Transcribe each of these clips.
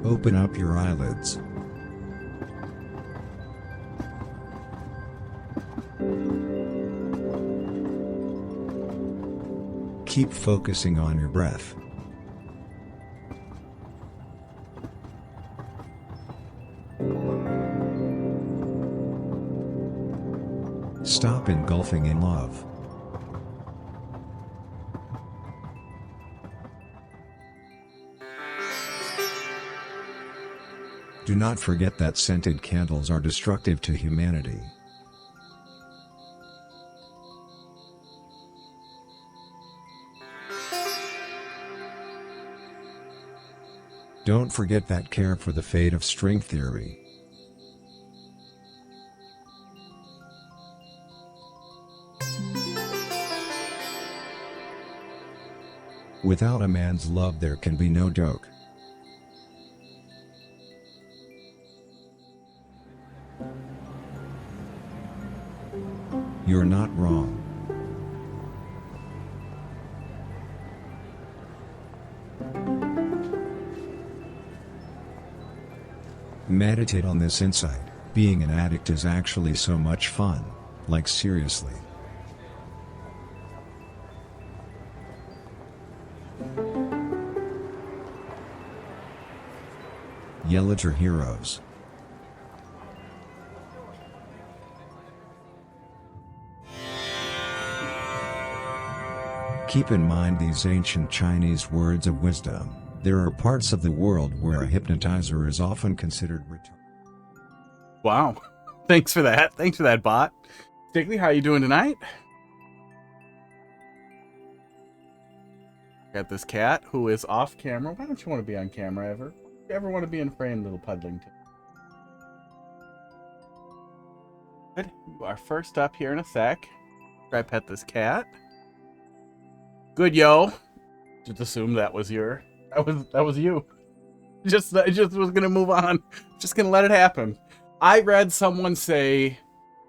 Open up your eyelids. Keep focusing on your breath. Stop engulfing in love. Do not forget that scented candles are destructive to humanity. Don't forget that care for the fate of string theory. Without a man's love there can be no joke. You're not wrong. Meditate on this insight. Being an addict is actually so much fun. Like seriously. Yell at your heroes. Keep in mind these ancient Chinese words of wisdom. There are parts of the world where a hypnotizer is often considered retarded. Wow. Thanks for that. Thanks for that, bot. Stickly, how you doing tonight? Got this cat who is off camera. Why don't you want to be on camera ever? You ever want to be in frame, little Pudlington? Good. You are first up here in a sec. Try pet this cat. Good, yo. Just assume that was your... That was you. I just was gonna move on. Just gonna let it happen. I read someone say,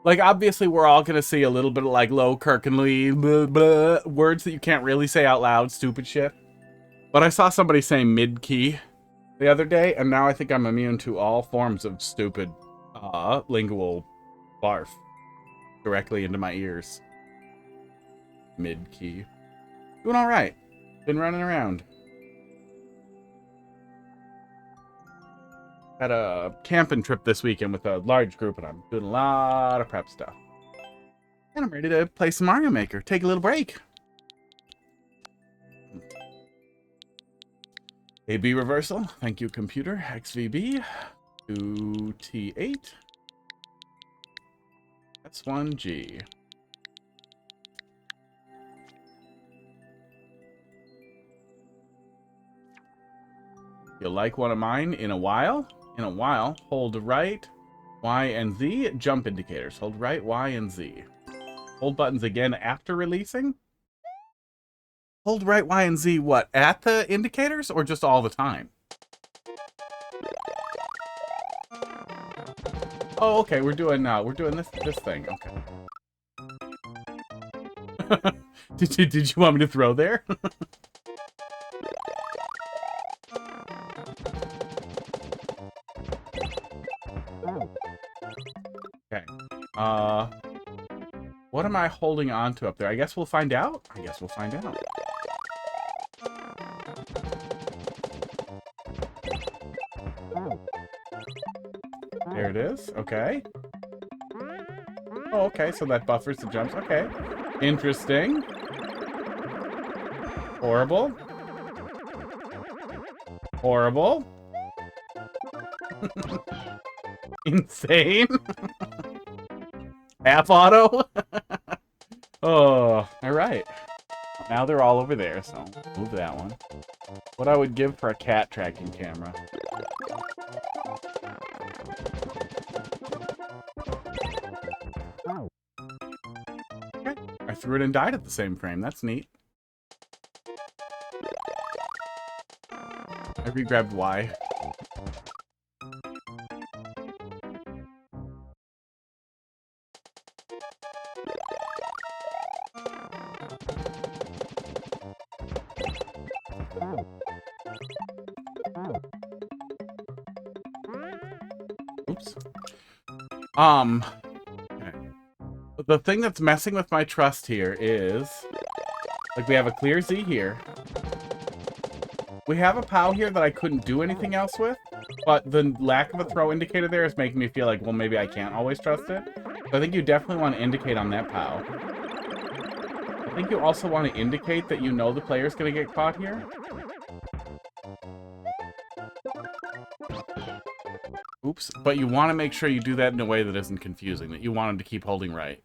like, obviously we're all gonna see a little bit of like low Kirkenly blah, blah, words that you can't really say out loud, stupid shit. But I saw somebody say mid-key the other day, and now I think I'm immune to all forms of stupid lingual barf directly into my ears. Mid-key. Doing all right. Been running around. Had a camping trip this weekend with a large group, and I'm doing a lot of prep stuff. And I'm ready to play some Mario Maker. Take a little break. AB reversal. Thank you, computer. XVB. 2T8. S1G. You'll like one of mine in a while? In a while, hold right, Y, and Z, jump indicators. Hold right, Y, and Z. Hold buttons again after releasing? Hold right, Y, and Z, what, at the indicators, or just all the time? Oh, okay, we're doing this thing, okay. Did you want me to throw there? Okay. What am I holding on to up there? I guess we'll find out. There it is. Okay. Oh, okay. So that buffers the jumps. Okay. Interesting. Horrible. Horrible. Insane. Half auto. Oh, all right. Now they're all over there, so move that one. What I would give for a cat tracking camera. Okay. I threw it and died at the same frame. That's neat. I re-grabbed Y. Okay. The thing that's messing with my trust here is, like, we have a clear Z here. We have a POW here that I couldn't do anything else with, but the lack of a throw indicator there is making me feel like, well, maybe I can't always trust it. So I think you definitely want to indicate on that POW. I think you also want to indicate that you know the player's going to get caught here. Oops. But you want to make sure you do that in a way that isn't confusing, that you want them to keep holding right.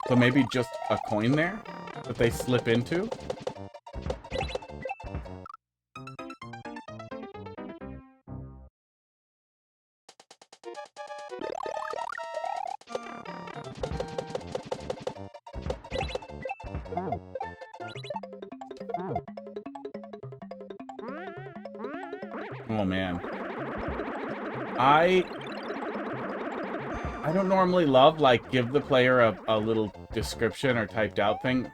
So maybe just a coin there that they slip into. Oh man. I don't normally love, like, give the player a little description or typed out thing.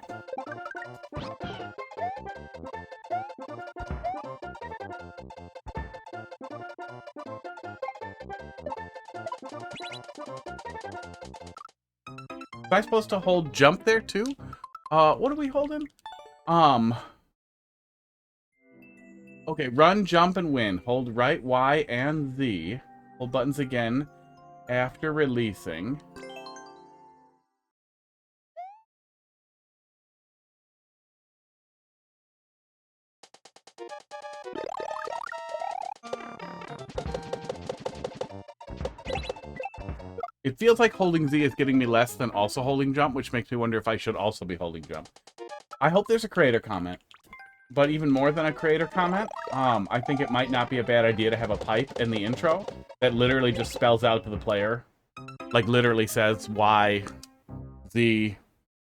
Am I supposed to hold jump there too? What are we holding? Okay, run, jump, and win. Hold right, Y, and Z. Hold buttons again after releasing. It feels like holding Z is getting me less than also holding jump, which makes me wonder if I should also be holding jump. I hope there's a creator comment. But even more than a creator comment, I think it might not be a bad idea to have a pipe in the intro that literally just spells out to the player. Like, literally says Y, Z,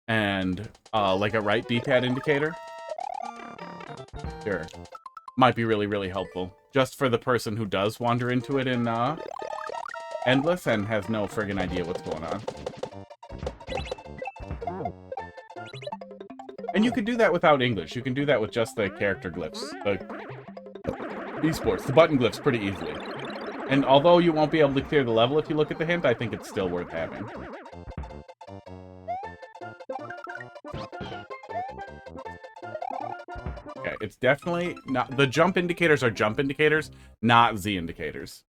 and, like a right D-pad indicator. Sure. Might be really, really helpful. Just for the person who does wander into it in, Endless and has no friggin' idea what's going on. And you can do that without English. You can do that with just the character glyphs. The esports, the button glyphs pretty easily. And although you won't be able to clear the level if you look at the hint, I think it's still worth having. Okay, it's definitely not... The jump indicators are jump indicators, not Z indicators.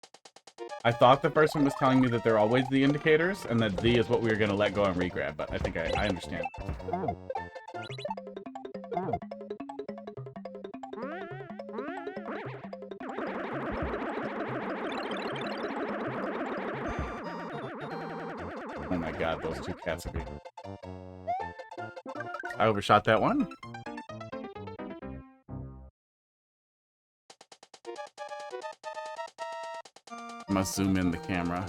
I thought the first one was telling me that they're always Z indicators, and that Z is what we were going to let go and regrab, but I think I understand. Oh my god, those two cats are being... I overshot that one. I must zoom in the camera.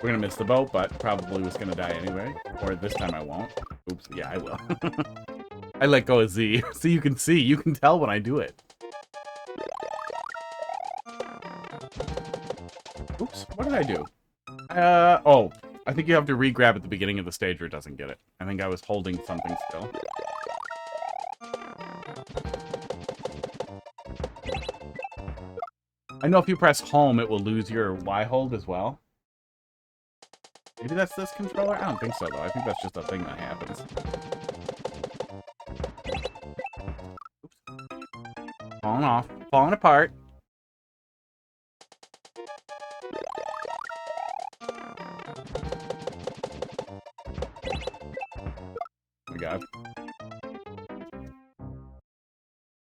We're gonna miss the boat, but probably was gonna die anyway. Or this time I won't. Oops, yeah, I will. I let go of Z, so you can see. You can tell when I do it. Oops, what did I do? Oh, I think you have to re-grab at the beginning of the stage or it doesn't get it. I think I was holding something still. I know if you press home, it will lose your Y hold as well. Maybe that's this controller? I don't think so, though. I think that's just a thing that happens. Oops. Falling off. Falling apart. Oh my god.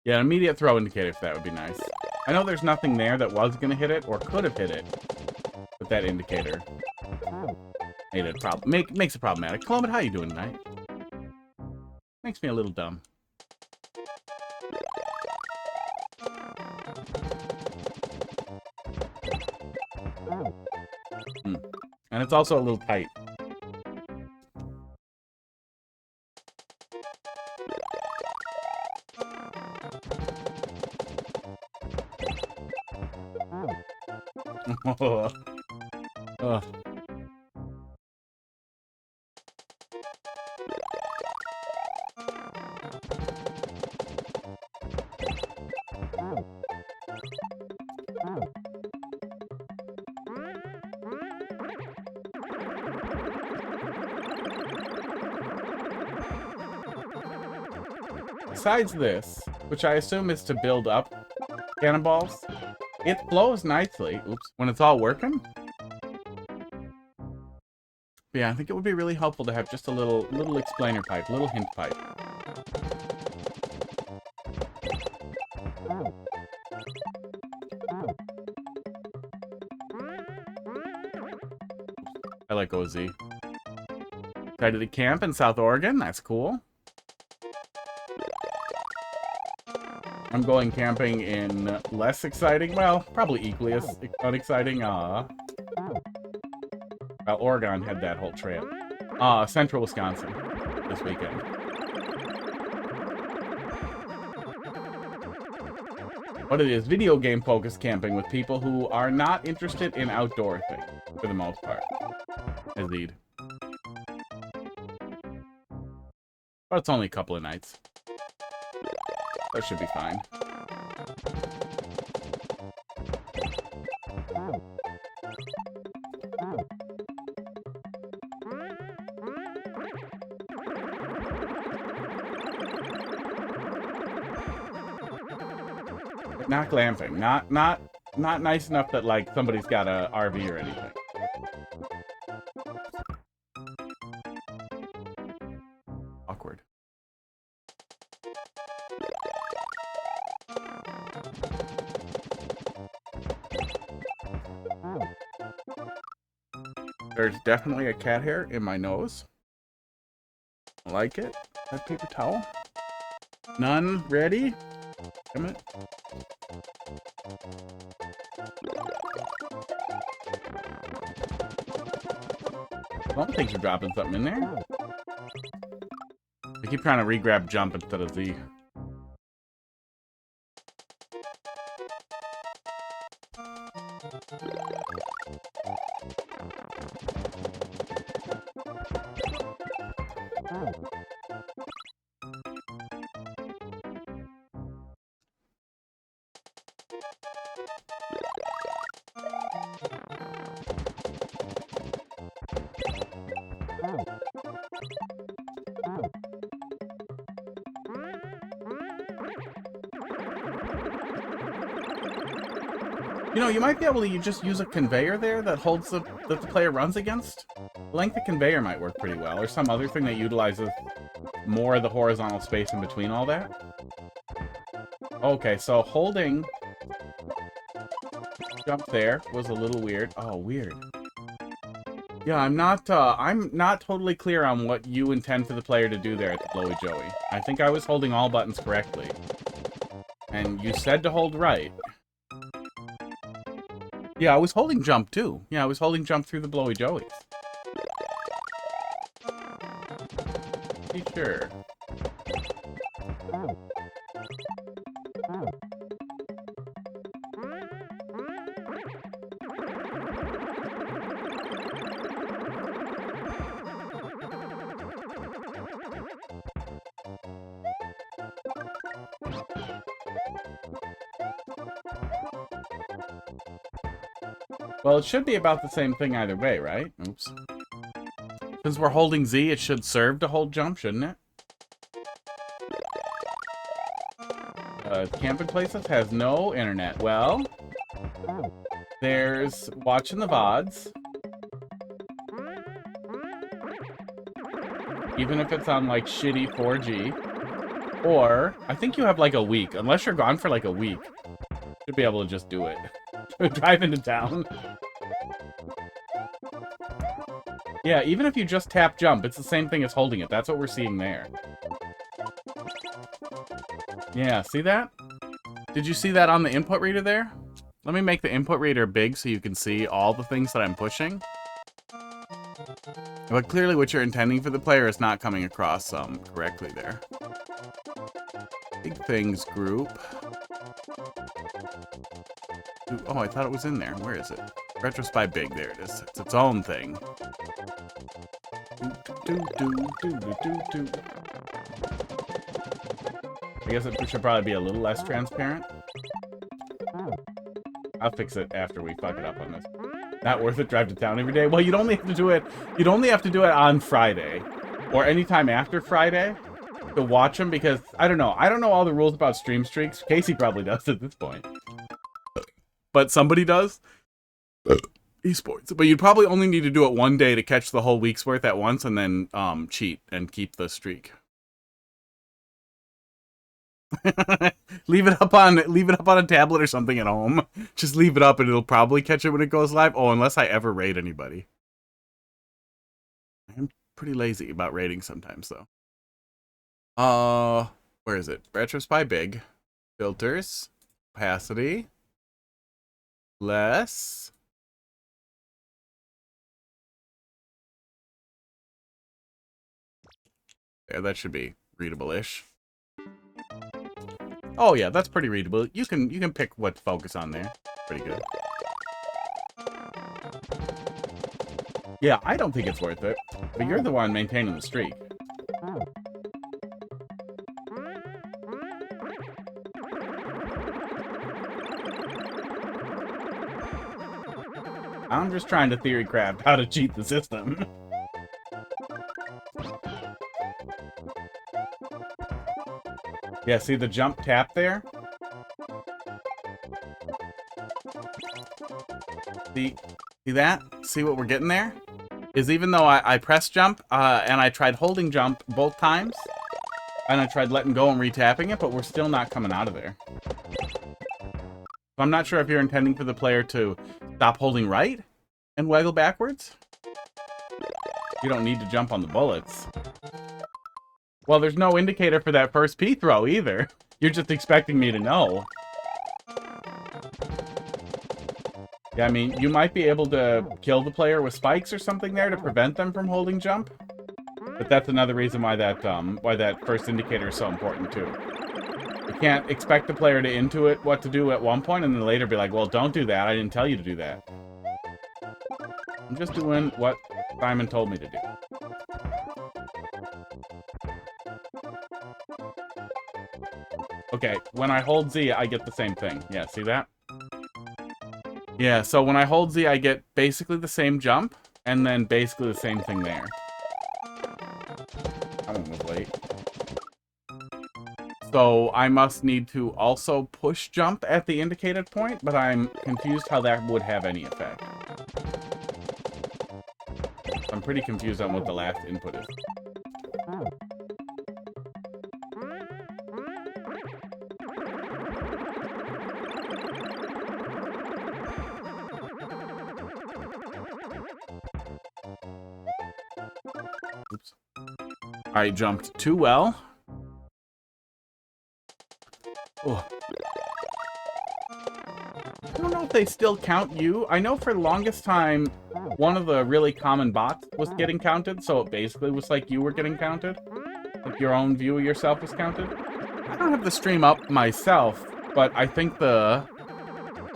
Yeah, an immediate throw indicator, if that would be nice. I know there's nothing there that was going to hit it, or could have hit it, with that indicator. Made it makes it problematic. Columbus, how you doing tonight? Makes me a little dumb. And it's also a little tight. Ugh. besides this, which I assume is to build up cannonballs, it flows nicely. Oops. When it's all working. Yeah, I think it would be really helpful to have just a little explainer pipe, little hint pipe. I like OZ. Excited to camp in South Oregon. That's cool. I'm going camping in less exciting, well, probably equally as unexciting. Well, Oregon had that whole trail. Central Wisconsin this weekend. What it is, video game focused camping with people who are not interested in outdoor things, for the most part. Indeed. But it's only a couple of nights. That should be fine. Not glamping. Not nice enough that like somebody's got a RV or anything. Awkward. There's definitely a cat hair in my nose. I like it. That paper towel. None ready? Damn it. I don't think you're dropping something in there. I keep trying to re-grab jump instead of Z. You know, you might be able to just use a conveyor there that holds that the player runs against. The length of conveyor might work pretty well, or some other thing that utilizes more of the horizontal space in between all that. Okay, so holding jump there was a little weird. Oh, weird. Yeah, I'm not totally clear on what you intend for the player to do there at the Blowy Joey. I think I was holding all buttons correctly. And you said to hold right. Yeah, I was holding jump too. Yeah, I was holding jump through the Blowy Joeys. Be sure. Well, it should be about the same thing either way, right? Oops. Since we're holding Z, it should serve to hold jump, shouldn't it? Camping Places has no internet. Well, there's watching the VODs. Even if it's on, like, shitty 4G. Or, I think you have, like, a week. Unless you're gone for, like, a week. Should be able to just do it. Drive into town. Yeah, even if you just tap jump, it's the same thing as holding it. That's what we're seeing there. Yeah, see that? Did you see that on the input reader there? Let me make the input reader big so you can see all the things that I'm pushing. But clearly what you're intending for the player is not coming across correctly there. Big things group. Oh, I thought it was in there. Where is it? Retrospy big. There it is. It's its own thing. I guess it should probably be a little less transparent. I'll fix it after we fuck it up on this. Not worth it. Drive to town every day. Well, you'd only have to do it. You'd only have to do it on Friday, or anytime after Friday. to watch them because I don't know. I don't know all the rules about stream streaks. Casey probably does at this point, but somebody does. Esports, but you'd probably only need to do it one day to catch the whole week's worth at once, and then cheat and keep the streak. leave it up on a tablet or something at home. Just leave it up, and it'll probably catch it when it goes live. Oh, unless I ever raid anybody. I'm pretty lazy about raiding sometimes, though. Where is it? Retrospy big. Filters. Opacity. Less. Yeah, that should be readable-ish. Oh yeah, that's pretty readable. You can pick what to focus on there. Pretty good. Yeah, I don't think it's worth it. But you're the one maintaining the streak. I'm just trying to theory craft how to cheat the system. Yeah, see the jump tap there? See that? See what we're getting there? Is even though I press jump, and I tried holding jump both times, and I tried letting go and re-tapping it, but we're still not coming out of there. So I'm not sure if you're intending for the player to stop holding right and waggle backwards. You don't need to jump on the bullets. Well, there's no indicator for that first P throw either. You're just expecting me to know. Yeah, I mean, you might be able to kill the player with spikes or something there to prevent them from holding jump. But that's another reason why that first indicator is so important too. You can't expect the player to intuit what to do at one point and then later be like, well, don't do that. I didn't tell you to do that. I'm just doing what Simon told me to do. Okay, when I hold Z, I get the same thing. Yeah, see that? Yeah, so when I hold Z, I get basically the same jump, and then basically the same thing there. That one was late. So I must need to also push jump at the indicated point, but I'm confused how that would have any effect. I'm pretty confused on what the last input is. Oops. I jumped too well. Oh. I don't know if they still count you. I know for the longest time, one of the really common bots was getting counted, so it basically was like you were getting counted. Like your own view of yourself was counted. I don't have the stream up myself, but I think the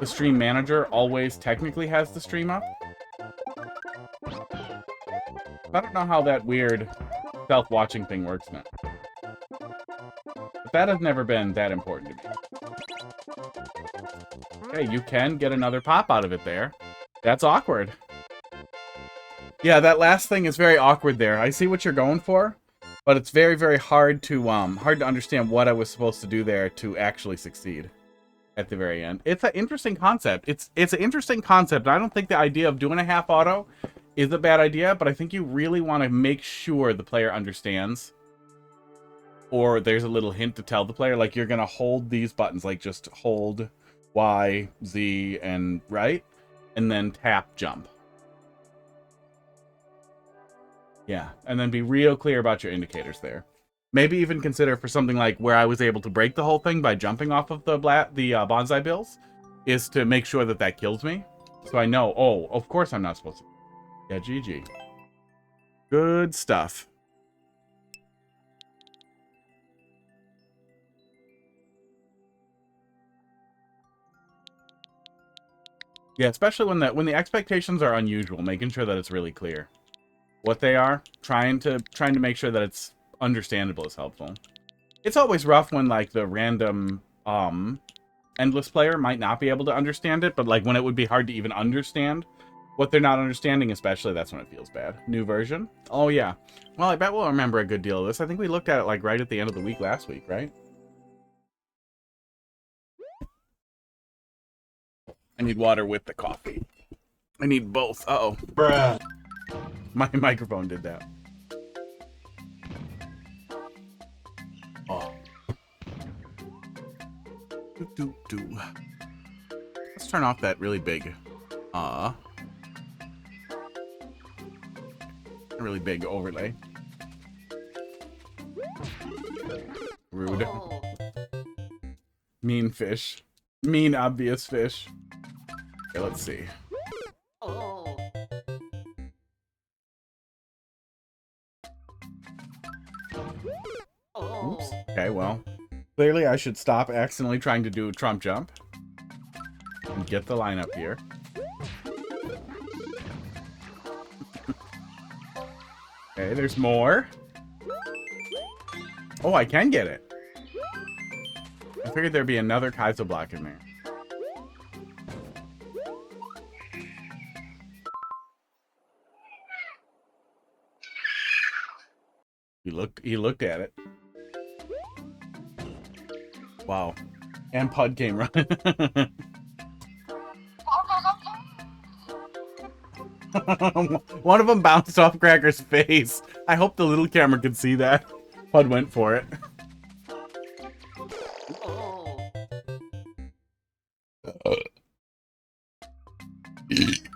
stream manager always technically has the stream up. I don't know how that weird self-watching thing works now. But that has never been that important to me. Okay, you can get another pop out of it there. That's awkward. Yeah, that last thing is very awkward there. I see what you're going for, but it's very, very hard to understand what I was supposed to do there to actually succeed at the very end. It's an interesting concept. It's an interesting concept. I don't think the idea of doing a half auto is a bad idea, but I think you really want to make sure the player understands. Or there's a little hint to tell the player, like, you're going to hold these buttons, like, just hold Y, Z, and right, and then tap jump. Yeah, and then be real clear about your indicators there. Maybe even consider for something like where I was able to break the whole thing by jumping off of the bonsai bills, is to make sure that that kills me. So I know, oh, of course I'm not supposed to. Yeah, GG. Good stuff. Yeah, especially when the expectations are unusual, making sure that it's really clear what they are, trying to make sure that it's understandable is helpful. It's always rough when like the random endless player might not be able to understand it, but like when it would be hard to even understand what they're not understanding, especially, that's when it feels bad. New version? Oh, yeah. Well, I bet we'll remember a good deal of this. I think we looked at it, like, right at the end of the week last week, right? I need water with the coffee. I need both. Uh-oh. Bruh. My microphone did that. Oh. Do. Let's turn off that really big, overlay. Rude. Mean fish. Mean obvious fish. Okay, let's see. Oops. Okay, well, clearly I should stop accidentally trying to do a Trump jump and get the line up here. Okay, there's more. Oh, I can get it. I figured there'd be another Kazio block in there. He looked at it. Wow. And Pud came running. One of them bounced off Cracker's face. I hope the little camera could see that. Pud went for it.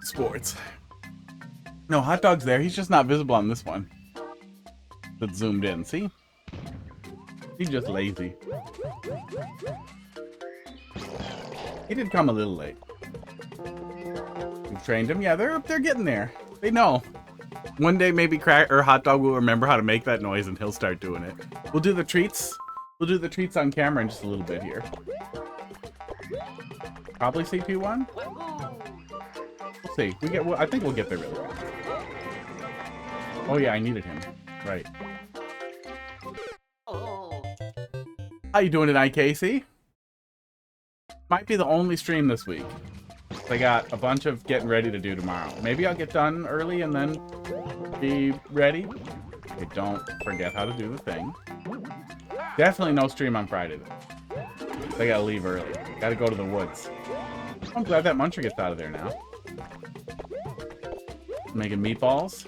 Sports. No, Hot Dog's there. He's just not visible on this one. That's zoomed in. See? He's just lazy. He did come a little late. We've trained him. Yeah, they're getting there. They know. One day maybe Hot Dog will remember how to make that noise and he'll start doing it. We'll do the treats. We'll do the treats on camera in just a little bit here. Probably CP1. We'll see. I think we'll get there really quick. Oh yeah, I needed him. Right. How you doing tonight, Casey? Might be the only stream this week. I got a bunch of getting ready to do tomorrow. Maybe I'll get done early and then be ready. I don't forget how to do the thing. Definitely no stream on Friday though. I gotta leave early. Gotta go to the woods. I'm glad that muncher gets out of there now. Making meatballs.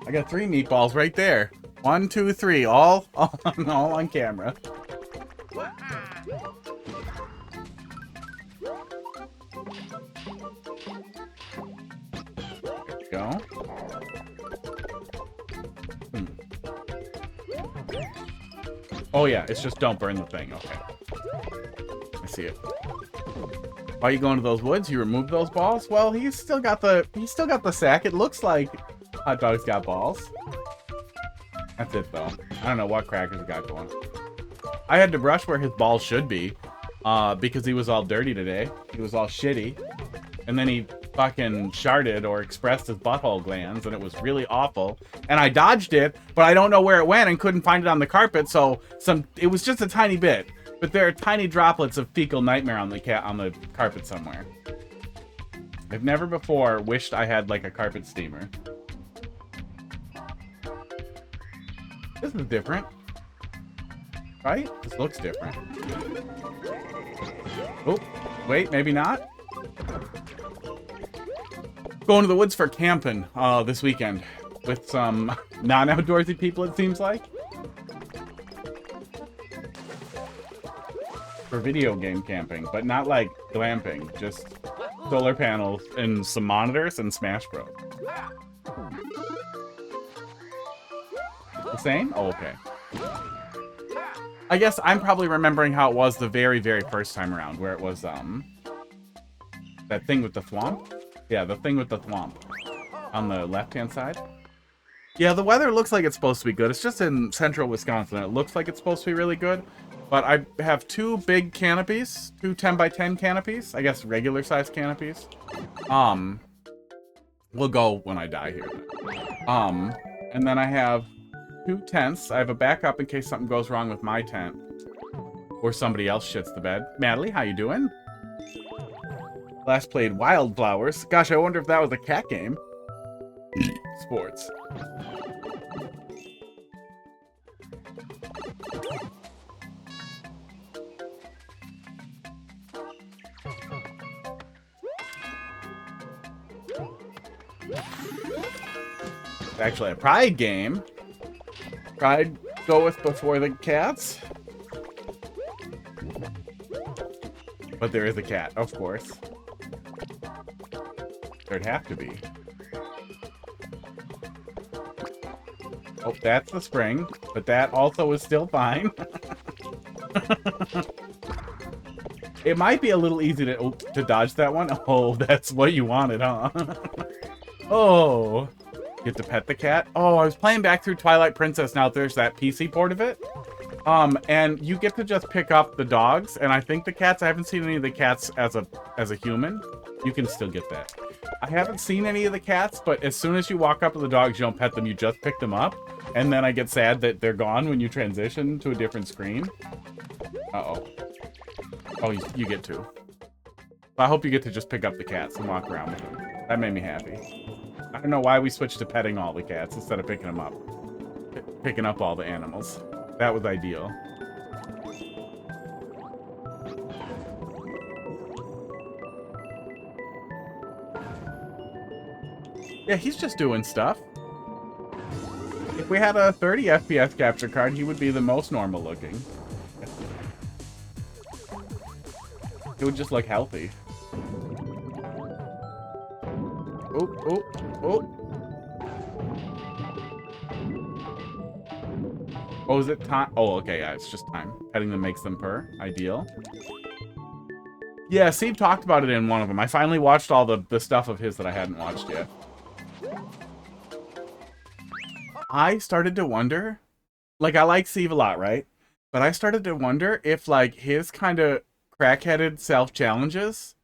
I got 3 meatballs right there. 1, 2, 3, all on camera. There we go. Oh yeah, it's just don't burn the thing. Okay. I see it. Why are you going to those woods? You removed those balls? Well, he's still got the sack. It looks like Hot Dog's got balls. That's it though. I don't know what Cracker's got going. I had to brush where his balls should be, because he was all dirty today. He was all shitty. And then he fucking sharted or expressed his butthole glands, and it was really awful. And I dodged it, but I don't know where it went and couldn't find it on the carpet, so it was just a tiny bit. But there are tiny droplets of fecal nightmare on the carpet somewhere. I've never before wished I had like a carpet steamer. This is different. Right? This looks different. Oh, wait, maybe not? Going to the woods for camping this weekend with some non-outdoorsy people, it seems like. For video game camping, but not like glamping, just solar panels and some monitors and Smash Bros. The same? Oh, okay. I guess I'm probably remembering how it was the very, very first time around, where it was, that thing with the thwomp? Yeah, the thing with the thwomp. On the left-hand side. Yeah, the weather looks like it's supposed to be good. It's just in central Wisconsin. It looks like it's supposed to be really good. But I have 2 big canopies. 2 10x10 canopies. I guess regular-sized canopies. We'll go when I die here. And then I have 2 tents. I have a backup in case something goes wrong with my tent. Or somebody else shits the bed. Madeline, how you doing? Last played Wildflowers. Gosh, I wonder if that was a cat game. Sports. Actually a Pride game. Pride goeth before the cats. But there is a cat, of course. There'd have to be. Oh, that's the spring, but that also is still fine. It might be a little easy to dodge that one. Oh, that's what you wanted, huh? Oh. You get to pet the cat. Oh, I was playing back through Twilight Princess. Now there's that PC port of it. And you get to just pick up the dogs, and I think the cats, I haven't seen any of the cats as a human. You can still get that. I haven't seen any of the cats, but as soon as you walk up to the dogs, you don't pet them, you just pick them up. And then I get sad that they're gone when you transition to a different screen. Uh-oh. Oh, you get to. I hope you get to just pick up the cats and walk around with them. That made me happy. I don't know why we switched to petting all the cats instead of picking them up. Picking up all the animals. That was ideal. Yeah, he's just doing stuff. If we had a 30 FPS capture card, he would be the most normal looking. It would just look healthy. Oh, oh, oh. Oh, is it time? Oh, okay, yeah, it's just time. Petting them makes them purr. Ideal. Yeah, Steve talked about it in one of them. I finally watched all the stuff of his that I hadn't watched yet. I started to wonder, like, I like Steve a lot, right? But I started to wonder if, like, his kind of crackheaded self-challenges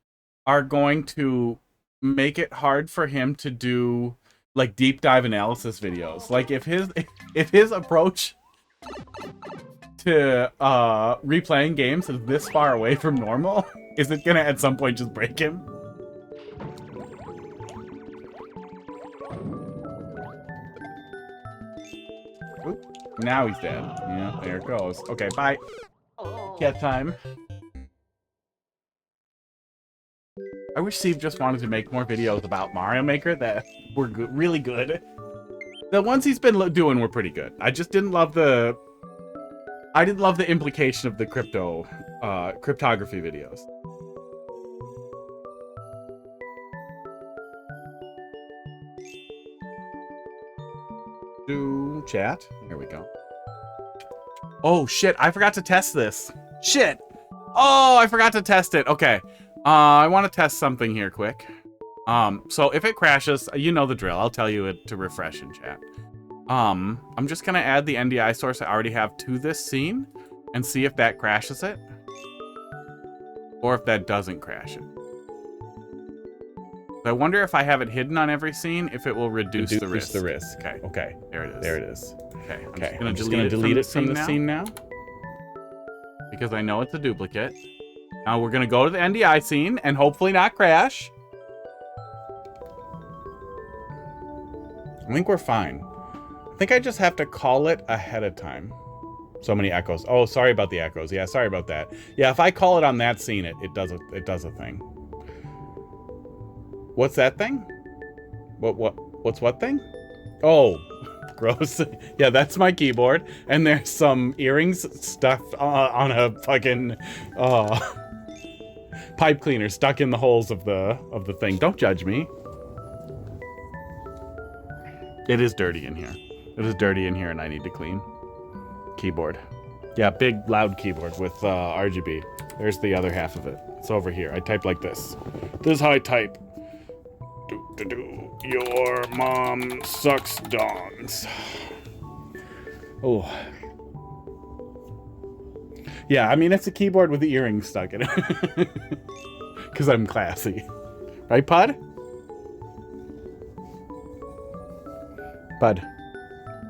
are going to make it hard for him to do, like, deep dive analysis videos. Like, if his approach to replaying games is this far away from normal, is it gonna at some point just break him? Oop, now he's dead. Yeah, there it goes. Okay, bye. Cat time. I wish Steve just wanted to make more videos about Mario Maker that were good, really good. The ones he's been doing were pretty good. I just didn't love the... I didn't love the implication of the cryptography videos. Do chat. Here we go. Oh, shit. I forgot to test this. Shit. Oh, I forgot to test it. Okay. I want to test something here quick. So if it crashes, you know the drill. I'll tell you it to refresh in chat. I'm just gonna add the NDI source I already have to this scene and see if that crashes it. Or if that doesn't crash it. I wonder if I have it hidden on every scene, if it will reduce the risk. Okay. Okay. There it is. There it is. Okay. I'm just gonna delete it from the scene now. Because I know it's a duplicate. Now we're gonna go to the NDI scene and hopefully not crash. I think we're fine. I think I just have to call it ahead of time. So many echoes. Oh, sorry about the echoes. Yeah, sorry about that. Yeah, if I call it on that scene, it does a thing. What's that thing? What's what thing? Oh, gross. Yeah, that's my keyboard. And there's some earrings stuck on a fucking pipe cleaner stuck in the holes of the thing. Don't judge me. It is dirty in here. It is dirty in here and I need to clean. Keyboard. Yeah, big loud keyboard with RGB. There's the other half of it. It's over here. I type like this. This is how I type. Your mom sucks dongs. Oh. Yeah, I mean, it's a keyboard with the earrings stuck in it. Because I'm classy. Right, Pud? Bud.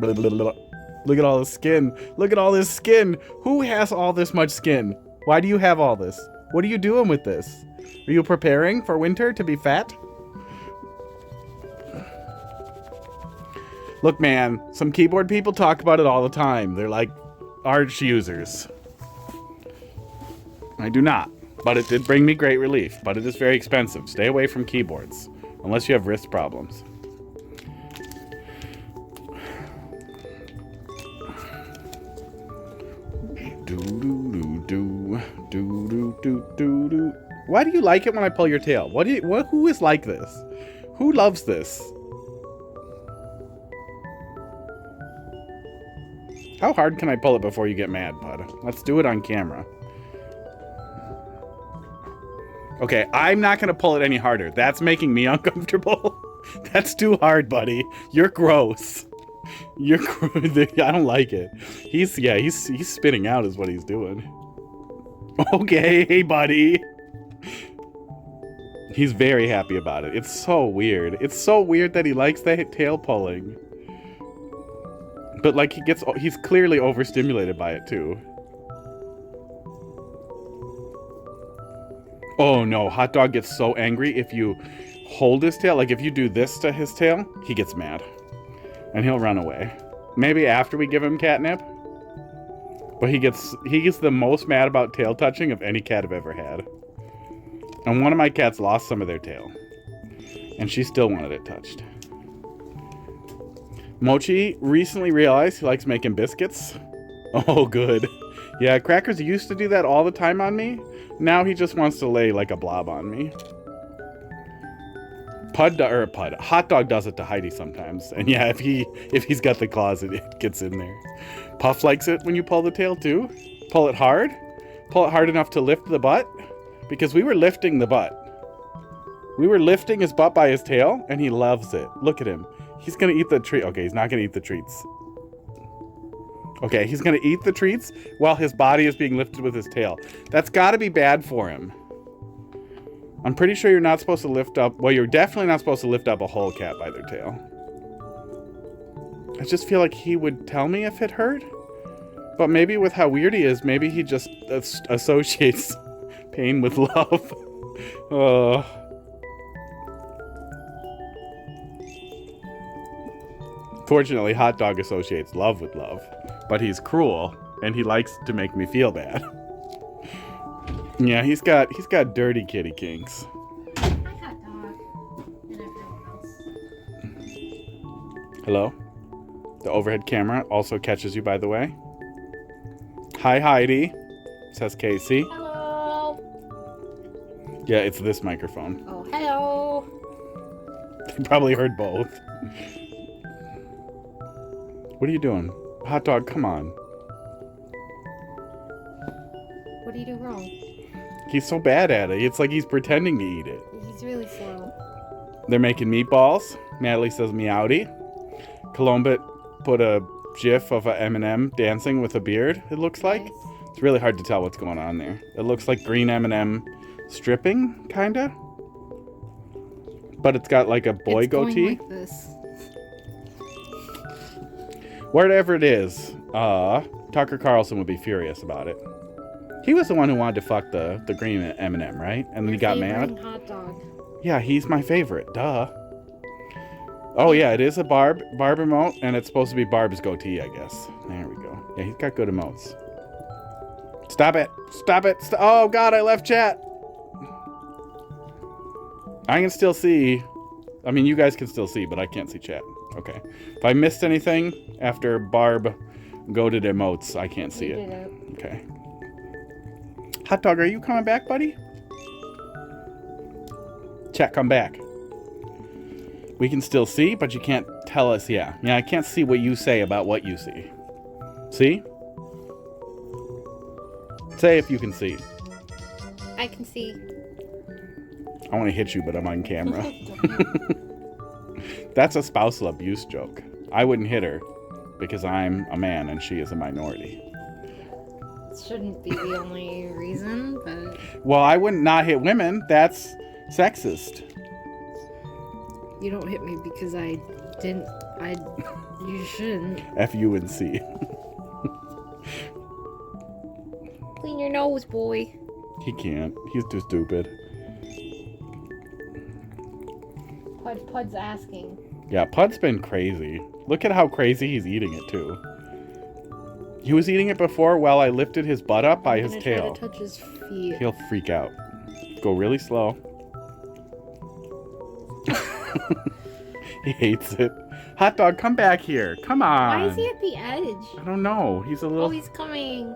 Look at all the skin. Look at all this skin. Who has all this much skin? Why do you have all this? What are you doing with this? Are you preparing for winter to be fat? Look, man, some keyboard people talk about it all the time. They're like arch users. I do not, but it did bring me great relief. But it is very expensive. Stay away from keyboards, unless you have wrist problems. Why do you like it when I pull your tail? Who is like this? Who loves this? How hard can I pull it before you get mad, bud? Let's do it on camera. Okay, I'm not gonna pull it any harder. That's making me uncomfortable. That's too hard, buddy. You're gross. You're gross. I don't like it. He's spinning out is what he's doing. Okay, hey, buddy. He's very happy about it. It's so weird. It's so weird that he likes the tail pulling. But like he's clearly overstimulated by it too. Oh no, Hot Dog gets so angry if you hold his tail. Like if you do this to his tail, he gets mad. And he'll run away. Maybe after we give him catnip. But he gets the most mad about tail touching of any cat I've ever had. And one of my cats lost some of their tail. And she still wanted it touched. Mochi recently realized he likes making biscuits. Oh, good. Yeah, Crackers used to do that all the time on me. Now he just wants to lay like a blob on me. Hot Dog does it to Heidi sometimes. And yeah, if he's got the claws, it gets in there. Puff likes it when you pull the tail too. Pull it hard. Pull it hard enough to lift the butt. Because we were lifting the butt. We were lifting his butt by his tail, and he loves it. Look at him. He's gonna eat the treat. Okay, he's not gonna eat the treats. Okay, he's gonna eat the treats while his body is being lifted with his tail. That's gotta be bad for him. I'm pretty sure you're not supposed to lift up... Well, you're definitely not supposed to lift up a whole cat by their tail. I just feel like he would tell me if it hurt. But maybe with how weird he is, maybe he just associates pain with love. Fortunately, Hot Dog associates love with love. But he's cruel, and he likes to make me feel bad. Yeah, he's got dirty kitty kinks. Hi, Hot Dog. And everyone else. Hello? The overhead camera also catches you, by the way. Hi, Heidi, says Casey. Hello. Yeah, it's this microphone. Oh, hello. You probably heard both. What are you doing? Hot Dog, come on. What do you do wrong? He's so bad at it. It's like he's pretending to eat it. He's really slow. They're making meatballs. Natalie says meowdy. Colombit put a gif of a M&M dancing with a beard, it looks like. Nice. It's really hard to tell what's going on there. It looks like green M&M stripping, kinda. But it's got like a boy goatee. Like this. Whatever it is, Tucker Carlson would be furious about it. He was the one who wanted to fuck the green M&M, right? And then he got mad. Hot Dog. Yeah, he's my favorite. Duh. Oh yeah, it is a Barb emote, and it's supposed to be Barb's goatee, I guess. There we go. Yeah, he's got good emotes. Stop it! Stop it! Oh God, I left chat. I can still see. I mean, you guys can still see, but I can't see chat. Okay. If I missed anything after Barb goated emotes, I can't see it. Okay. Hot Dog, are you coming back, buddy? Chat, come back. We can still see, but you can't tell us. Yeah, I can't see what you say about what you see. See? Say if you can see. I can see. I want to hit you, but I'm on camera. That's a spousal abuse joke. I wouldn't hit her because I'm a man and she is a minority. Shouldn't be the only reason, but... Well, I wouldn't not hit women. That's sexist. You don't hit me because I didn't... You shouldn't. F-U-N-C. Clean your nose, boy. He can't. He's too stupid. Pud's asking. Yeah, Pud's been crazy. Look at how crazy he's eating it, too. He was eating it before while I lifted his butt up by his tail. Try to touch his feet. He'll freak out. Go really slow. He hates it. Hot dog, come back here. Come on. Why is he at the edge? I don't know. He's a little... Oh, he's coming.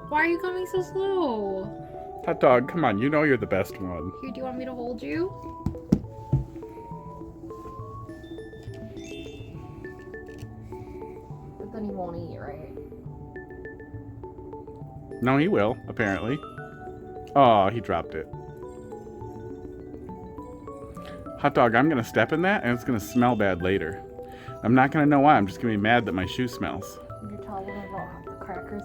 Why are you coming so slow? Hot dog, come on. You know you're the best one. Here, do you want me to hold you? But then he won't eat, right? No, he will, apparently. Oh, he dropped it. Hot dog, I'm gonna step in that and it's gonna smell bad later. I'm not gonna know why, I'm just gonna be mad that my shoe smells. Did you tell them about the crackers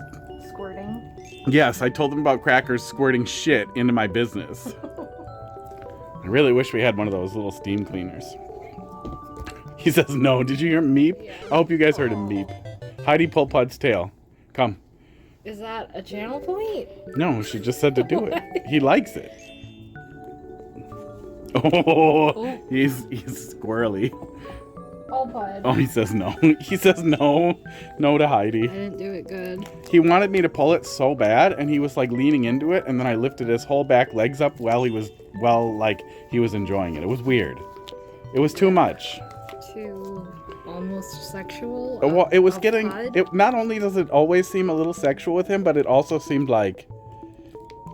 squirting? Yes, I told them about crackers squirting shit into my business. I really wish we had one of those little steam cleaners. He says no. Did you hear Meep? Yeah. I hope you guys heard him Meep. Heidi pull Pud's tail. Come. Is that a channel point? No, she just said to do it. He likes it. Oh, he's squirrely. Oh, Pud. Oh, he says no. He says no. No to Heidi. I didn't do it good. He wanted me to pull it so bad, and he was like leaning into it, and then I lifted his whole back legs up while he was enjoying it. It was weird. It was too much. Too almost sexual. Well, it was getting. Pud? It not only does it always seem a little sexual with him, but it also seemed like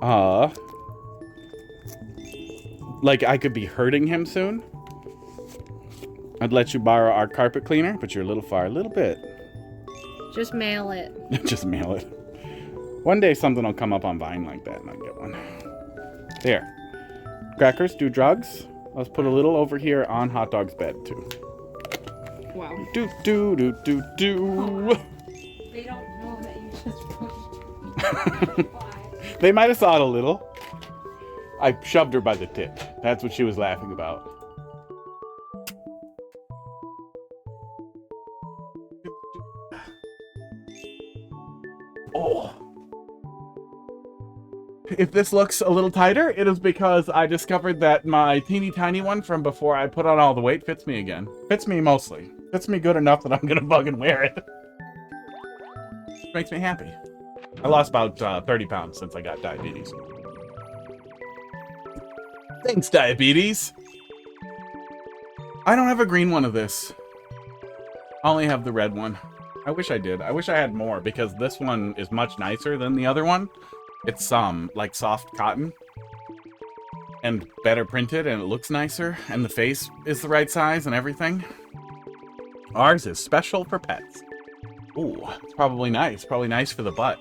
I could be hurting him soon. I'd let you borrow our carpet cleaner, but you're a little far, a little bit. Just mail it. Just mail it. One day something will come up on Vine like that and I'll get one. There. Crackers, do drugs. Let's put a little over here on Hot Dog's bed, too. Wow. Do, do, do, do, do. They don't know that you just pushed. They might have saw it a little. I shoved her by the tip. That's what she was laughing about. Oh. If this looks a little tighter, it is because I discovered that my teeny tiny one from before I put on all the weight fits me again. Fits me mostly. Fits me good enough that I'm gonna fucking wear it. Makes me happy. I lost about 30 pounds since I got diabetes. Thanks, diabetes. I don't have a green one of this. I only have the red one. I wish I did. I wish I had more because this one is much nicer than the other one. It's like soft cotton and better printed and it looks nicer and the face is the right size and everything. Ours is special for pets. Ooh, it's probably nice. Probably nice for the butt.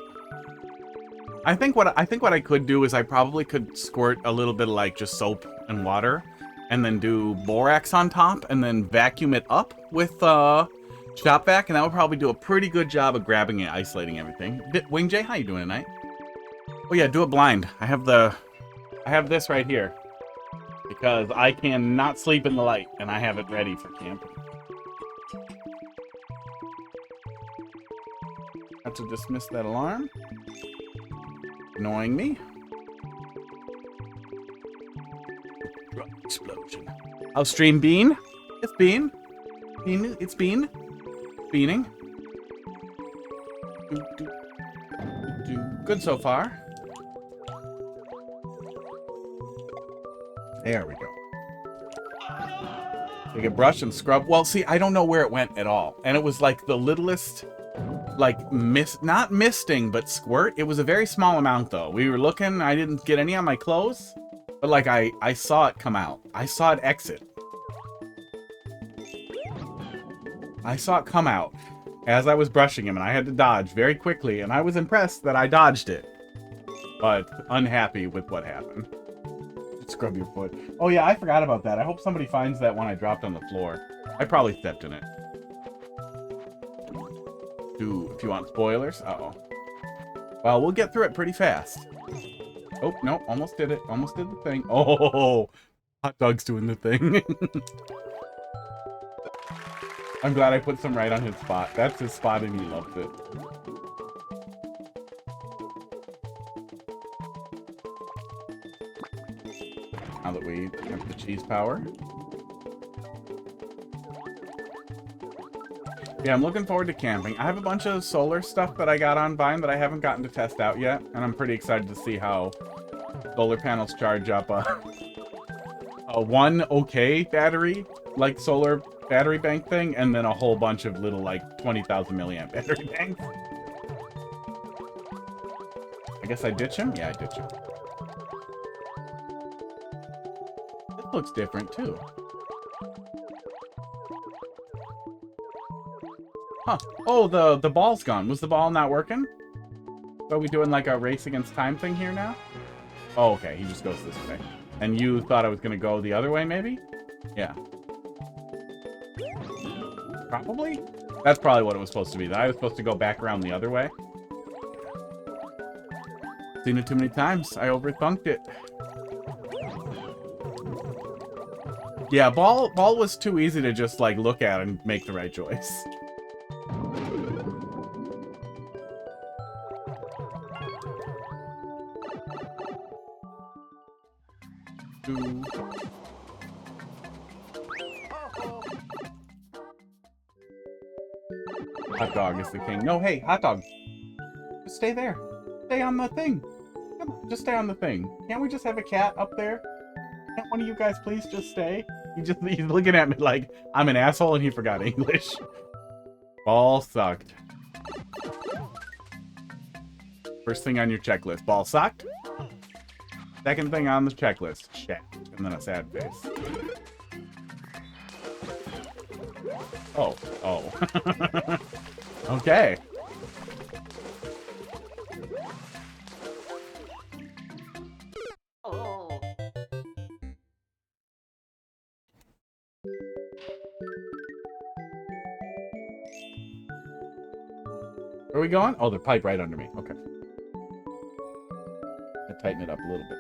I think what I could do is I probably could squirt a little bit of like just soap and water and then do borax on top and then vacuum it up with shop vac, and that would probably do a pretty good job of grabbing it, isolating everything. Wing J, how you doing tonight? Oh yeah, do it blind. I have this right here because I cannot sleep in the light and I have it ready for camping. Have to dismiss that alarm. Annoying me. Explosion. I'll stream Bean. It's Bean. Bean. It's Bean. Beaning. Good so far. There we go. We can brush and scrub. Well, see, I don't know where it went at all. And it was like the littlest, like, not misting, but squirt. It was a very small amount, though. We were looking. I didn't get any on my clothes. But, like, I saw it come out. I saw it exit. I saw it come out as I was brushing him, and I had to dodge very quickly, and I was impressed that I dodged it. But unhappy with what happened. Scrub your foot. Oh yeah, I forgot about that. I hope somebody finds that one I dropped on the floor. I probably stepped in it. If you want spoilers. Uh-oh. Well, we'll get through it pretty fast. Oh, no, almost did it. Almost did the thing. Oh, Hot Dog's doing the thing. I'm glad I put some right on his spot. That's his spot and he loves it. Now that we have the cheese power. Yeah, I'm looking forward to camping. I have a bunch of solar stuff that I got on Vine that I haven't gotten to test out yet, and I'm pretty excited to see how solar panels charge up a one okay battery, like solar battery bank thing, and then a whole bunch of little like 20,000 milliamp battery banks. I guess I ditch him? Yeah, I ditch him. This looks different too. Huh. Oh, the ball's gone. Was the ball not working? Are we doing like a race against time thing here now? Oh, okay. He just goes this way. And you thought I was going to go the other way, maybe? Yeah. Probably? That's probably what it was supposed to be. That I was supposed to go back around the other way. Seen it too many times. I overthunked it. Yeah, ball was too easy to just like look at and make the right choice. Hot dog is the king. No, hey, hot dog. Just stay there. Stay on the thing. Come on, just stay on the thing. Can't we just have a cat up there? Can't one of you guys please just stay? He's looking at me like I'm an asshole and he forgot English. Ball sucked. First thing on your checklist. Ball sucked. Second thing on the checklist. Shaft. And then a sad face. Oh. Oh. Okay. Where are we going? Oh, the pipe right under me. Okay. I tighten it up a little bit.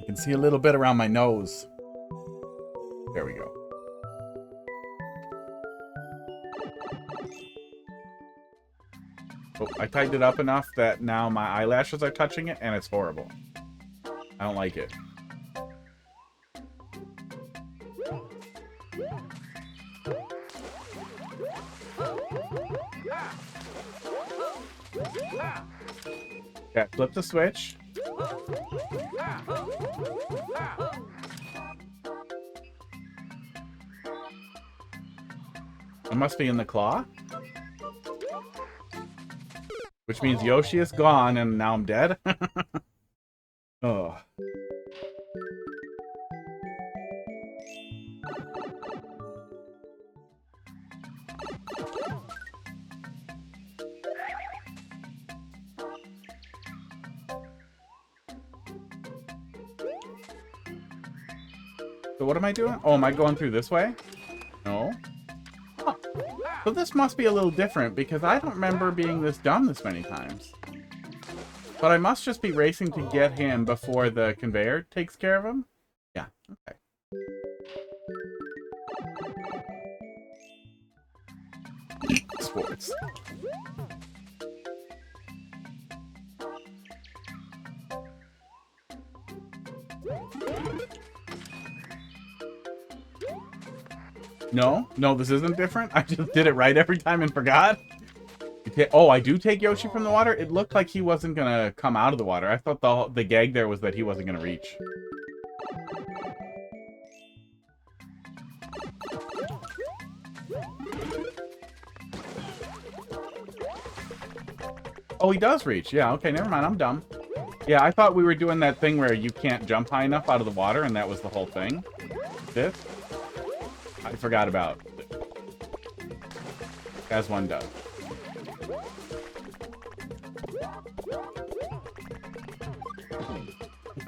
I can see a little bit around my nose. There we go. Oh, I tightened it up enough that now my eyelashes are touching it, and it's horrible. I don't like it. Yeah, flip the switch. It must be in the claw. Which means Yoshi is gone and now I'm dead. Oh. So what am I doing? Oh, am I going through this way? No. Huh. So this must be a little different because I don't remember being this dumb this many times. But I must just be racing to get him before the conveyor takes care of him? Yeah, okay. Sports. No, this isn't different. I just did it right every time and forgot. Oh, I do take Yoshi from the water? It looked like he wasn't gonna come out of the water. I thought the gag there was that he wasn't gonna reach. Oh, he does reach. Yeah, okay, never mind. I'm dumb. Yeah, I thought we were doing that thing where you can't jump high enough out of the water, and that was the whole thing. This? I forgot about. As one does.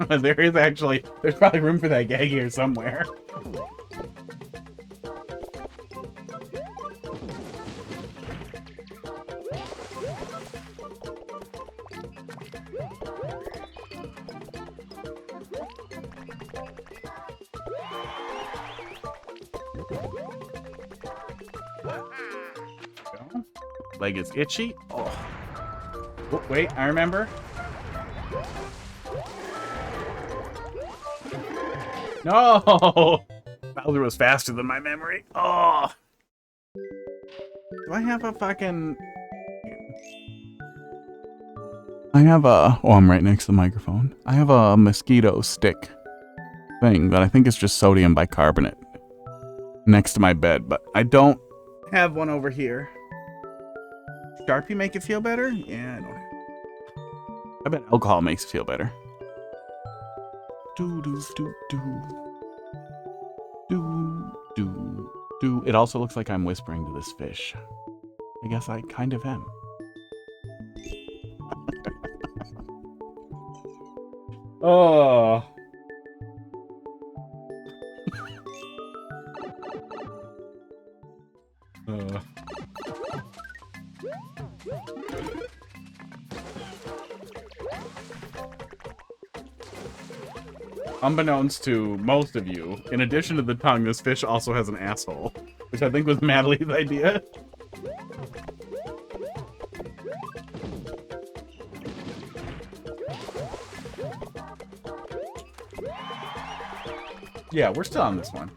There's probably room for that gag here somewhere. Leg is itchy. Oh. Oh, wait, I remember. No! Bowser was faster than my memory. Oh! Do I have a fucking... I have a... Oh, I'm right next to the microphone. I have a mosquito stick thing that I think is just sodium bicarbonate next to my bed, but I don't have one over here. Sharpie make it feel better? Yeah, I don't. I bet alcohol makes it feel better. Do do do do do do do. It also looks like I'm whispering to this fish. I guess I kind of am. Oh. Unbeknownst to most of you, in addition to the tongue, this fish also has an asshole, which I think was Madely's idea. Yeah, we're still on this one.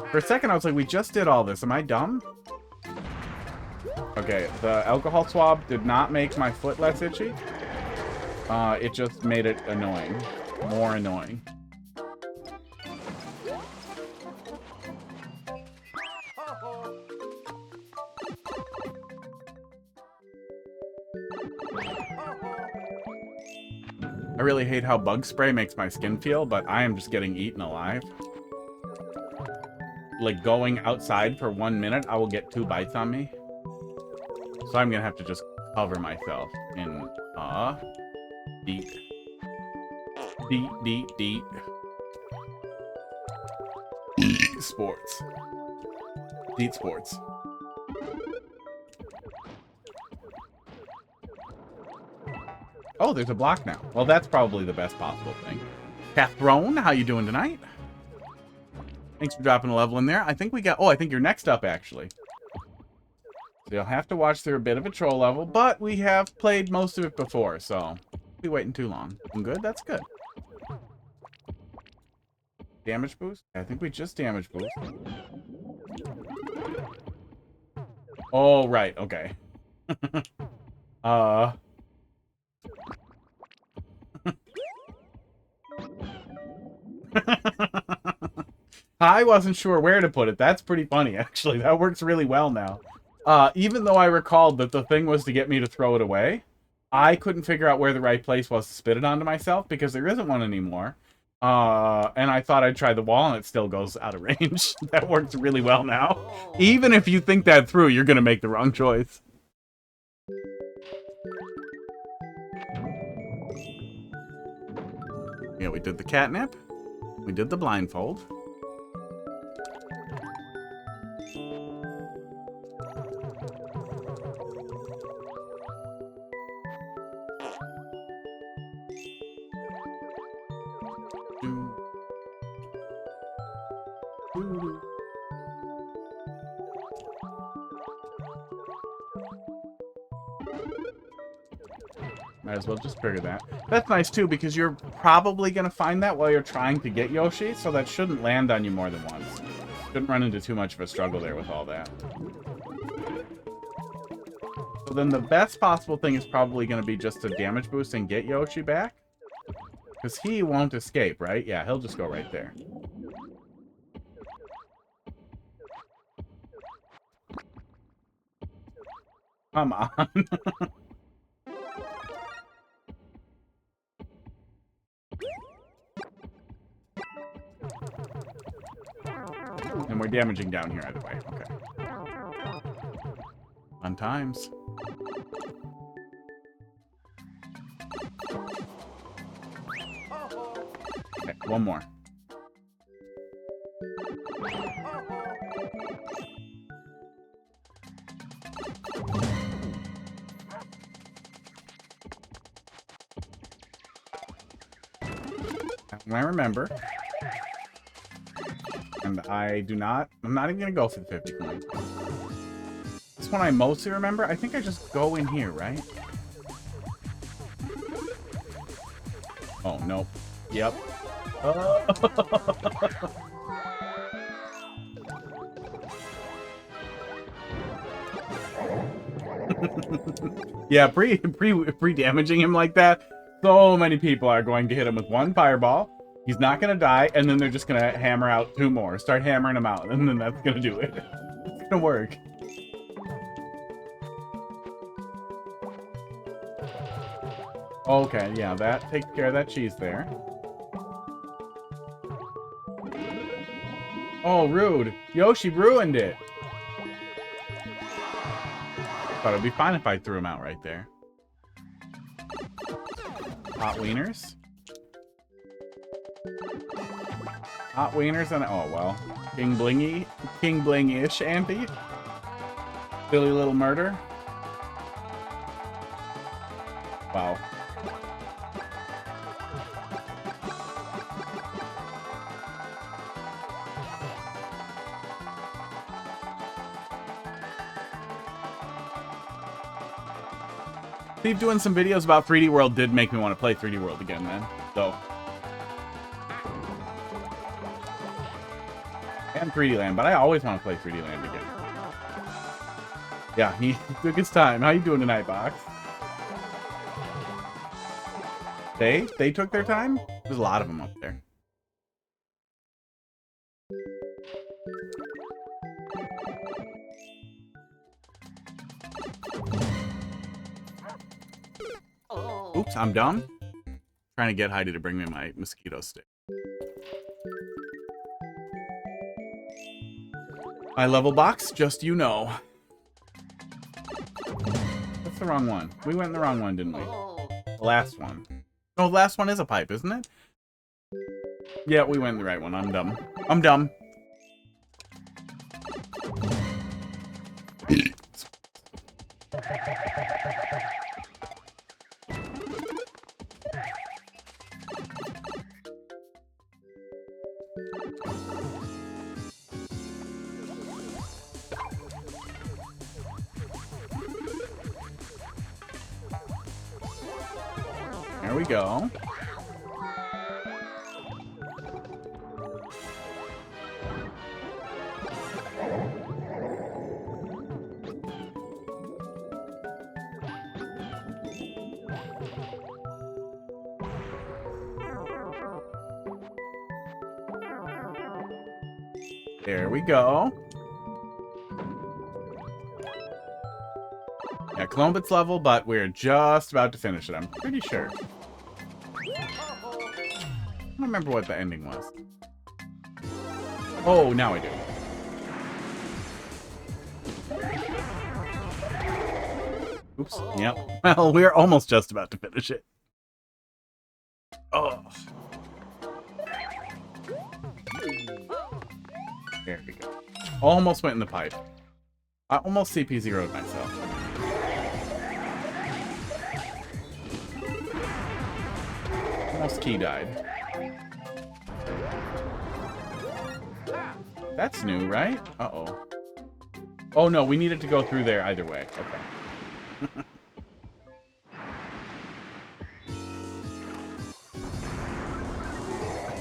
For a second, I was like, we just did all this. Am I dumb? Okay, the alcohol swab did not make my foot less itchy. It just made it annoying. More annoying. I really hate how bug spray makes my skin feel, but I am just getting eaten alive. Like, going outside for 1 minute, I will get 2 bites on me. So I'm gonna have to just cover myself in, deep. Deep, deep, deep. Sports. Deep sports. Oh, there's a block now. Well, that's probably the best possible thing. Kanthrone, how you doing tonight? Thanks for dropping a level in there. I think we got... Oh, I think you're next up, actually. So you'll have to watch through a bit of a troll level, but we have played most of it before, so... We'll be waiting too long. I'm good? That's good. Damage boost? I think we just damage boost. Oh, right. Okay. I wasn't sure where to put it. That's pretty funny, actually. That works really well now. Even though I recalled that the thing was to get me to throw it away, I couldn't figure out where the right place was to spit it onto myself because there isn't one anymore. And I thought I'd try the wall and it still goes out of range. That works really well now. Even if you think that through, you're going to make the wrong choice. Yeah, we did the catnip. We did the blindfold. Might as well just trigger that. That's nice too, because you're probably going to find that while you're trying to get Yoshi, so that shouldn't land on you more than once. Shouldn't run into too much of a struggle there with all that. So then the best possible thing is probably going to be just to damage boost and get Yoshi back. Because he won't escape, right? Yeah, he'll just go right there. Come on. And we're damaging down here either way. Okay. Fun times. Okay, one more. I remember. And I'm not even going to go for the 50 coins. This one I mostly remember. I think I just go in here, right? Oh, nope. Yep. Yeah, pre-damaging him like that, so many people are going to hit him with one fireball. He's not going to die, and then they're just going to hammer out 2 more. Start hammering him out, and then that's going to do it. It's going to work. Okay, yeah, that takes care of that cheese there. Oh, rude. Yoshi ruined it. Thought it'd be fine if I threw him out right there. Hot wieners. Hot wieners and oh well. King Blingy-ish auntie. Silly little murder. Wow. Steve doing some videos about 3D World did make me want to play 3D World again, man. So. And 3D Land, but I always want to play 3D Land again. Yeah, he took his time. How you doing tonight, Box? They took their time? There's a lot of them up there. Oops, I'm dumb. Trying to get Heidi to bring me my mosquito stick. My level box, just you know. That's the wrong one. We went in the wrong one, didn't we? The last one. No, the last one is a pipe, isn't it? Yeah, we went in the right one. I'm dumb. I'm dumb. There we go. There we go. Yeah, Colombit's level, but we're just about to finish it, I'm pretty sure. I don't remember what the ending was. Oh, now I do. Oops. Yep. Well, we're almost just about to finish it. Oh. There we go. Almost went in the pipe. I almost CP0'd myself. Almost key died. That's new, right? Uh-oh. Oh, no, we needed to go through there either way. Okay.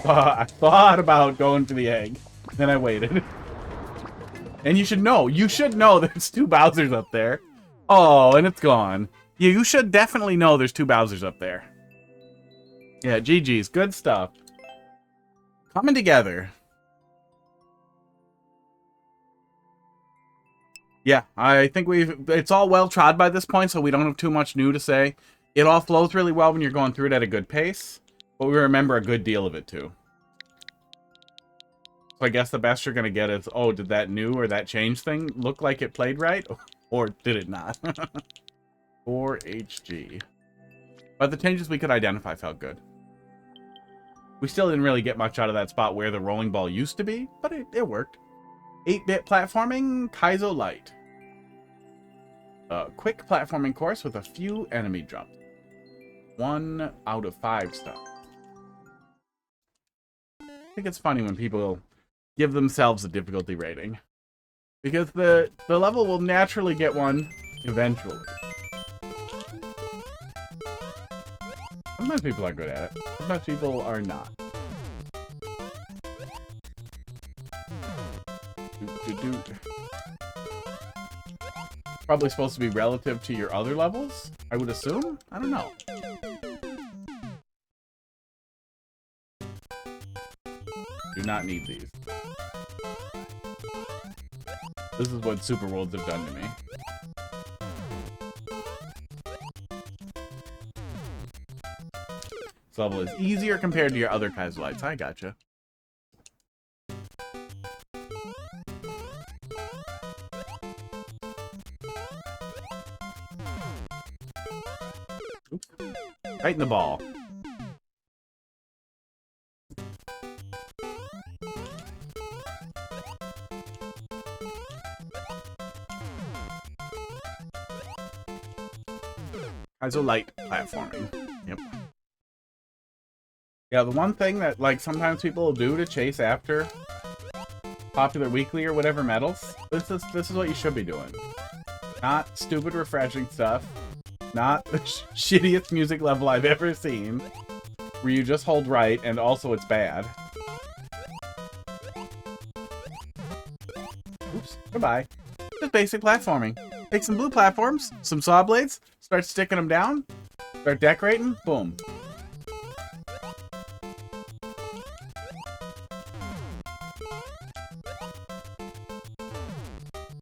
I thought about going for the egg. Then I waited. And you should know there's 2 Bowsers up there. Oh, and it's gone. Yeah, you should definitely know there's 2 Bowsers up there. Yeah, GG's. Good stuff. Coming together. Yeah, I think it's all well trod by this point, so we don't have too much new to say. It all flows really well when you're going through it at a good pace, but we remember a good deal of it too. So I guess the best you're going to get is, oh, did that new or that change thing look like it played right? Or did it not? 4HG. But the changes we could identify felt good. We still didn't really get much out of that spot where the rolling ball used to be, but it worked. 8-bit platforming, Kazio Lite. A quick platforming course with a few enemy jumps. 1 out of 5 stuff. I think it's funny when people give themselves a difficulty rating, because the level will naturally get one eventually. Sometimes people are good at it. Sometimes people are not. Probably supposed to be relative to your other levels, I would assume? I don't know. Do not need these. This is what Super Worlds have done to me. This level is easier compared to your other kinds of lights. I gotcha. Oops. Right in the ball. As a light platforming. Yep. Yeah, the one thing that, like, sometimes people will do to chase after popular weekly or whatever medals, this is what you should be doing. Not stupid refreshing stuff. Not the shittiest music level I've ever seen, where you just hold right and also it's bad. Oops. Goodbye. Just basic platforming. Take some blue platforms, some saw blades, start sticking them down, start decorating, boom.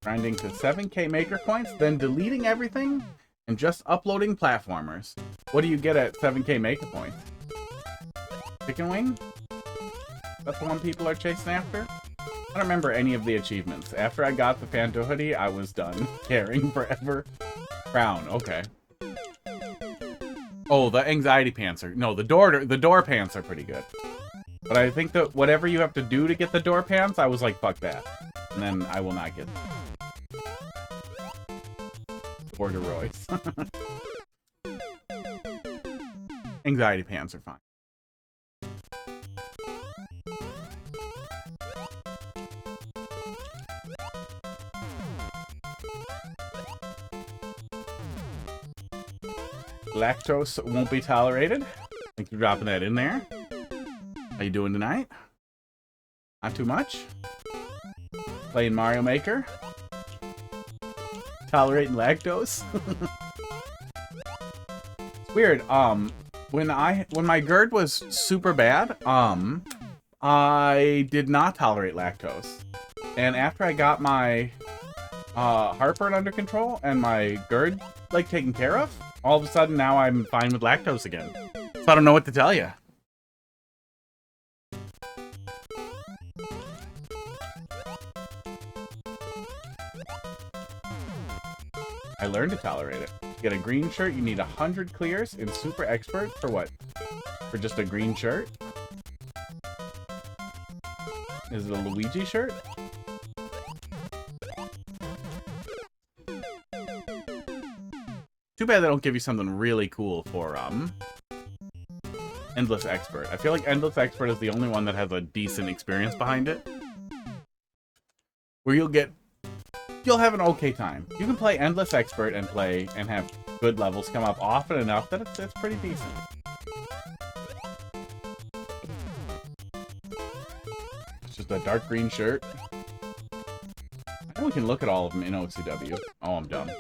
Grinding to 7k maker points, then deleting everything and just uploading platformers. What do you get at 7k maker points? Chicken wing? That's the one people are chasing after? I don't remember any of the achievements. After I got the Phantom hoodie, I was done caring forever. Crown, okay. Oh, the anxiety pants are... No, the door pants are pretty good. But I think that whatever you have to do to get the door pants, I was like, fuck that. And then I will not get them. Corduroys. Anxiety pants are fine. Lactose won't be tolerated. Thanks for dropping that in there. How you doing tonight? Not too much. Playing Mario Maker. Tolerating lactose. It's weird. When my GERD was super bad, I did not tolerate lactose. And after I got my heartburn under control and my GERD like taken care of, all of a sudden now I'm fine with lactose again. So I don't know what to tell you. I learned to tolerate it. To get a green shirt, you need 100 clears in Super Expert for what? For just a green shirt? Is it a Luigi shirt? Too bad they don't give you something really cool for Endless Expert. I feel like Endless Expert is the only one that has a decent experience behind it. Where you'll have an okay time. You can play Endless Expert and have good levels come up often enough that it's pretty decent. It's just a dark green shirt. I know we can look at all of them in OCW. Oh, I'm dumb.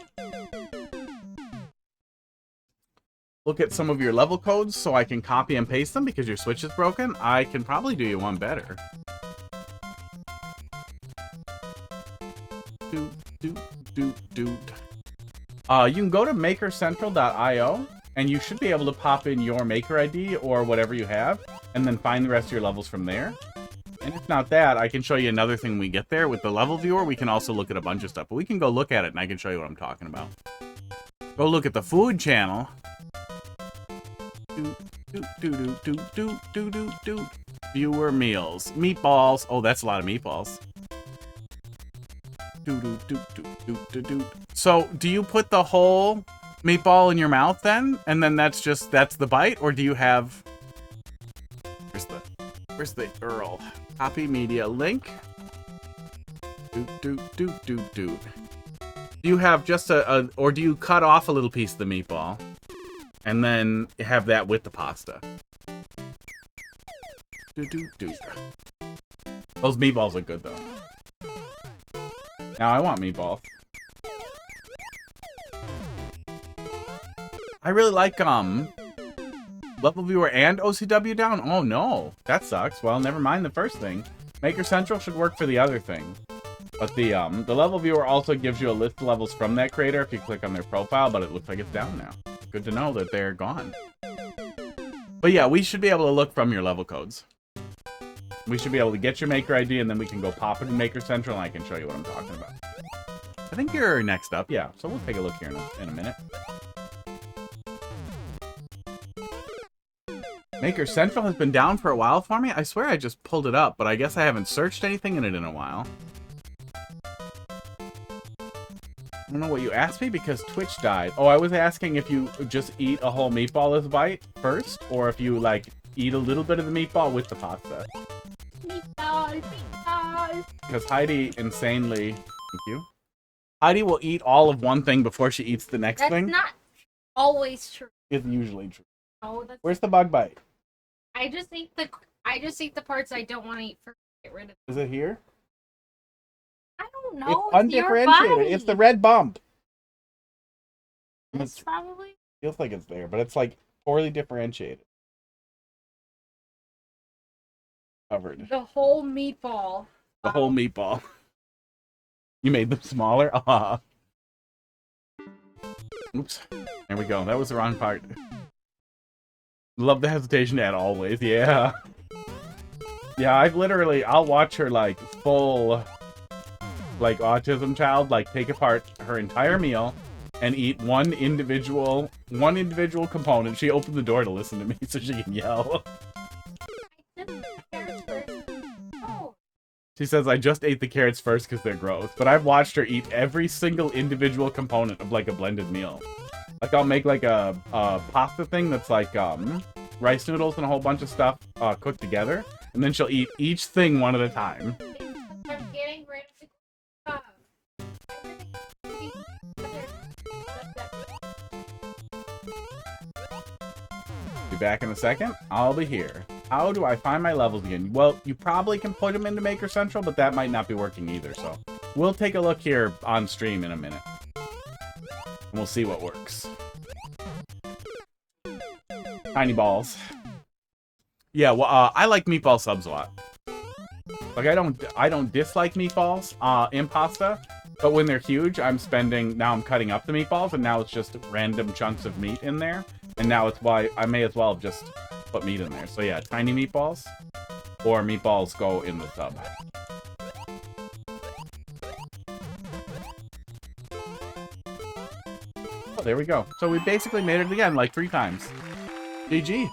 Look at some of your level codes so I can copy and paste them because your Switch is broken. I can probably do you one better. You can go to makercentral.io and you should be able to pop in your maker ID or whatever you have and then find the rest of your levels from there. And if not that, I can show you another thing we get there with the level viewer. We can also look at a bunch of stuff, but we can go look at it and I can show you what I'm talking about. Go look at the food channel. Viewer meals. Meatballs. Oh, that's a lot of meatballs. So, do you put the whole meatball in your mouth then? And then that's the bite? Or do you have... Where's the URL? Copy media link. Do you have just or do you cut off a little piece of the meatball? And then have that with the pasta. Those meatballs are good, though. Now I want meatballs. I really like level viewer and OCW down. Oh no, that sucks. Well, never mind the first thing. Maker Central should work for the other thing. But the level viewer also gives you a list of levels from that creator if you click on their profile, but it looks like it's down now. Good to know that they're gone. But yeah, we should be able to look from your level codes. We should be able to get your maker ID, and then we can go pop it in Maker Central, and I can show you what I'm talking about. I think you're next up, yeah. So we'll take a look here in a minute. Maker Central has been down for a while for me. I swear I just pulled it up, but I guess I haven't searched anything in it in a while. I don't know what you asked me because Twitch died. Oh, I was asking if you just eat a whole meatball as a bite first, or if you, like, eat a little bit of the meatball with the pasta. Meatballs, meatballs. Because Heidi insanely... Thank you. Heidi will eat all of one thing before she eats the next thing. That's not always true. It's usually true. No, that's... Where's the bug bite? I just eat the parts I don't want to eat first. Get rid of them. Is it here? I don't know. It's undifferentiated. It's the red bump. It's probably... Feels like it's there, but it's like poorly differentiated. Covered. The whole meatball. The whole meatball. You made them smaller? Ah. Oops. There we go. That was the wrong part. Love the hesitation to add always. Yeah. Yeah, I'll watch her, like, full, like, autism child, like, take apart her entire meal and eat one individual component. She opened the door to listen to me so she can yell. She says, I just ate the carrots first because they're gross. But I've watched her eat every single individual component of, like, a blended meal. Like, I'll make, like, a pasta thing that's, like, rice noodles and a whole bunch of stuff cooked together. And then she'll eat each thing one at a time. I'm getting rid of the stuff. Be back in a second. I'll be here. How do I find my levels again? Well, you probably can put them into Maker Central, but that might not be working either. So we'll take a look here on stream in a minute. And we'll see what works. Tiny balls. Yeah, well, I like meatball subs a lot. Like, I don't dislike meatballs in pasta, but when they're huge, now I'm cutting up the meatballs, and now it's just random chunks of meat in there. And now it's why I may as well have just put meat in there. So yeah, tiny meatballs or meatballs go in the sub. Oh, there we go. So we basically made it again like 3 times. GG.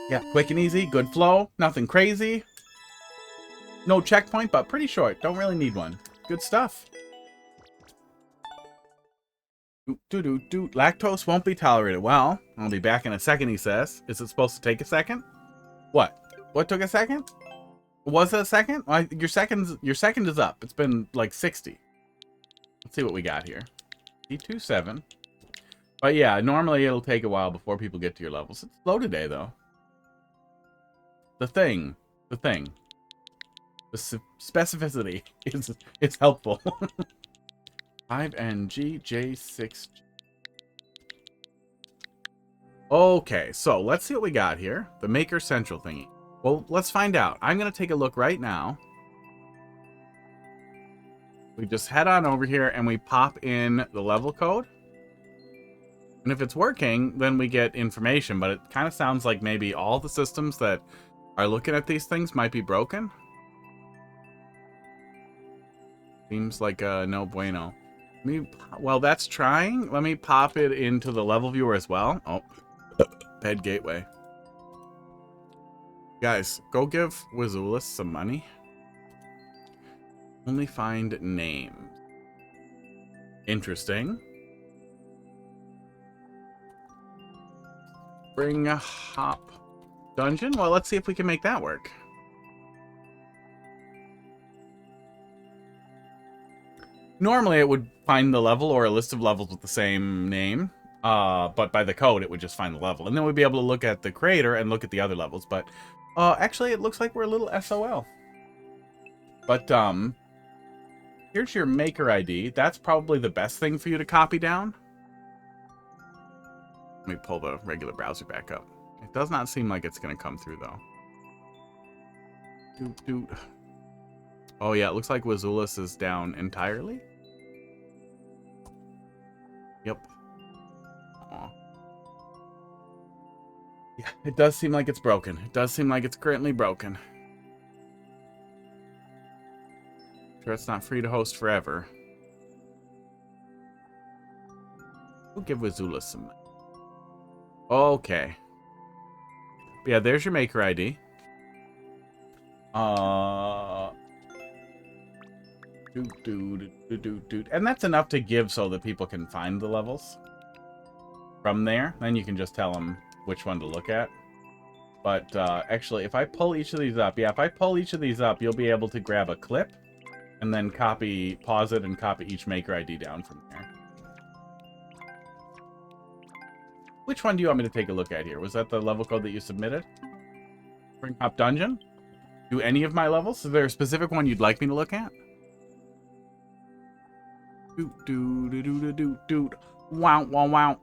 Yeah, quick and easy, good flow, nothing crazy. No checkpoint, but pretty short. Don't really need one. Good stuff. Lactose won't be tolerated. Well, I'll be back in a second, he says. Is it supposed to take a second? What? What took a second? Was it a second? Well, your second is up. It's been like 60. Let's see what we got here. D27. But yeah, normally it'll take a while before people get to your levels. It's slow today, though. The thing. The specificity is helpful. 5NGJ6. Okay, so let's see what we got here. The Maker Central thingy. Well, let's find out. I'm going to take a look right now. We just head on over here and we pop in the level code. And if it's working, then we get information. But it kind of sounds like maybe all the systems that are looking at these things might be broken. Seems like no bueno. Well, that's trying. Let me pop it into the level viewer as well. Oh, bed gateway. Guys, go give Wazoolis some money. Only find names. Interesting. Bring a hop dungeon. Well, let's see if we can make that work. Normally, it would find the level or a list of levels with the same name, but by the code, it would just find the level. And then we'd be able to look at the creator and look at the other levels. But actually, it looks like we're a little SOL. But here's your maker ID. That's probably the best thing for you to copy down. Let me pull the regular browser back up. It does not seem like it's going to come through, though. Doot, doot. Oh, yeah, it looks like Wazulis is down entirely. Yep. Aw. Yeah, it does seem like it's broken. It does seem like it's currently broken. Sure, it's not free to host forever. We'll give Wazulis some. Okay. Yeah, there's your maker ID. And that's enough to give so that people can find the levels. From there, then you can just tell them which one to look at. But actually, if I pull each of these up, you'll be able to grab a clip and then pause it and copy each maker ID down from there. Which one do you want me to take a look at here? Was that the level code that you submitted? Spring Hop Dungeon? Do any of my levels? Is there a specific one you'd like me to look at? Doot, doot, doot, doot, doot, doot. Wow, wow, wow.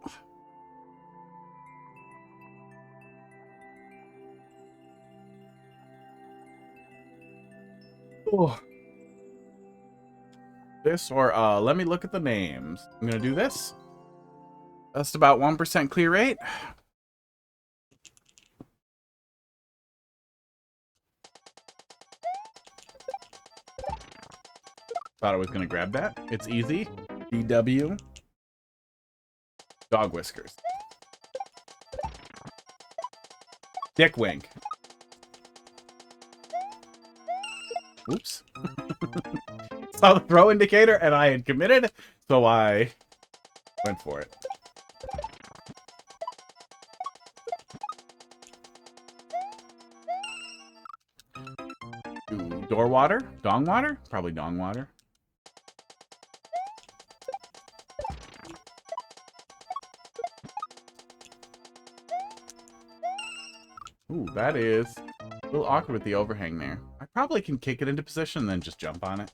Oh. This, or let me look at the names. I'm gonna do this. That's about 1% clear rate. Thought I was gonna grab that. It's easy. DW. Dog whiskers. Dick wink. Oops. Saw the throw indicator and I had committed, so I went for it. Ooh, door water? Dong water? Probably dong water. Ooh, that is a little awkward with the overhang there. I probably can kick it into position and then just jump on it.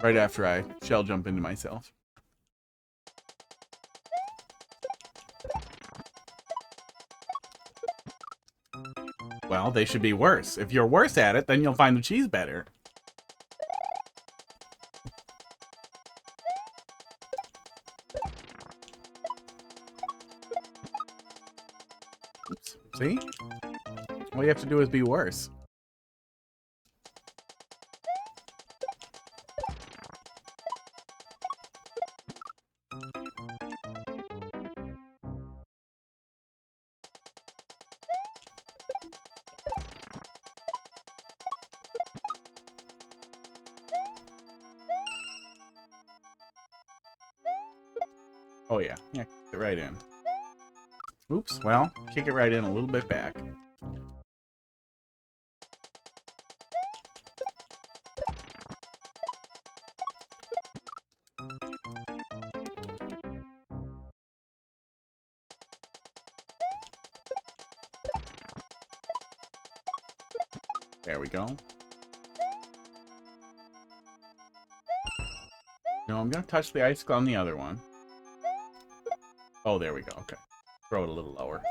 Right after I shell jump into myself. Well, they should be worse. If you're worse at it, then you'll find the cheese better. Oops. See? All you have to do is be worse. Oh yeah, yeah, kick it right in. Oops, well, kick it right in a little bit back. There we go. No, I'm gonna touch the icicle on the other one. Oh, there we go. Okay. Throw it a little lower.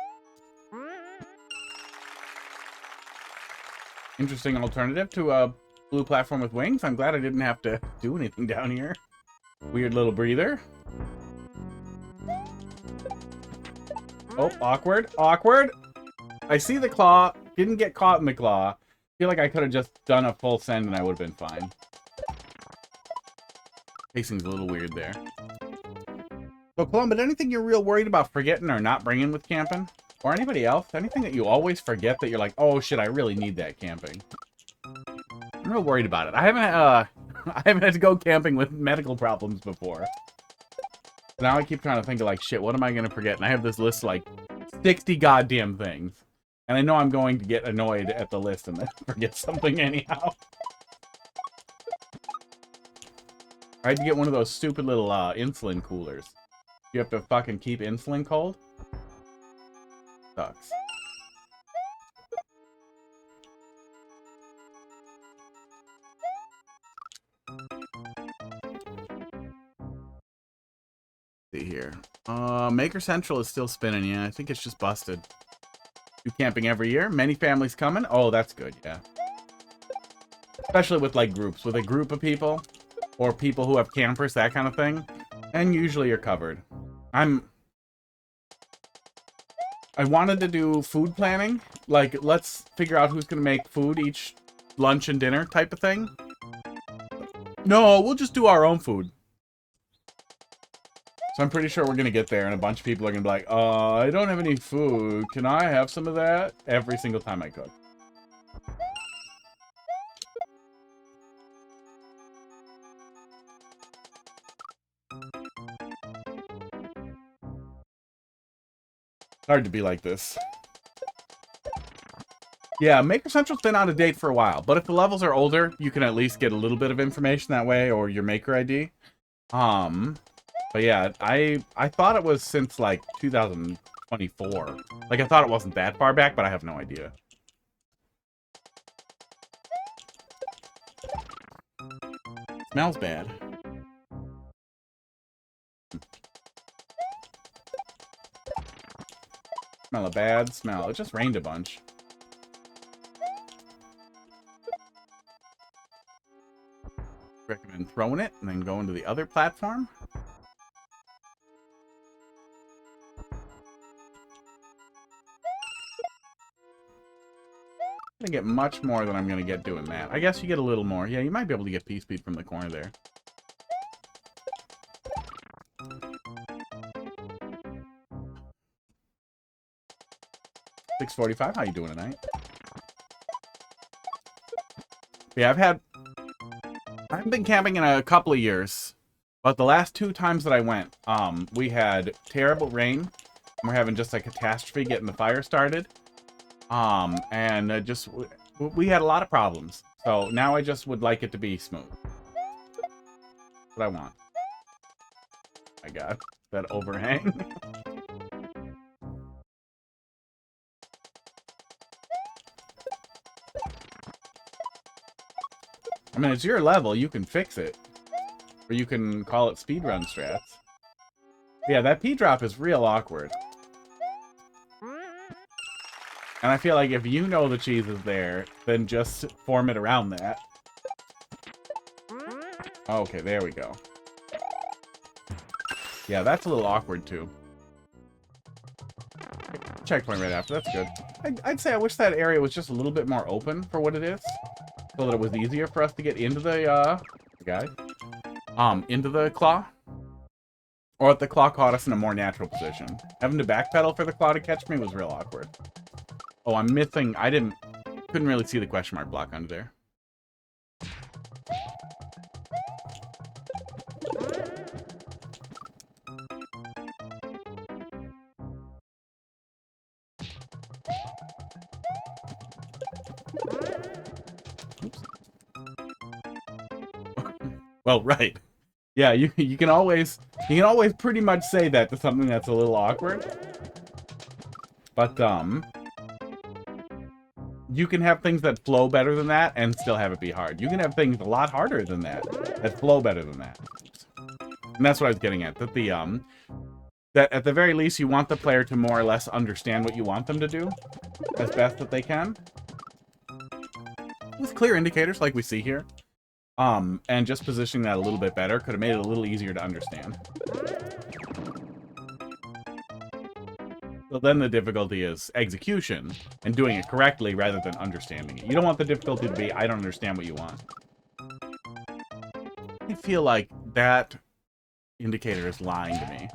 Interesting alternative to a blue platform with wings. I'm glad I didn't have to do anything down here. Weird little breather. Oh, awkward. Awkward. I see the claw. Didn't get caught in the claw. Feel like I could have just done a full send and I would have been fine. Pacing's a little weird there. So, Plum, but anything you're real worried about forgetting or not bringing with camping? Or anybody else? Anything that you always forget that you're like, oh shit, I really need that camping? I'm real worried about it. I haven't had to go camping with medical problems before. Now I keep trying to think of like, shit, what am I going to forget? And I have this list of like 60 goddamn things. And I know I'm going to get annoyed at the list and then forget something anyhow. I had to get one of those stupid little insulin coolers. You have to fucking keep insulin cold? Sucks. see here. Maker Central is still spinning. Yeah, I think it's just busted. Do camping every year. Many families coming. Oh, that's good. Yeah. Especially with like groups, with a group of people or people who have campers, that kind of thing. And usually you're covered. I wanted to do food planning. Like, let's figure out who's going to make food each lunch and dinner type of thing. No, we'll just do our own food. So I'm pretty sure we're going to get there and a bunch of people are going to be like, I don't have any food. Can I have some of that? Every single time I cook. Hard to be like this. Yeah, Maker Central's been out of date for a while, but if the levels are older, you can at least get a little bit of information that way, or your Maker ID. But yeah, I thought it was since like 2024. Like I thought it wasn't that far back, but I have no idea. Smells bad. Smell a bad smell. It just rained a bunch. Recommend throwing it and then going to the other platform. I'm gonna get much more than I'm gonna get doing that. I guess you get a little more. Yeah, you might be able to get P-Speed from the corner there. $6.45. How you doing tonight? Yeah, I haven't been camping in a couple of years, but the last 2 times that I went, we had terrible rain. And we're having just a catastrophe getting the fire started. And we had a lot of problems. So now I just would like it to be smooth. That's what I want. My God, that overhang. I mean, it's your level. You can fix it. Or you can call it speedrun strats. Yeah, that P-drop is real awkward. And I feel like if you know the cheese is there, then just form it around that. Okay, there we go. Yeah, that's a little awkward, too. Checkpoint right after. That's good. I'd say I wish that area was just a little bit more open for what it is. So that it was easier for us to get into the, into the claw. Or if the claw caught us in a more natural position. Having to backpedal for the claw to catch me was real awkward. Oh, I'm missing... couldn't really see the question mark block under there. Oops. Well, right. Yeah, you can always pretty much say that to something that's a little awkward. But you can have things that flow better than that and still have it be hard. You can have things a lot harder than that flow better than that. And that's what I was getting at. That that at the very least you want the player to more or less understand what you want them to do as best that they can. With clear indicators like we see here. And just positioning that a little bit better could have made it a little easier to understand. So then the difficulty is execution and doing it correctly rather than understanding it. You don't want the difficulty to be, I don't understand what you want. I feel like that indicator is lying to me.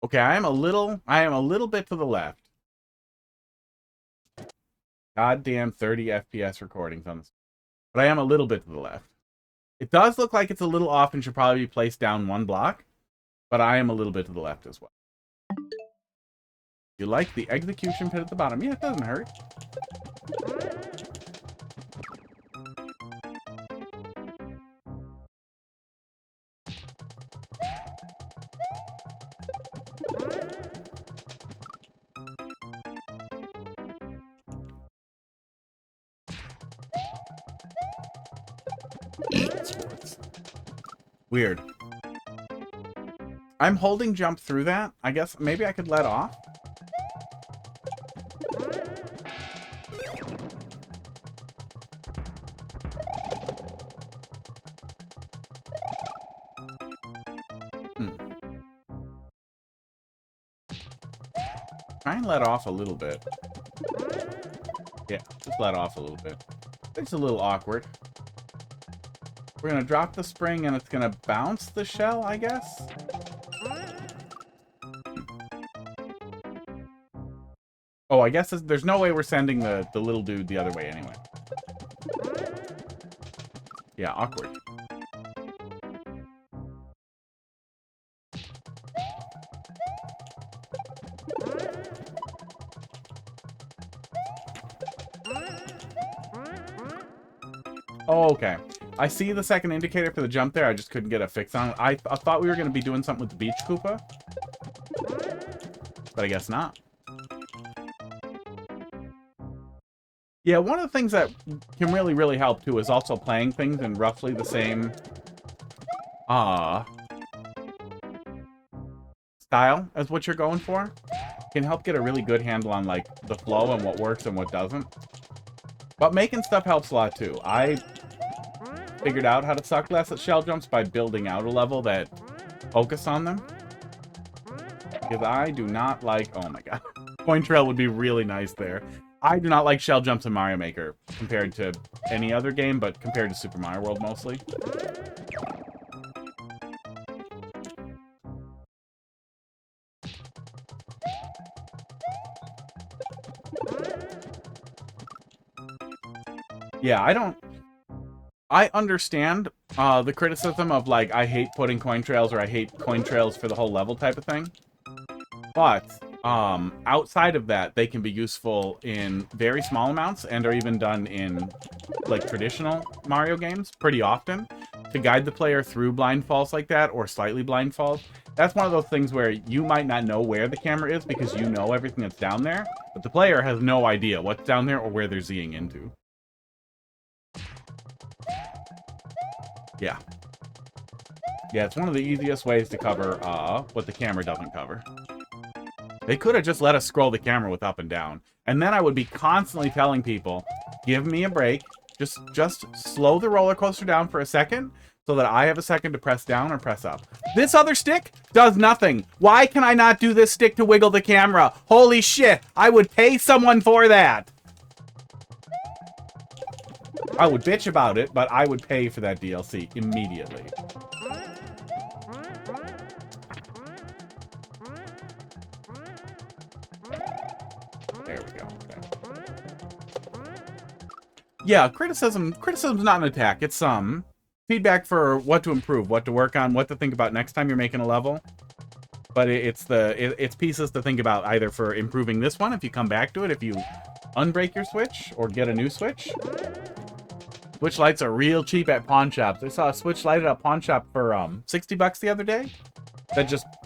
Okay, I am a little bit to the left. Goddamn 30 FPS recordings on this. But I am a little bit to the left. It does look like it's a little off and should probably be placed down 1 block. But I am a little bit to the left as well. You like the execution pit at the bottom? Yeah, it doesn't hurt. Sports. Weird. I'm holding jump through that. I guess maybe I could let off. Try and let off a little bit. Yeah, just let off a little bit. It's a little awkward. We're gonna drop the spring and it's gonna bounce the shell, I guess? Oh, I guess there's no way we're sending the little dude the other way anyway. Yeah, awkward. Oh, okay. I see the second indicator for the jump there. I just couldn't get a fix on it. I thought we were going to be doing something with the beach Koopa. But I guess not. Yeah, one of the things that can really, really help, too, is also playing things in roughly the same style as what you're going for. Can help get a really good handle on, like, the flow and what works and what doesn't. But making stuff helps a lot, too. I figured out how to suck less at shell jumps by building out a level that focused on them. Because I do not like... Oh, my God. Coin trail would be really nice there. I do not like shell jumps in Mario Maker compared to any other game, but compared to Super Mario World mostly. Yeah, I understand the criticism of, like, I hate putting coin trails or I hate coin trails for the whole level type of thing. But outside of that, they can be useful in very small amounts and are even done in, like, traditional Mario games pretty often to guide the player through blind falls like that or slightly blind falls. That's one of those things where you might not know where the camera is because you know everything that's down there, but the player has no idea what's down there or where they're Zing into. Yeah. Yeah, it's one of the easiest ways to cover what the camera doesn't cover. They could have just let us scroll the camera with up and down. And then I would be constantly telling people, give me a break. Just slow the roller coaster down for a second so that I have a second to press down or press up. This other stick does nothing. Why can I not do this stick to wiggle the camera? Holy shit, I would pay someone for that. I would bitch about it, but I would pay for that DLC immediately. There we go. Okay. Yeah, criticism's not an attack. It's feedback for what to improve, what to work on, what to think about next time you're making a level. But it's pieces to think about either for improving this one if you come back to it, if you unbreak your Switch or get a new Switch. Switch lights are real cheap at pawn shops. I saw a Switch light at a pawn shop for 60 bucks the other day.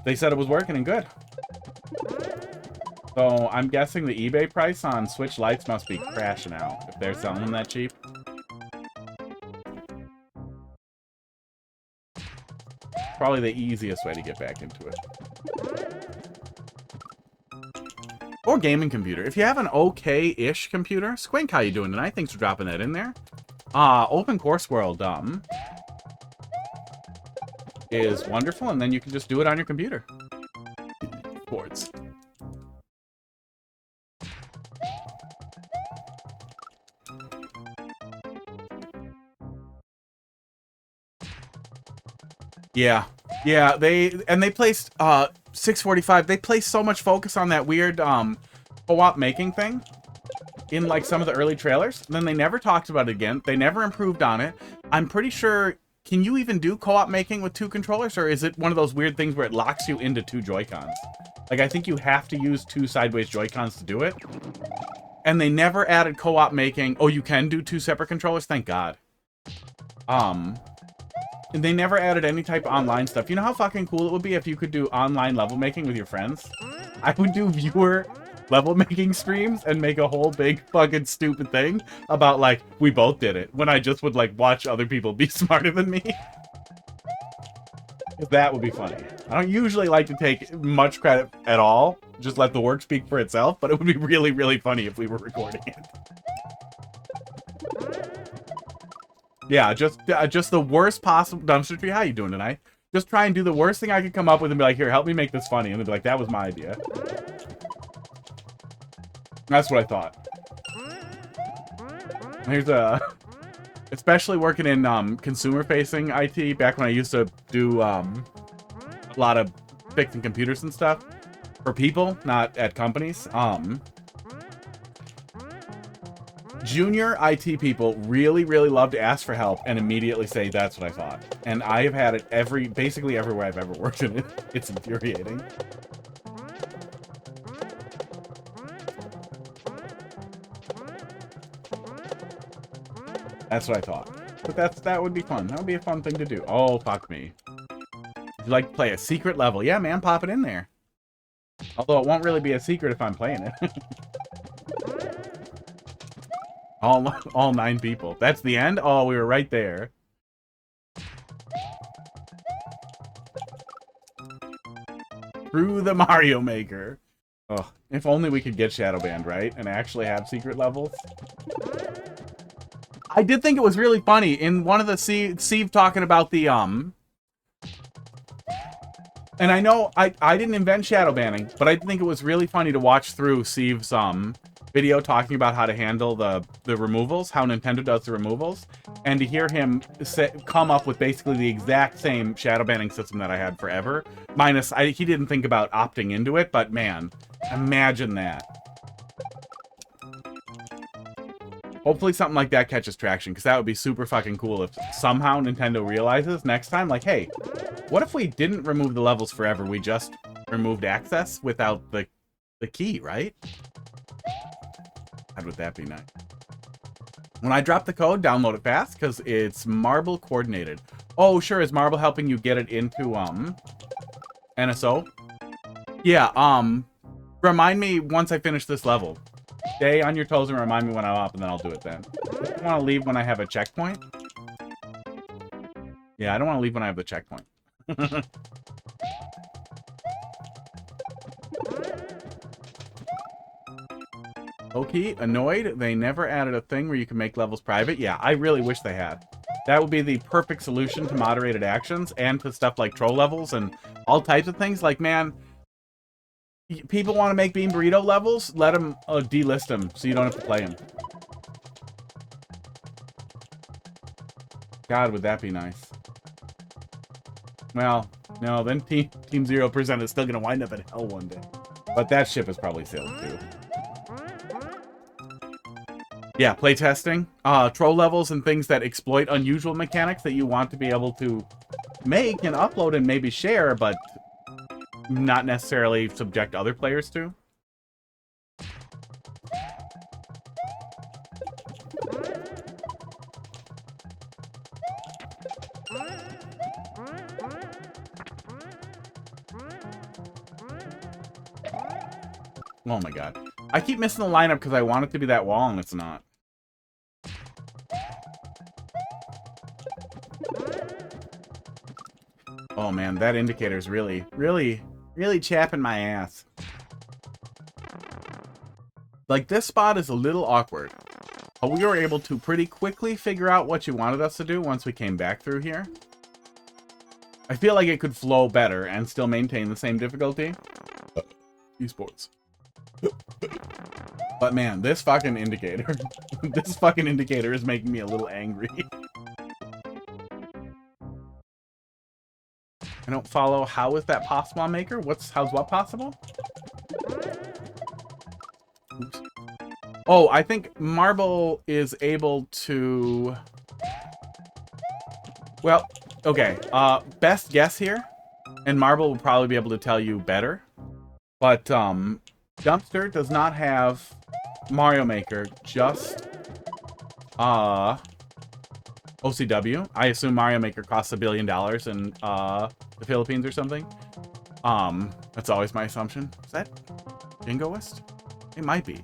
They said it was working and good. So I'm guessing the eBay price on Switch lights must be crashing out if they're selling them that cheap. Probably the easiest way to get back into it. Or gaming computer. If you have an okay-ish computer, Squink, how you doing tonight? Thanks for dropping that in there. Open Course World is wonderful, and then you can just do it on your computer. Sports. Yeah, they placed 645. They placed so much focus on that weird co-op making thing in like some of the early trailers. And then they never talked about it again. They never improved on it. I'm pretty sure. Can you even do co-op making with 2 controllers, or is it one of those weird things where it locks you into 2 Joy-Cons? Like, I think you have to use 2 sideways Joy-Cons to do it. And they never added co-op making. Oh, you can do 2 separate controllers? Thank God. And they never added any type of online stuff. You know how fucking cool it would be if you could do online level making with your friends? I would do viewer level making streams and make a whole big fucking stupid thing about like we both did it when I just would like watch other people be smarter than me. That would be funny. I don't usually like to take much credit at all. Just let the work speak for itself, but it would be really, really funny if we were recording it. Yeah, just the worst possible dumpster tree. How you doing tonight? Just try and do the worst thing I could come up with and be like, here, help me make this funny. And they'd be like, that was my idea. That's what I thought. Here's a... Especially working in consumer-facing IT, back when I used to do a lot of fixing computers and stuff for people, not at companies. Junior IT people really, really love to ask for help and immediately say, that's what I thought. And I have had it basically everywhere I've ever worked in it. It's infuriating. That's what I thought. But that would be fun. That would be a fun thing to do. Oh, fuck me. Would you like to play a secret level? Yeah, man, pop it in there. Although it won't really be a secret if I'm playing it. all 9 people. That's the end? Oh, we were right there. Through the Mario Maker. Oh, if only we could get shadow banned, right? And actually have secret levels. I did think it was really funny in one of the Steve talking about the and I know I didn't invent shadow banning, but I think it was really funny to watch through Steve's video talking about how to handle the removals, how Nintendo does the removals, and to hear him come up with basically the exact same shadow banning system that I had forever. Minus he didn't think about opting into it, but man, imagine that. Hopefully something like that catches traction, because that would be super fucking cool if somehow Nintendo realizes next time, like, hey, what if we didn't remove the levels forever? We just removed access without the key, right? How would that be nice? When I drop the code, download it fast, because it's Marble coordinated. Oh, sure. Is Marble helping you get it into NSO? Yeah, remind me once I finish this level. Stay on your toes and remind me when I'm up, and then I'll do it then. I don't want to leave when I have a checkpoint. Yeah, I don't want to leave when I have the checkpoint. Okay, annoyed. They never added a thing where you can make levels private. Yeah, I really wish they had. That would be the perfect solution to moderated actions and to stuff like troll levels and all types of things. Like, man... People want to make Bean Burrito levels? Let them delist them so you don't have to play them. God, would that be nice. Well, no, then Team 0% is still going to wind up in hell one day. But that ship is probably sailed too. Yeah, playtesting. Troll levels and things that exploit unusual mechanics that you want to be able to make and upload and maybe share, but... not necessarily subject other players to. Oh my god. I keep missing the lineup because I want it to be that wall and it's not. Oh man, that indicator is really chapping my ass. Like, this spot is a little awkward. But we were able to pretty quickly figure out what you wanted us to do once we came back through here. I feel like it could flow better and still maintain the same difficulty. Esports. But man, this fucking indicator. This fucking indicator is making me a little angry. I don't follow. How is that possible on Maker? How's what possible? Oops. Oh, I think Marble is able to... Well, okay. Best guess here, and Marble will probably be able to tell you better. But Dumpster does not have Mario Maker, just OCW. I assume Mario Maker costs $1 billion in the Philippines or something. That's always my assumption. Is that Jingoist? It might be.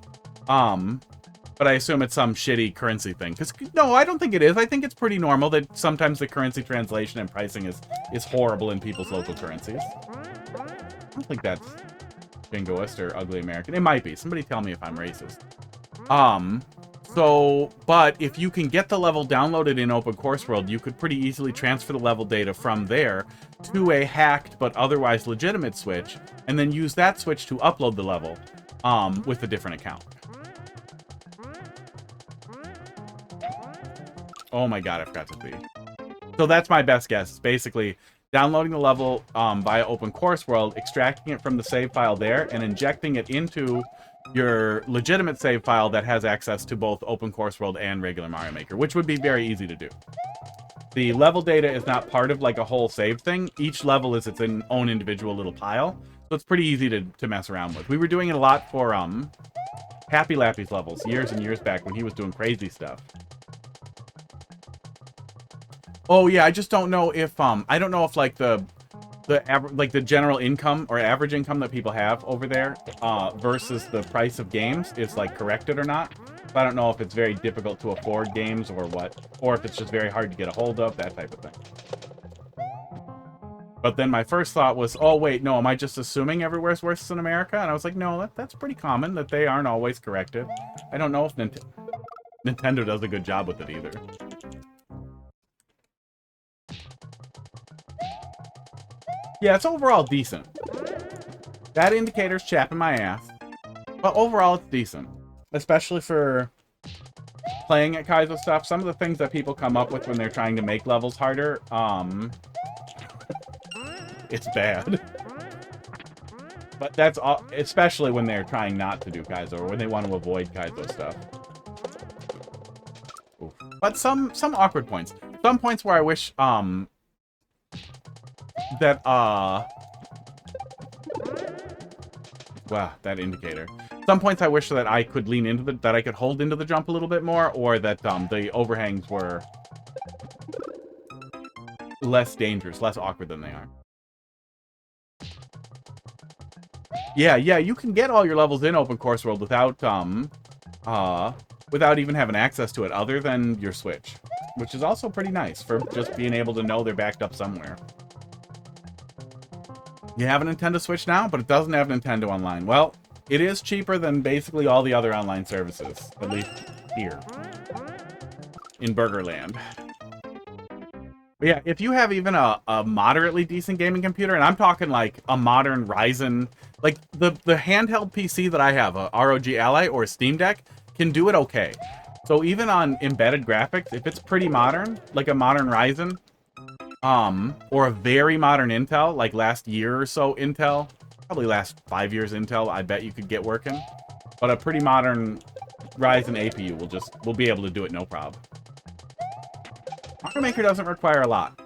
But I assume it's some shitty currency thing. Because, no, I don't think it is. I think it's pretty normal that sometimes the currency translation and pricing is horrible in people's local currencies. I don't think that's jingoist or ugly American. It might be. Somebody tell me if I'm racist. But if you can get the level downloaded in Open Course World, you could pretty easily transfer the level data from there to a hacked but otherwise legitimate Switch, and then use that Switch to upload the level with a different account. Oh my god, I forgot to be. So that's my best guess. Basically, downloading the level via Open Course World, extracting it from the save file there, and injecting it into your legitimate save file that has access to both Open Course World and regular Mario Maker, which would be very easy to do. The level data is not part of like a whole save thing. Each level is its own individual little pile, so it's pretty easy to mess around with. We were doing it a lot for Happy Lappy's levels years and years back when he was doing crazy stuff. Oh yeah, I just don't know if I don't know if like the general income or average income that people have over there versus the price of games is like corrected or not. So I don't know if it's very difficult to afford games or what, or if it's just very hard to get a hold of, that type of thing. But then my first thought was, oh wait, no, am I just assuming everywhere's worse than America? And I was like, no, that's pretty common that they aren't always corrected. I don't know if Nintendo does a good job with it either. Yeah, it's overall decent. That indicator's chapping my ass. But overall, it's decent. Especially for playing at Kazio stuff. Some of the things that people come up with when they're trying to make levels harder, it's bad. But that's especially when they're trying not to do Kazio, or when they want to avoid Kazio stuff. Oof. But some awkward points. Some points where I wish, wow, that indicator. Some points I wish that I could lean into that I could hold into the jump a little bit more, or that the overhangs were less dangerous, less awkward than they are. Yeah, you can get all your levels in Open Course World without even having access to it other than your Switch, which is also pretty nice for just being able to know they're backed up somewhere. You have a Nintendo Switch now, but it doesn't have Nintendo Online. Well, it is cheaper than basically all the other online services, at least here in Burgerland. But yeah, if you have even a moderately decent gaming computer, and I'm talking like a modern Ryzen, like the handheld PC that I have, a ROG Ally or a Steam Deck, can do it okay. So even on embedded graphics, if it's pretty modern, like a modern Ryzen, or a very modern Intel, like last year or so Intel, probably last 5 years Intel, I bet you could get working. But a pretty modern Ryzen APU will be able to do it no problem. Mario Maker doesn't require a lot.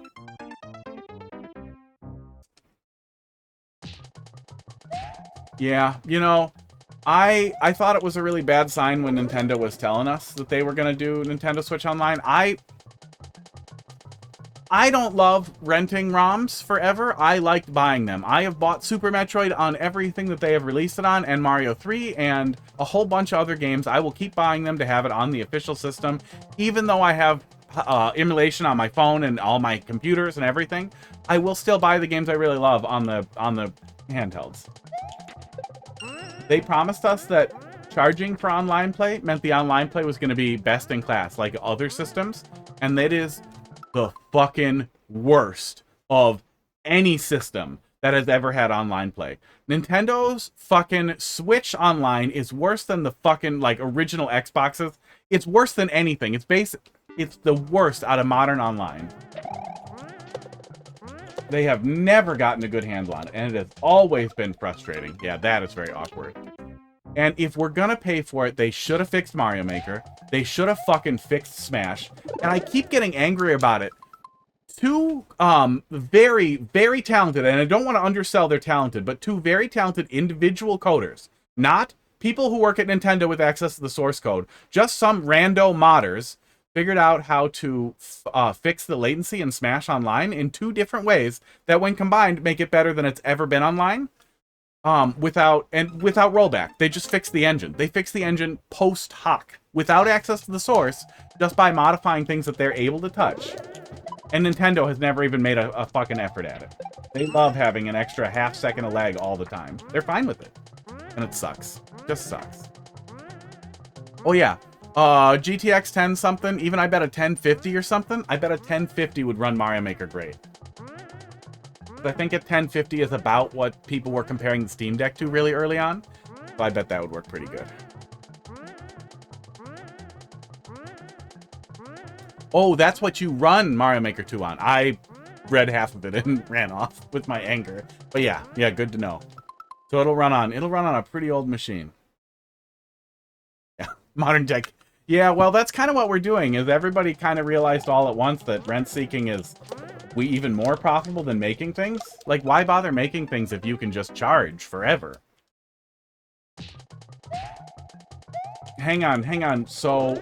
Yeah, you know, I thought it was a really bad sign when Nintendo was telling us that they were going to do Nintendo Switch Online. I don't love renting ROMs forever. I liked buying them. I have bought Super Metroid on everything that they have released it on, and Mario 3, and a whole bunch of other games. I will keep buying them to have it on the official system, even though I have emulation on my phone and all my computers and everything. I will still buy the games I really love on the handhelds. They promised us that charging for online play meant the online play was going to be best in class, like other systems, and that is the fucking worst of any system that has ever had online play. Nintendo's fucking Switch Online is worse than the fucking, like, original Xboxes. It's worse than anything. It's the worst out of modern online. They have never gotten a good handle on it, and it has always been frustrating. Yeah, that is very awkward. And if we're gonna pay for it, they should have fixed Mario Maker. They should have fucking fixed Smash. And I keep getting angry about it. Two very, very talented, and I don't want to undersell they're talented, but two very talented individual coders. Not people who work at Nintendo with access to the source code. Just some rando modders figured out how to fix the latency in Smash Online in two different ways that when combined make it better than it's ever been online. without rollback. They just fixed the engine. They fixed the engine post hoc, without access to the source, just by modifying things that they're able to touch. And Nintendo has never even made a fucking effort at it. They love having an extra half second of lag all the time. They're fine with it. And it sucks. Just sucks. Oh yeah. GTX 10 something, even I bet a 1050 or something, I bet a 1050 would run Mario Maker great. I think a 1050 is about what people were comparing the Steam Deck to really early on. So I bet that would work pretty good. Oh, that's what you run Mario Maker 2 on. I read half of it and ran off with my anger. But yeah, good to know. So it'll run on a pretty old machine. Yeah, modern tech. Yeah, well, that's kind of what we're doing, is everybody kind of realized all at once that rent-seeking is even more profitable than making things. Like, why bother making things if you can just charge forever? Hang on. So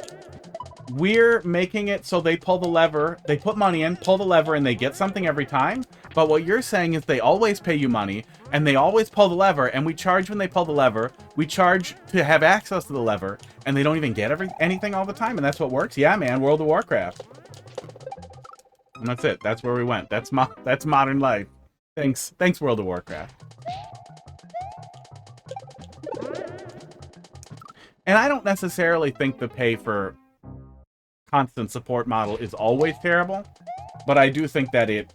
we're making it so they pull the lever, they put money in, pull the lever, and they get something every time. But what you're saying is they always pay you money, and they always pull the lever, and we charge when they pull the lever. We charge to have access to the lever, and they don't even get anything all the time, and that's what works? Yeah, man, World of Warcraft. And that's it. That's where we went. That's modern life. Thanks, World of Warcraft. And I don't necessarily think the pay for constant support model is always terrible, but I do think that it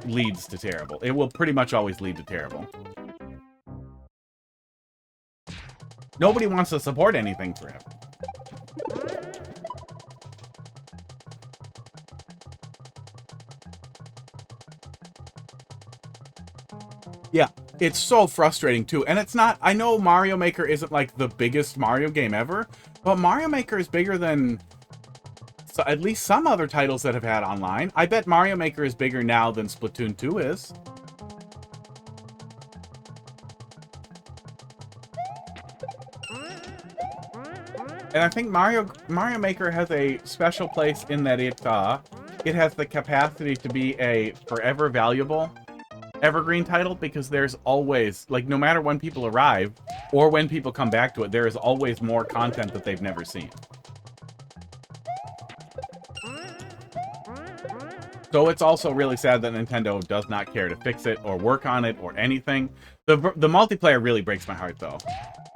leads to terrible. It will pretty much always lead to terrible. Nobody wants to support anything forever. Yeah, it's so frustrating too. And it's not, I know Mario Maker isn't like the biggest Mario game ever, but Mario Maker is bigger than at least some other titles that have had online. I bet Mario Maker is bigger now than Splatoon 2 is. And I think Mario Maker has a special place in that it has the capacity to be a forever valuable evergreen title, because there's always, like, no matter when people arrive or when people come back to it, there is always more content that they've never seen. So it's also really sad that Nintendo does not care to fix it or work on it or anything. The multiplayer really breaks my heart, though.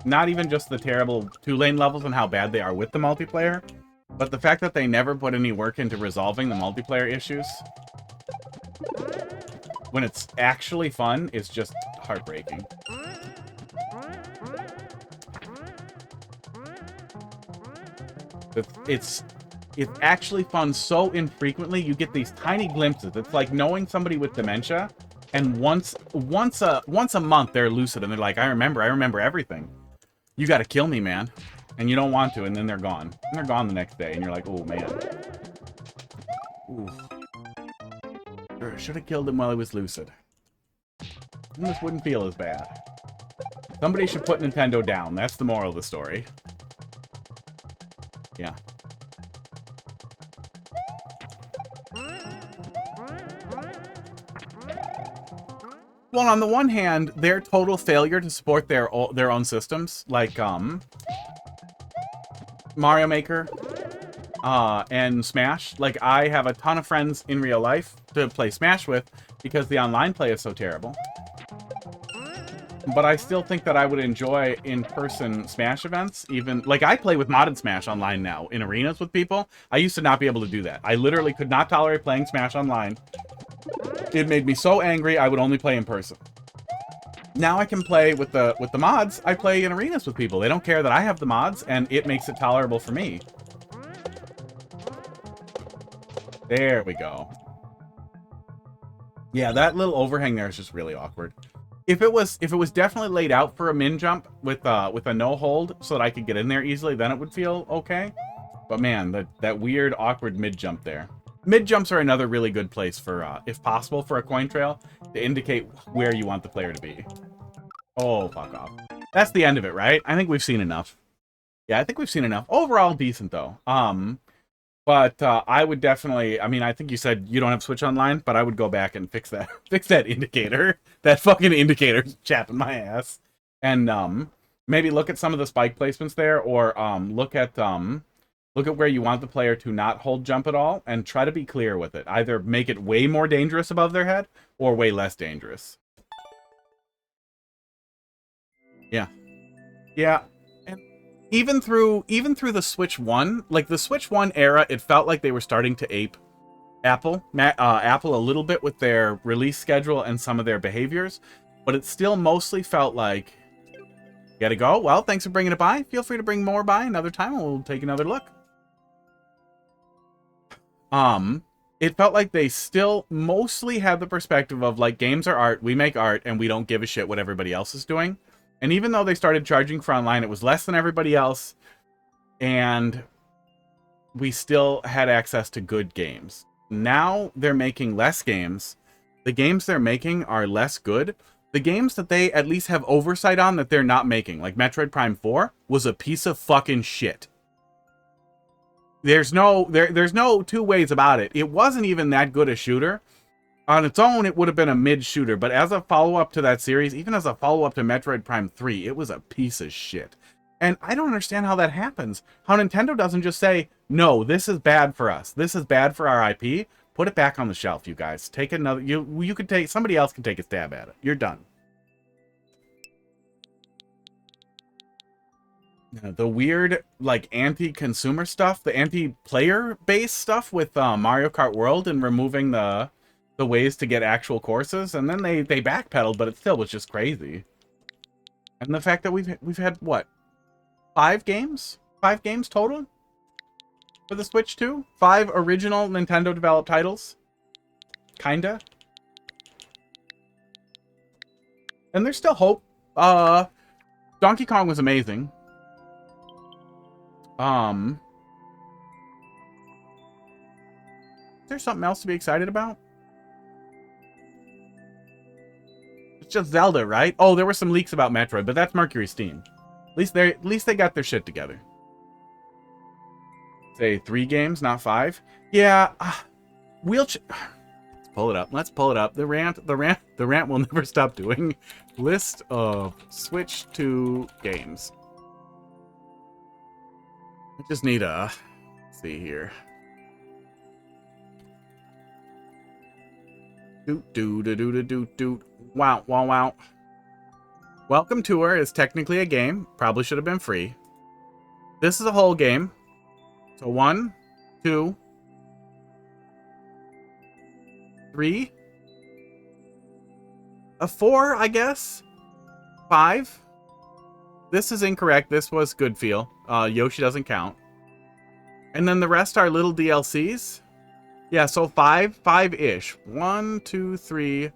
Not even just the terrible 2-lane levels and how bad they are with the multiplayer, but the fact that they never put any work into resolving the multiplayer issues when it's actually fun is just heartbreaking. It's actually fun so infrequently. You get these tiny glimpses. It's like knowing somebody with dementia, and once a month they're lucid and they're like, I remember everything. You got to kill me, man. And you don't want to, and then they're gone. And they're gone the next day, and you're like, oh man. Ooh. Should have killed him while he was lucid. And this wouldn't feel as bad. Somebody should put Nintendo down. That's the moral of the story. Yeah. Well, on the one hand, their total failure to support their own systems, like Mario Maker and Smash. Like, I have a ton of friends in real life to play Smash with because the online play is so terrible. But I still think that I would enjoy in-person Smash events. Even, like, I play with modded Smash online now in arenas with people. I used to not be able to do that. I literally could not tolerate playing Smash online. It made me so angry, I would only play in person. Now I can play with the mods. I play in arenas with people. They don't care that I have the mods, and it makes it tolerable for me. There we go. Yeah, that little overhang there is just really awkward. If it was definitely laid out for a min jump with a no hold so that I could get in there easily, then it would feel okay. But man, that weird awkward mid jump there. Mid jumps are another really good place for, if possible, for a coin trail to indicate where you want the player to be. Oh, fuck off. That's the end of it, right? I think we've seen enough. Yeah, I think we've seen enough. Overall, decent though. But I would definitely, I mean, I think you said you don't have Switch Online, but I would go back and fix that indicator. that fucking indicator's chapping my ass. And maybe look at some of the spike placements there, or look at where you want the player to not hold jump at all, and try to be clear with it. Either make it way more dangerous above their head, or way less dangerous. Yeah. Yeah. And even through the Switch 1, like the Switch 1 era, it felt like they were starting to ape Apple a little bit with their release schedule and some of their behaviors, but it still mostly felt like, gotta go? Well, thanks for bringing it by. Feel free to bring more by another time and we'll take another look. It felt like they still mostly had the perspective of, like, games are art, we make art, and we don't give a shit what everybody else is doing. And even though they started charging for online, it was less than everybody else, and we still had access to good games. Now they're making less games. The games they're making are less good. The games that they at least have oversight on that they're not making, like Metroid Prime 4, was a piece of fucking shit. There's no two ways about it. It wasn't even that good a shooter. On its own, it would have been a mid-shooter, but as a follow-up to that series, even as a follow-up to Metroid Prime 3, it was a piece of shit. And I don't understand how that happens. How Nintendo doesn't just say, no, this is bad for us. This is bad for our IP. Put it back on the shelf, you guys. Take another... You could take... Somebody else can take a stab at it. You're done. The weird, like, anti-consumer stuff, the anti-player-based stuff with Mario Kart World and removing the ways to get actual courses, and then they backpedaled, but it still was just crazy. And the fact that we've had what, 5 games total for the Switch 2, 5 original Nintendo developed titles, kinda. And there's still hope. Donkey Kong was amazing. Is there something else to be excited about? It's just Zelda, right? Oh, there were some leaks about Metroid, but that's Mercury Steam. At least they got their shit together. Say 3 games, not 5. Yeah, let's pull it up. Let's pull it up. The rant will never stop doing. List of Switch 2 games. I just need let's see here. Wow, wow, wow. Welcome Tour is technically a game. Probably should have been free. This is a whole game. So 1, 2, 3, 4, I guess. 5. This is incorrect. This was good feel. Yoshi doesn't count. And then the rest are little DLCs. Yeah, so 5-ish. 1, 2, 3,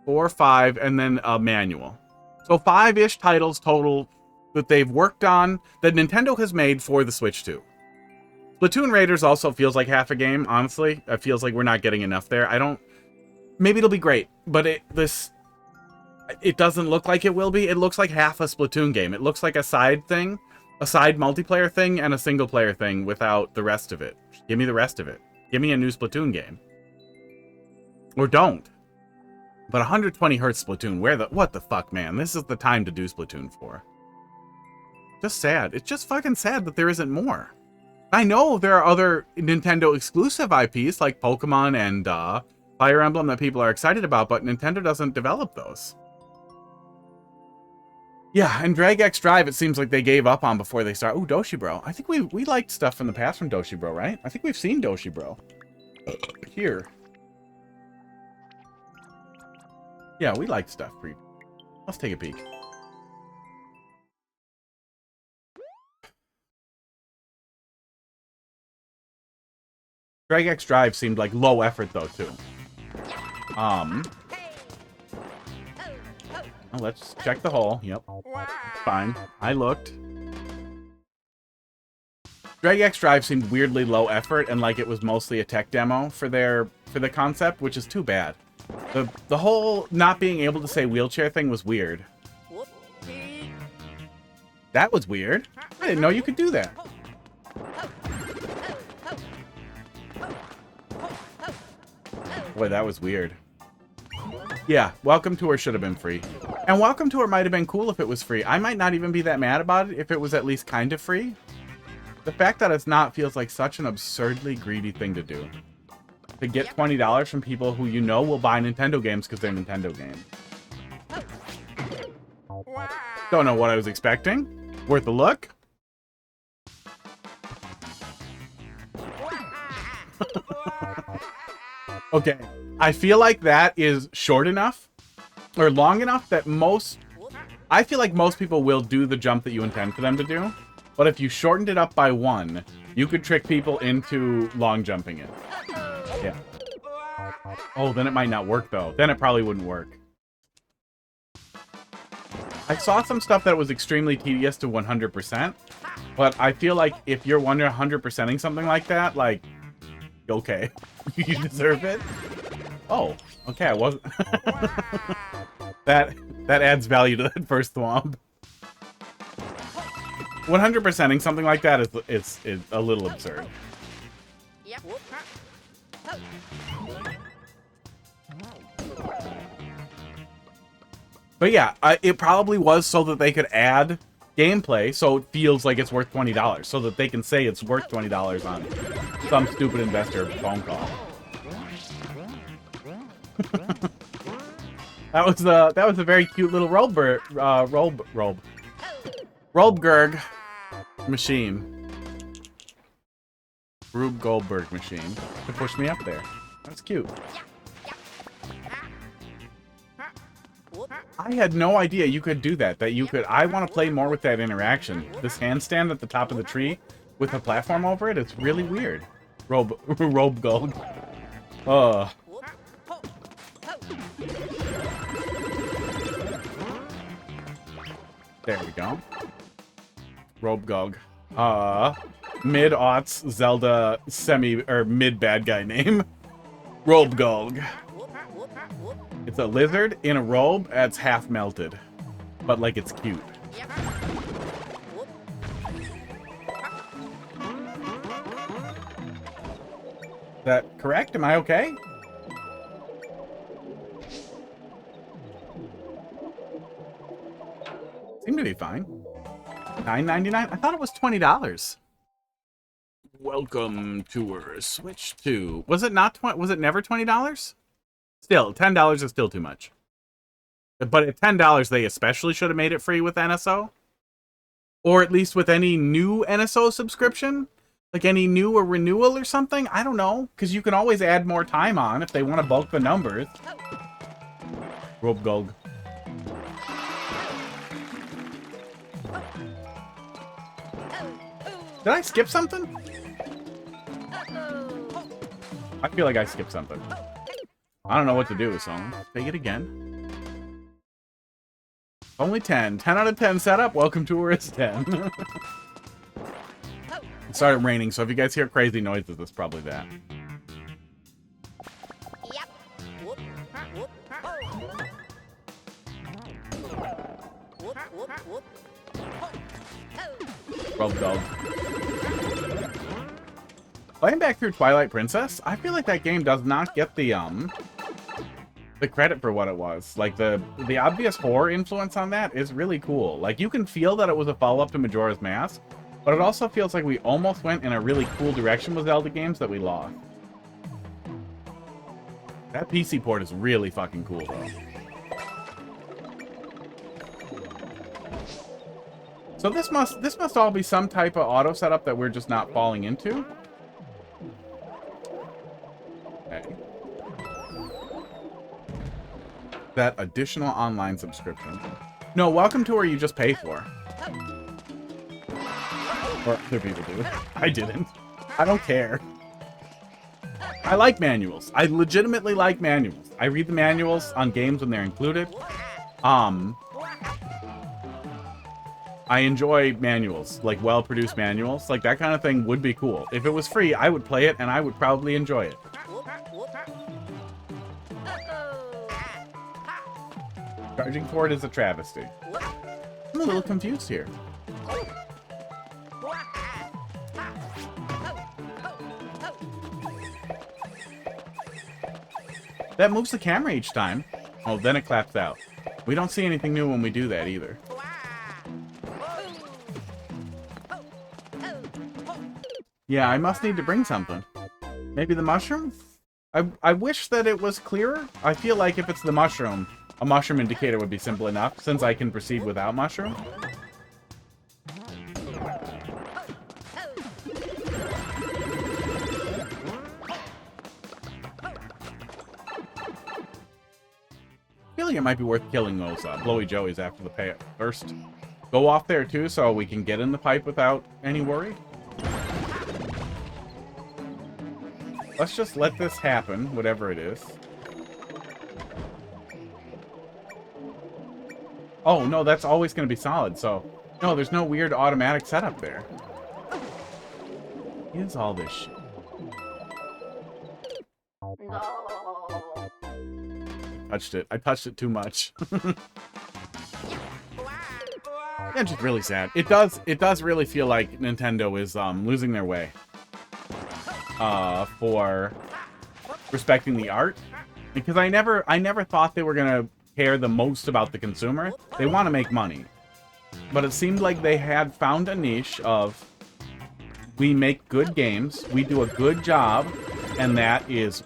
4, 5, and then a manual. So 5-ish titles total that they've worked on, that Nintendo has made for the Switch 2. Splatoon Raiders also feels like half a game, honestly. It feels like we're not getting enough there. Maybe it'll be great, but it doesn't look like it will be. It looks like half a Splatoon game. It looks like a side thing, a side multiplayer thing, and a single player thing without the rest of it. Give me the rest of it. Give me a new Splatoon game. Or don't. But 120 hertz Splatoon, what the fuck, man? This is the time to do Splatoon 4. Just sad. It's just fucking sad that there isn't more. I know there are other Nintendo exclusive IPs like Pokemon and Fire Emblem that people are excited about, but Nintendo doesn't develop those. Yeah, and Drag X Drive, it seems like they gave up on before they start. Ooh, Doshibro. I think we liked stuff in the past from Doshibro, right? I think we've seen Doshibro. Here. Yeah, we liked stuff. Let's take a peek. Drag X Drive seemed like low effort, though, too. Well, let's check the hole. Yep. Fine. I looked. Drag X Drive seemed weirdly low effort and like it was mostly a tech demo for the concept, which is too bad. The whole not being able to say wheelchair thing was weird. That was weird. I didn't know you could do that. Boy, that was weird. Yeah, Welcome Tour should have been free. And Welcome Tour might have been cool if it was free. I might not even be that mad about it if it was at least kind of free. The fact that it's not feels like such an absurdly greedy thing to do. To get $20 from people who you know will buy Nintendo games because they're Nintendo games. Don't know what I was expecting. Worth a look. Okay, I feel like that is short enough or long enough that I feel like most people will do the jump that you intend for them to do. But if you shortened it up by 1, you could trick people into long jumping it. Yeah. Oh, then it might not work though. Then it probably wouldn't work. I saw some stuff that was extremely tedious to 100%, but I feel like if you're 100%ing something like that, like, okay, you deserve it. Oh, okay, I wasn't. that adds value to that first thwomp. 100%ing something like that is a little absurd. But yeah, it probably was so that they could add gameplay so it feels like it's worth $20, so that they can say it's worth $20 on some stupid investor phone call. That was a very cute little Rolbberg machine. Rube Goldberg machine to push me up there. That's cute. I had no idea you could do that. I want to play more with that interaction. This handstand at the top of the tree with a platform over it, it's really weird. Robe Gold. There we go. Robe Gog. Mid-aughts Zelda mid bad guy name. Robe Gog. It's a lizard in a robe that's half melted. But like it's cute. Is that correct? Am I okay? Seem to be fine. $9.99? I thought it was $20. Welcome tour. Switch to. Was it not 20? Was it never $20? Still, $10 is still too much. But at $10, they especially should have made it free with NSO. Or at least with any new NSO subscription. Like any new or renewal or something. I don't know. Because you can always add more time on if they want to bulk the numbers. Rope Gulg. Did I skip something? I feel like I skipped something. I don't know what to do, so let's take it again. Only 10. 10 out of 10 setup. Welcome to Tourist 10. It started raining, so if you guys hear crazy noises, it's probably that. Rub dog. Playing back through Twilight Princess, I feel like that game does not get the credit for what it was. Like the obvious horror influence on that is really cool. Like you can feel that it was a follow-up to Majora's Mask, but it also feels like we almost went in a really cool direction with Zelda games that we lost. That PC port is really fucking cool though. So this must all be some type of auto setup that we're just not falling into. Okay. That additional online subscription. No, welcome to where you just pay for. Or other people do. I didn't. I don't care. I like manuals. I legitimately like manuals. I read the manuals on games when they're included. I enjoy manuals, like well-produced manuals. Like that kind of thing would be cool. If it was free, I would play it and I would probably enjoy it. Charging for it is a travesty. I'm a little confused here. That moves the camera each time. Oh, then it claps out. We don't see anything new when we do that either. Yeah, I must need to bring something. Maybe the mushroom? I wish that it was clearer. I feel like if it's the mushroom, a mushroom indicator would be simple enough, since I can proceed without mushroom. I feel like it might be worth killing those blowy joeys after the pay first. Go off there too, so we can get in the pipe without any worry. Let's just let this happen, whatever it is. Oh, no, that's always going to be solid, so... No, there's no weird automatic setup there. What is all this shit? Touched it. I touched it too much. That's just really sad. It does really feel like Nintendo is losing their way. For respecting the art, because I never thought they were gonna care the most about the consumer. They want to make money, but it seemed like they had found a niche of we make good games, we do a good job, and that is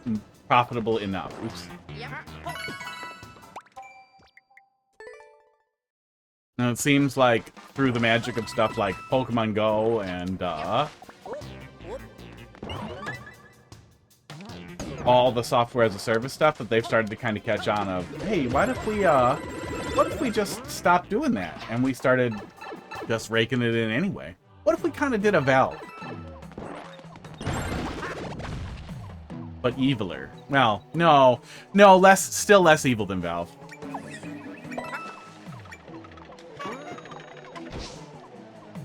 profitable enough. Oops. And it seems like through the magic of stuff like Pokemon Go and all the software as a service stuff, that they've started to kind of catch on of, hey, what if we just stopped doing that and we started just raking it in anyway? What if we kind of did a Valve, but eviler? Well, no, still less evil than Valve.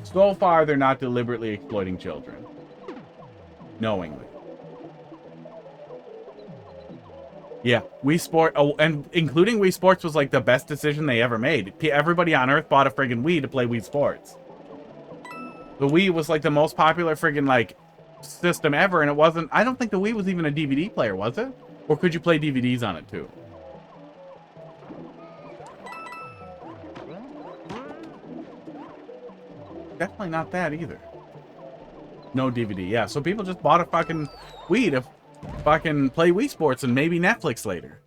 So far, they're not deliberately exploiting children, knowingly. Yeah, Wii Sport, oh, and including Wii Sports was like the best decision they ever made. Everybody on Earth bought a friggin' Wii to play Wii Sports. The Wii was like the most popular friggin' like system ever, and it wasn't. I don't think the Wii was even a DVD player, was it? Or could you play DVDs on it too? Definitely not that either. No DVD, yeah. So people just bought a fucking Wii to fucking play Wii Sports and maybe Netflix later.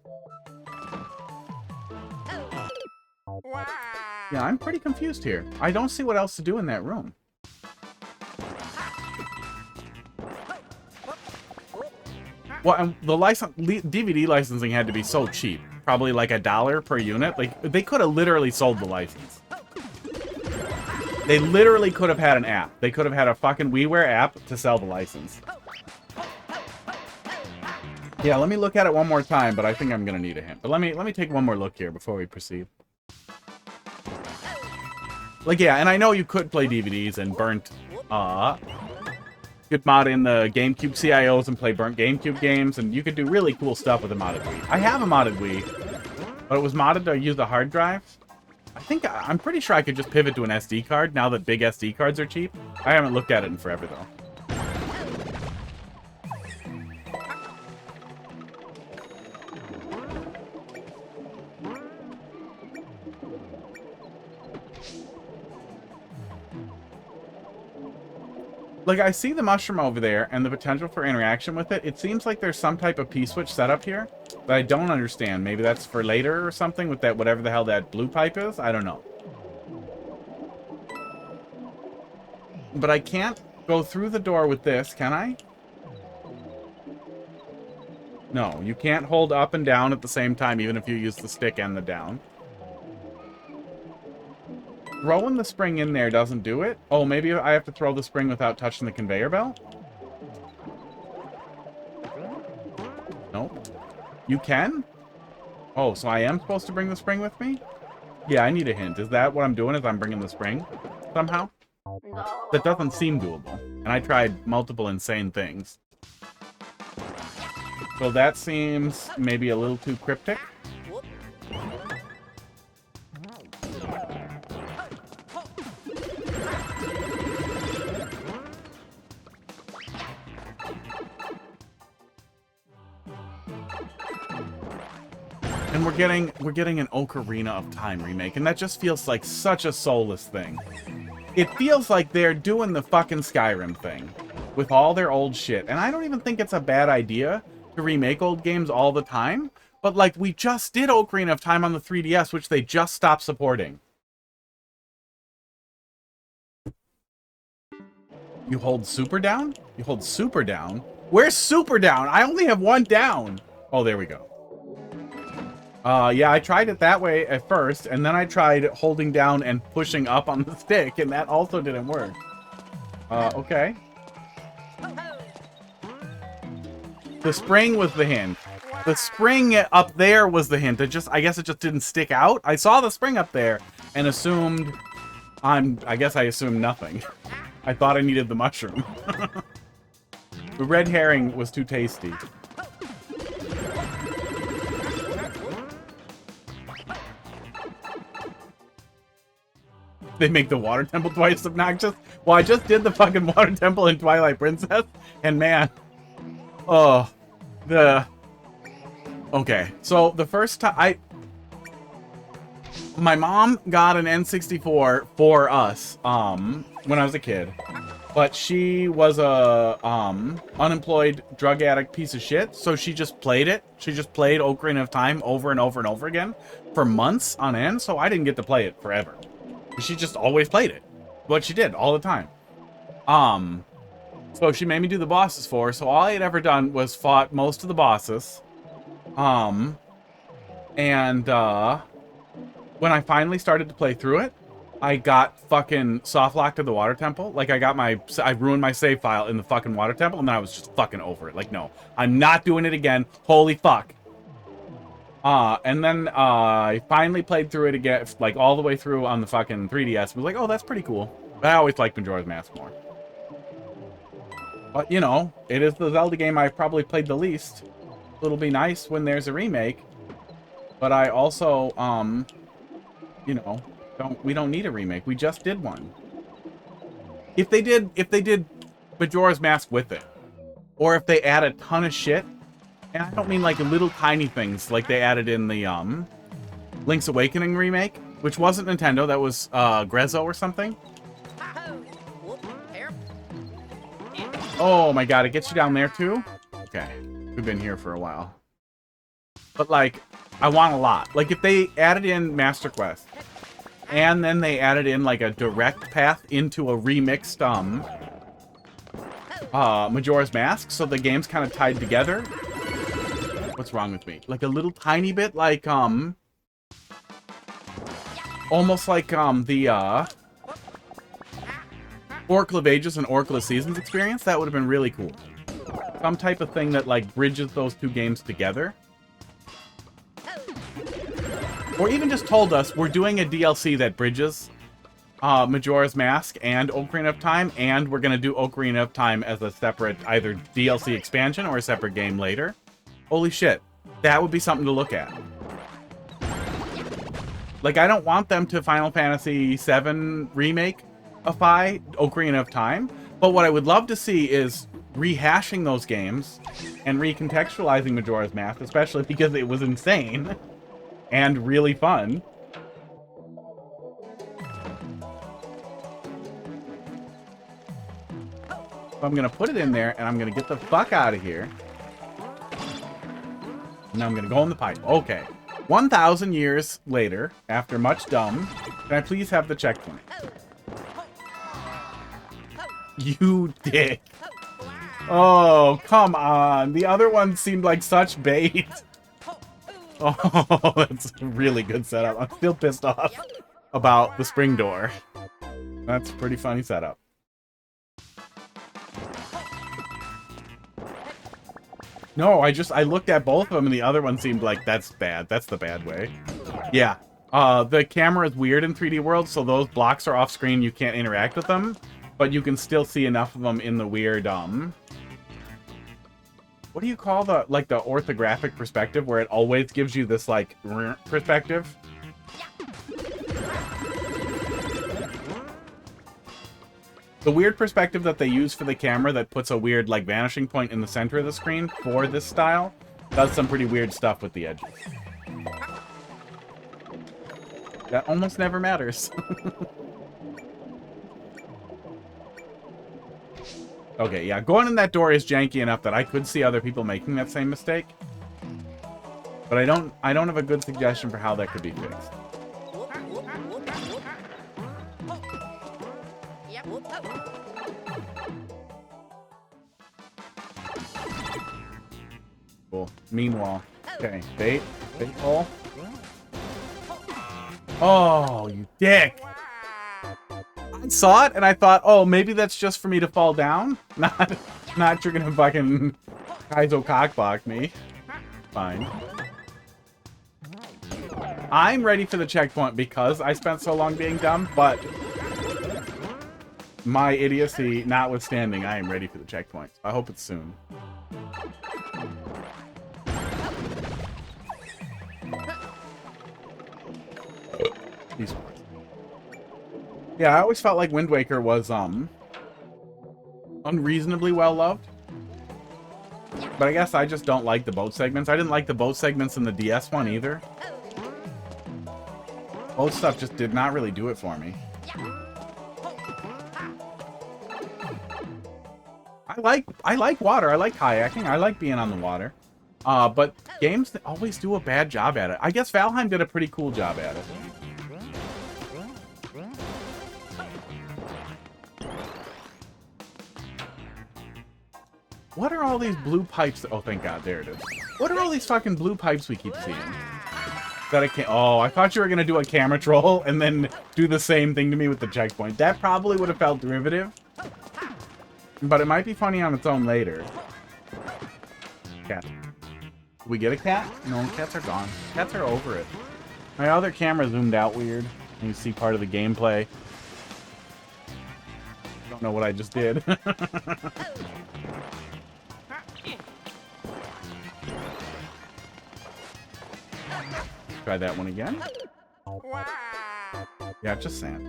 Yeah, I'm pretty confused here. I don't see what else to do in that room. Well, and the DVD licensing had to be so cheap. Probably like $1 per unit. Like, they could have literally sold the license. They literally could have had an app. They could have had a fucking WiiWare app to sell the license. Yeah, let me look at it one more time, but I think I'm gonna need a hint. But let me take one more look here before we proceed. Like, yeah, and I know you could play DVDs and burnt, you could mod in the GameCube CIOs and play burnt GameCube games, and you could do really cool stuff with a modded Wii. I have a modded Wii, but it was modded to use the hard drive. I'm pretty sure I could just pivot to an SD card now that big SD cards are cheap. I haven't looked at it in forever, though. Like, I see the mushroom over there and the potential for interaction with it. It seems like there's some type of P-switch setup here that I don't understand. Maybe that's for later or something with that, whatever the hell that blue pipe is. I don't know. But I can't go through the door with this, can I? No, you can't hold up and down at the same time, even if you use the stick and the down. Throwing the spring in there doesn't do it. Oh, maybe I have to throw the spring without touching the conveyor belt? Nope. You can? Oh, so I am supposed to bring the spring with me? Yeah, I need a hint. Is that what I'm doing, is I'm bringing the spring somehow? That doesn't seem doable. And I tried multiple insane things. So that seems maybe a little too cryptic. And we're getting an Ocarina of Time remake, and that just feels like such a soulless thing. It feels like they're doing the fucking Skyrim thing with all their old shit. And I don't even think it's a bad idea to remake old games all the time. But, like, we just did Ocarina of Time on the 3DS, which they just stopped supporting. You hold super down? You hold super down? Where's super down? I only have one down. Oh, there we go. Yeah, I tried it that way at first, and then I tried holding down and pushing up on the stick, and that also didn't work. Okay. The spring was the hint. The spring up there was the hint. I guess it just didn't stick out. I saw the spring up there and assumed I guess I assumed nothing. I thought I needed the mushroom. The red herring was too tasty. They make the water temple twice obnoxious. Well, I just did the fucking water temple in Twilight Princess, and man, okay. So the first time my mom got an N64 for us, when I was a kid, but she was a unemployed drug addict piece of shit, so she just played it. She just played Ocarina of Time over and over and over again for months on end. So I didn't get to play it forever. She just always played it. What she did all the time. So she made me do the bosses for her. So all I had ever done was fought most of the bosses. And when I finally started to play through it, I got fucking soft locked to the water temple. Like I ruined my save file in the fucking water temple, and then I was just fucking over it. Like, no, I'm not doing it again. Holy fuck. And then I finally played through it again, like all the way through on the fucking 3DS. I was like, oh, that's pretty cool. But I always liked Majora's Mask more. But, you know, it is the Zelda game I've probably played the least. It'll be nice when there's a remake. But I also, you know, we don't need a remake. We just did one. If they did Majora's Mask with it, or if they add a ton of shit, and I don't mean like little tiny things like they added in the Link's Awakening remake, which wasn't Nintendo, that was Grezzo or something. Oh my god, it gets you down there too? Okay, we've been here for a while. But like, I want a lot. Like if they added in Master Quest, and then they added in like a direct path into a remixed Majora's Mask, so the game's kind of tied together. What's wrong with me? Like a little tiny bit like, almost like, the, Oracle of Ages and Oracle of Seasons experience. That would have been really cool. Some type of thing that, like, bridges those two games together. Or even just told us, we're doing a DLC that bridges, Majora's Mask and Ocarina of Time, and we're gonna do Ocarina of Time as a separate, either DLC expansion or a separate game later. Holy shit, that would be something to look at. Like, I don't want them to Final Fantasy VII remake-ify Ocarina of Time, but what I would love to see is rehashing those games and recontextualizing Majora's Mask, especially because it was insane and really fun. So I'm gonna put it in there, and I'm gonna get the fuck out of here. Now I'm gonna go in the pipe. Okay. 1,000 years later, after much dumb, can I please have the checkpoint? You dick. Oh, come on. The other one seemed like such bait. Oh, that's a really good setup. I'm still pissed off about the spring door. That's a pretty funny setup. No, I looked at both of them, and the other one seemed like, that's bad. That's the bad way. Yeah. The camera is weird in 3D World, so those blocks are off screen. You can't interact with them, but you can still see enough of them in the weird, what do you call the orthographic perspective, where it always gives you this, like, perspective? The weird perspective that they use for the camera that puts a weird, like, vanishing point in the center of the screen for this style does some pretty weird stuff with the edges. That almost never matters. Okay, yeah, going in that door is janky enough that I could see other people making that same mistake. But I don't have a good suggestion for how that could be fixed. Cool. Meanwhile, okay, bait hole. Oh, you dick! I saw it and I thought, oh, maybe that's just for me to fall down. Not you're gonna fucking Kaizo cockblock me. Fine. I'm ready for the checkpoint because I spent so long being dumb, but my idiocy notwithstanding, I am ready for the checkpoint. I hope it's soon. Yeah, I always felt like Wind Waker was unreasonably well loved. But I guess I just don't like the boat segments. I didn't like the boat segments in the DS one either. Boat stuff just did not really do it for me. I like water. I like kayaking. I like being on the water. But games always do a bad job at it. I guess Valheim did a pretty cool job at it. What are all these blue pipes? Oh, thank God, there it is. What are all these fucking blue pipes we keep seeing? That I can't. Oh, I thought you were gonna do a camera troll and then do the same thing to me with the checkpoint. That probably would have felt derivative. But it might be funny on its own later. Cat. Do we get a cat? No, cats are gone. Cats are over it. My other camera zoomed out weird. And you see part of the gameplay. I don't know what I just did. Try that one again. Yeah, it's just sad.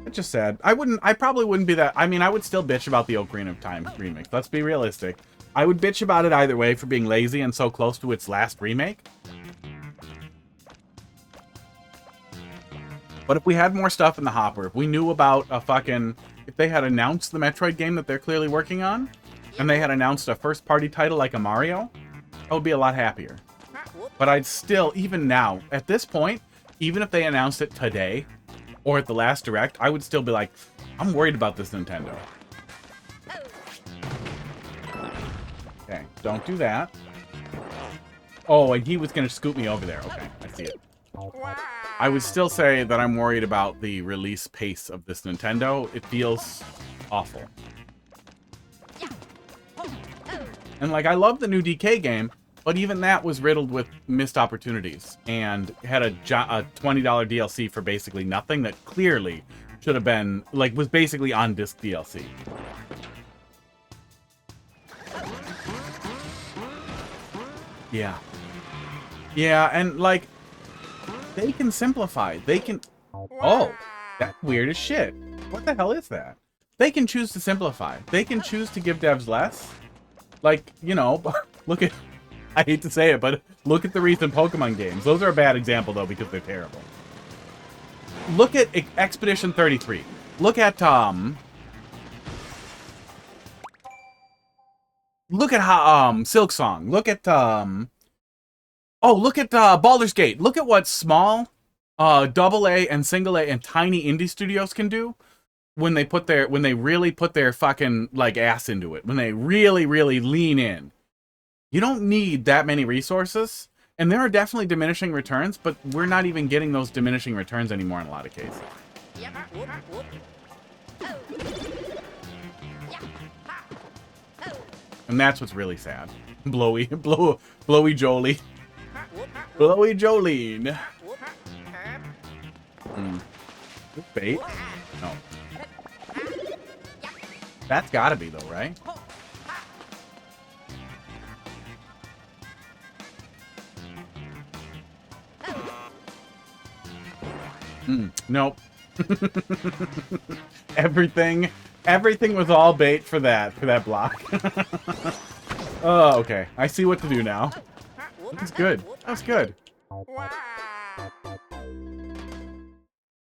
It's just sad. I probably wouldn't be that. I mean, I would still bitch about the Ocarina of Time remake. Let's be realistic. I would bitch about it either way for being lazy and so close to its last remake. But if we had more stuff in the hopper, if we knew about a fucking... If they had announced the Metroid game that they're clearly working on, and they had announced a first-party title like a Mario, I would be a lot happier. But I'd still, even now, at this point, even if they announced it today, or at the last Direct, I would still be like, I'm worried about this Nintendo. Okay, don't do that. Oh, and he was going to scoop me over there. Okay, I see it. I would still say that I'm worried about the release pace of this Nintendo. It feels awful. And, like, I love the new DK game, but even that was riddled with missed opportunities and had a $20 DLC for basically nothing that clearly should have been, like, was basically on-disc DLC. Yeah. Yeah, and, like, they can simplify. They can... Oh, that's weird as shit. What the hell is that? They can choose to simplify. They can choose to give devs less. Like, you know, look at... I hate to say it, but look at the recent Pokemon games. Those are a bad example, though, because they're terrible. Look at Expedition 33. Look at, Look at how, Silk Song. Look at, Oh, look at, Baldur's Gate. Look at what small, AA and single A and tiny indie studios can do when they really put their fucking, like, ass into it. When they really, really lean in. You don't need that many resources, and there are definitely diminishing returns, but we're not even getting those diminishing returns anymore in a lot of cases. And that's what's really sad. Blowy Jolie. Blowy Jolene. Bait? No. That's gotta be, though, right? Nope. Everything was all bait for that block. Oh, okay. I see what to do now. That's good. That's good.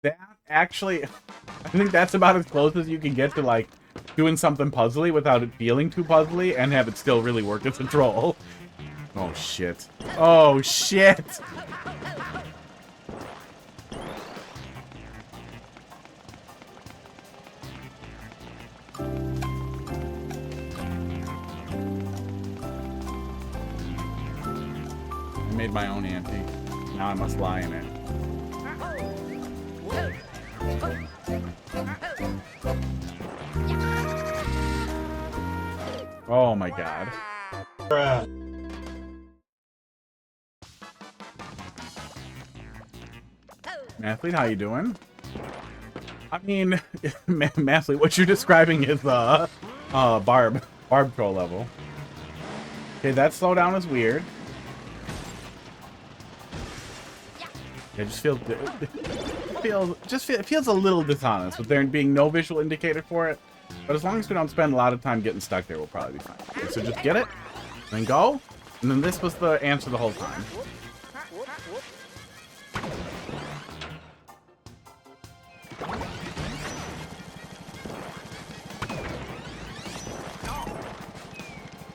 That actually, I think that's about as close as you can get to, like, doing something puzzly without it feeling too puzzly and have it still really work as a troll. Oh, shit. Oh, shit! I made my own ante. Now I must lie in it. Oh my god. Mathlete, how you doing? I mean, Mathlete, what you're describing is Barb troll level. Okay, that slowdown is weird. Yeah, it feels a little dishonest with there being no visual indicator for it. But as long as we don't spend a lot of time getting stuck there, we'll probably be fine. Okay, so just get it, then go, and then this was the answer the whole time.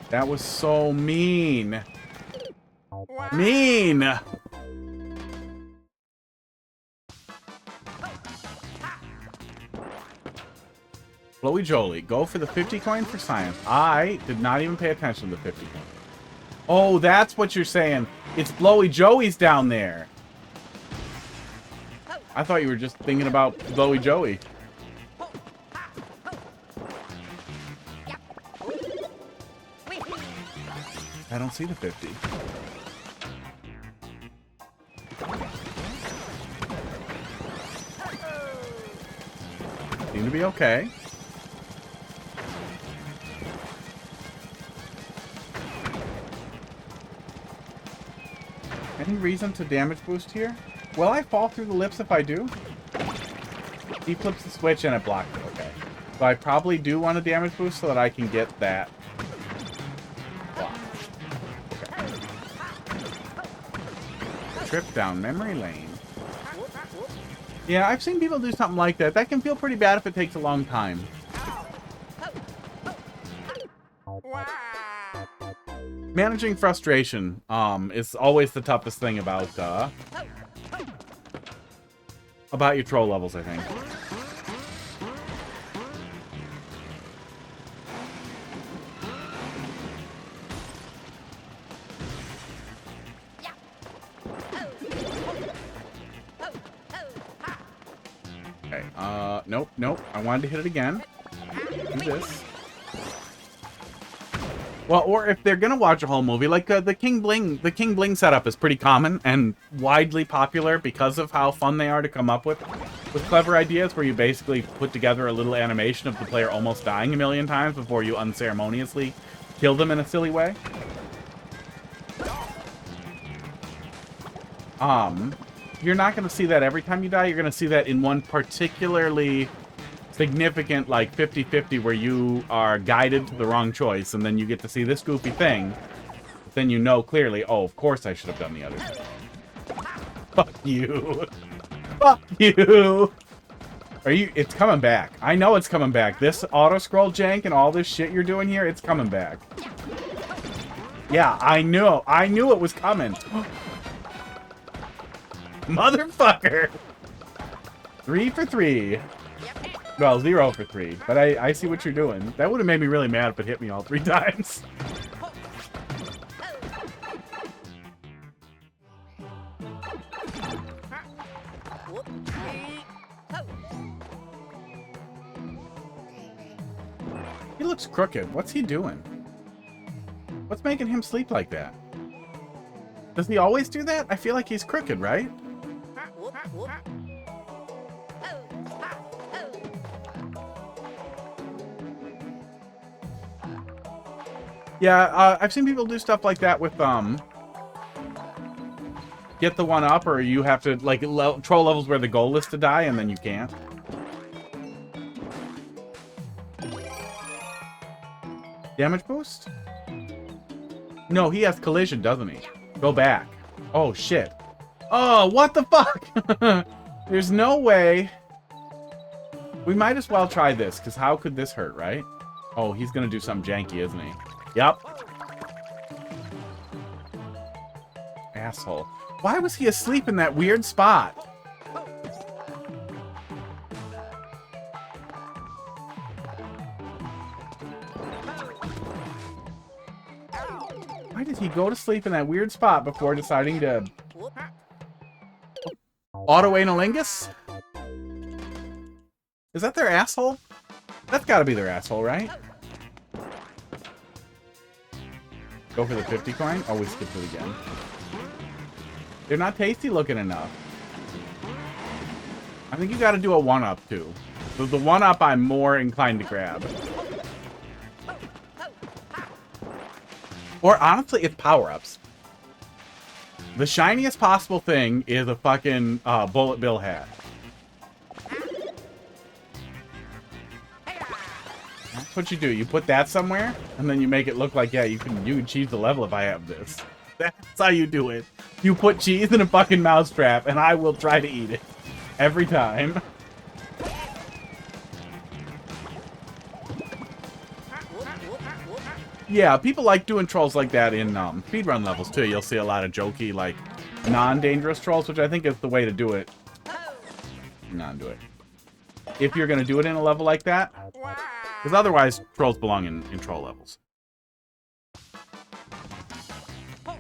That was so mean. Mean! Blowy Jolie, go for the 50 coin for science. I did not even pay attention to the 50 coin. Oh, that's what you're saying. It's Blowy Joey's down there. I thought you were just thinking about Blowy Joey. I don't see the 50. Seem to be okay. Any reason to damage boost here? Will I fall through the lips if I do? He flips the switch and it blocked it. Okay. So I probably do want a damage boost so that I can get that. Okay. Trip down memory lane. Yeah, I've seen people do something like that. That can feel pretty bad if it takes a long time. Managing frustration is always the toughest thing about your troll levels, I think. Okay, nope. I wanted to hit it again. Do this. Well, or if they're gonna watch a whole movie, like the King Bling setup is pretty common and widely popular because of how fun they are to come up with clever ideas where you basically put together a little animation of the player almost dying a million times before you unceremoniously kill them in a silly way. You're not gonna see that every time you die. You're gonna see that in one particularly significant, like 50-50, where you are guided to the wrong choice, and then you get to see this goofy thing. But then you know clearly, oh, of course I should have done the other thing. Fuck you. Fuck you. Are you? It's coming back. I know it's coming back. This auto-scroll jank and all this shit you're doing here, it's coming back. Yeah, I knew it was coming. Motherfucker. 3 for 3. Well, 0 for 3, but I see what you're doing. That would have made me really mad if it hit me all 3 times. He looks crooked. What's he doing? What's making him sleep like that? Does he always do that? I feel like he's crooked, right? Yeah, I've seen people do stuff like that with, get the one up, or you have to, like, troll levels where the goal is to die, and then you can't. Damage boost? No, he has collision, doesn't he? Go back. Oh, shit. Oh, what the fuck? There's no way. We might as well try this, because how could this hurt, right? Oh, he's going to do something janky, isn't he? Yep. Asshole. Why was he asleep in that weird spot? Why did he go to sleep in that weird spot before deciding to... Autoanalingus? Is that their asshole? That's gotta be their asshole, right? Go for the 50 coin? Oh, we skipped it again. They're not tasty looking enough. I think you gotta do a 1-up too. So the 1-up I'm more inclined to grab. Or honestly, it's power-ups. The shiniest possible thing is a fucking bullet bill hat. That's what you do. You put that somewhere, and then you make it look like, yeah, you can cheese the level if I have this. That's how you do it. You put cheese in a fucking mousetrap, and I will try to eat it. Every time. Yeah, people like doing trolls like that in speedrun levels, too. You'll see a lot of jokey, like, non-dangerous trolls, which I think is the way to do it. Non-do it. If you're going to do it in a level like that. Because otherwise, trolls belong in troll levels.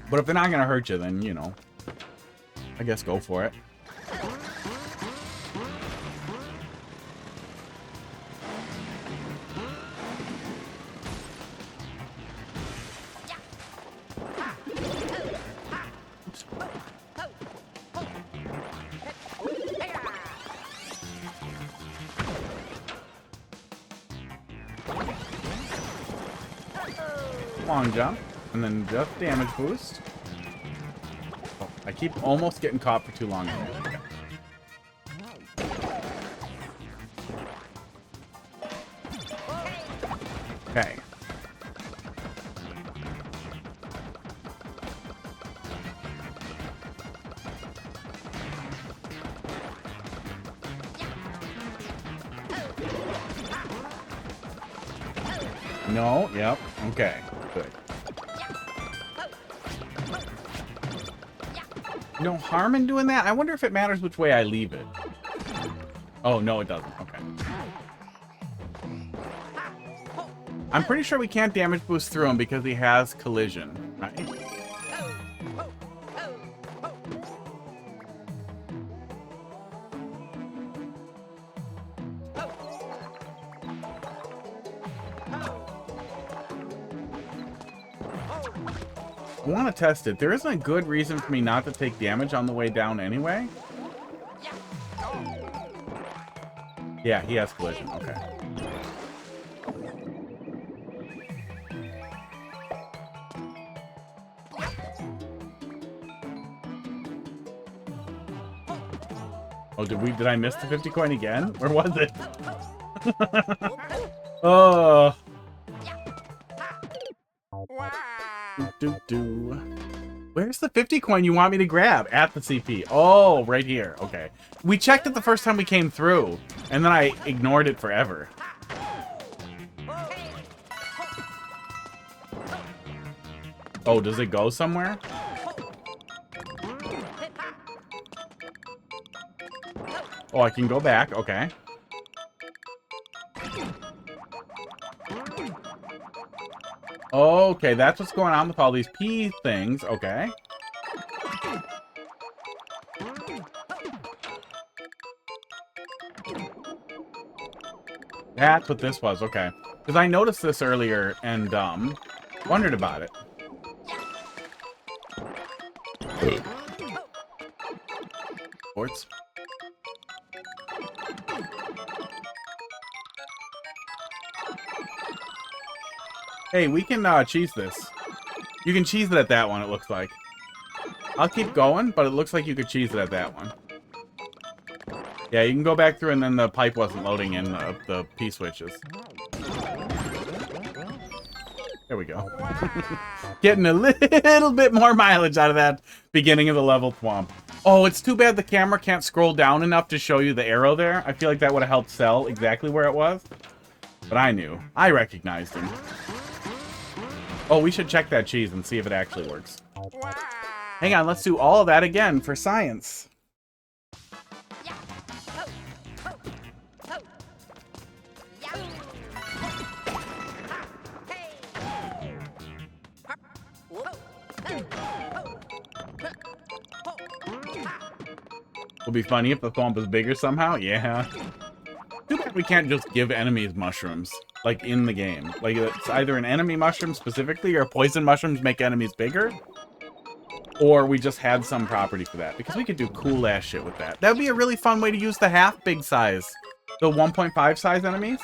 But if they're not going to hurt you, then, you know, I guess go for it. Long jump, and then just damage boost. Oh, I keep almost getting caught for too long. Okay. No, yep, okay. Good. No harm in doing that? I wonder if it matters which way I leave it. Oh, no, it doesn't. Okay. I'm pretty sure we can't damage boost through him because he has collision, right? I want to test it. There isn't a good reason for me not to take damage on the way down anyway. Yeah, he has collision. Okay. Oh, did I miss the 50 coin again? Where was it? Oh. Where's the 50 coin you want me to grab? At the CP. Oh, right here. Okay. We checked it the first time we came through, and then I ignored it forever. Oh, does it go somewhere? Oh, I can go back. Okay. Okay, that's what's going on with all these P things. Okay. That's what this was. Okay. Because I noticed this earlier and wondered about it. Sports. Hey, we can cheese this. You can cheese it at that one, it looks like. I'll keep going, but it looks like you could cheese it at that one. Yeah, you can go back through and then the pipe wasn't loading in the P switches. There we go. Getting a little bit more mileage out of that beginning of the level thwomp. Oh, it's too bad the camera can't scroll down enough to show you the arrow there. I feel like that would have helped sell exactly where it was. But I knew. I recognized him. Oh, we should check that cheese and see if it actually works. Hang on, let's do all of that again for science. Would be funny if the thwomp is bigger somehow. Yeah. Too bad we can't just give enemies mushrooms, like in the game. Like it's either an enemy mushroom specifically, or poison mushrooms make enemies bigger, or we just had some property for that, because we could do cool ass shit with that. That would be a really fun way to use the half big size, the 1.5 size enemies.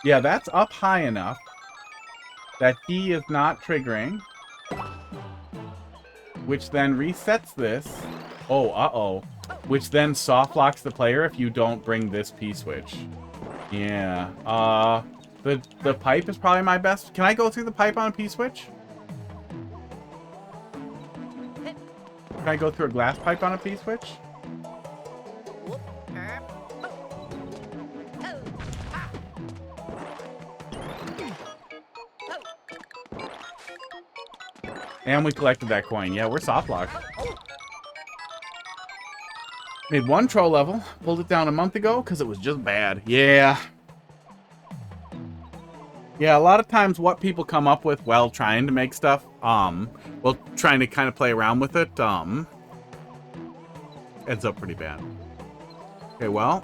Yeah, that's up high enough that he is not triggering, which then resets this. Oh, uh-oh. Which then soft locks the player if you don't bring this P-switch. Yeah. The pipe is probably my best. Can I go through the pipe on a P-switch? Can I go through a glass pipe on a P-switch? And we collected that coin. Yeah, we're soft locked. Made one troll level. Pulled it down a month ago because it was just bad. Yeah. Yeah, a lot of times what people come up with while trying to make stuff, well, trying to kind of play around with it, ends up pretty bad. Okay, well.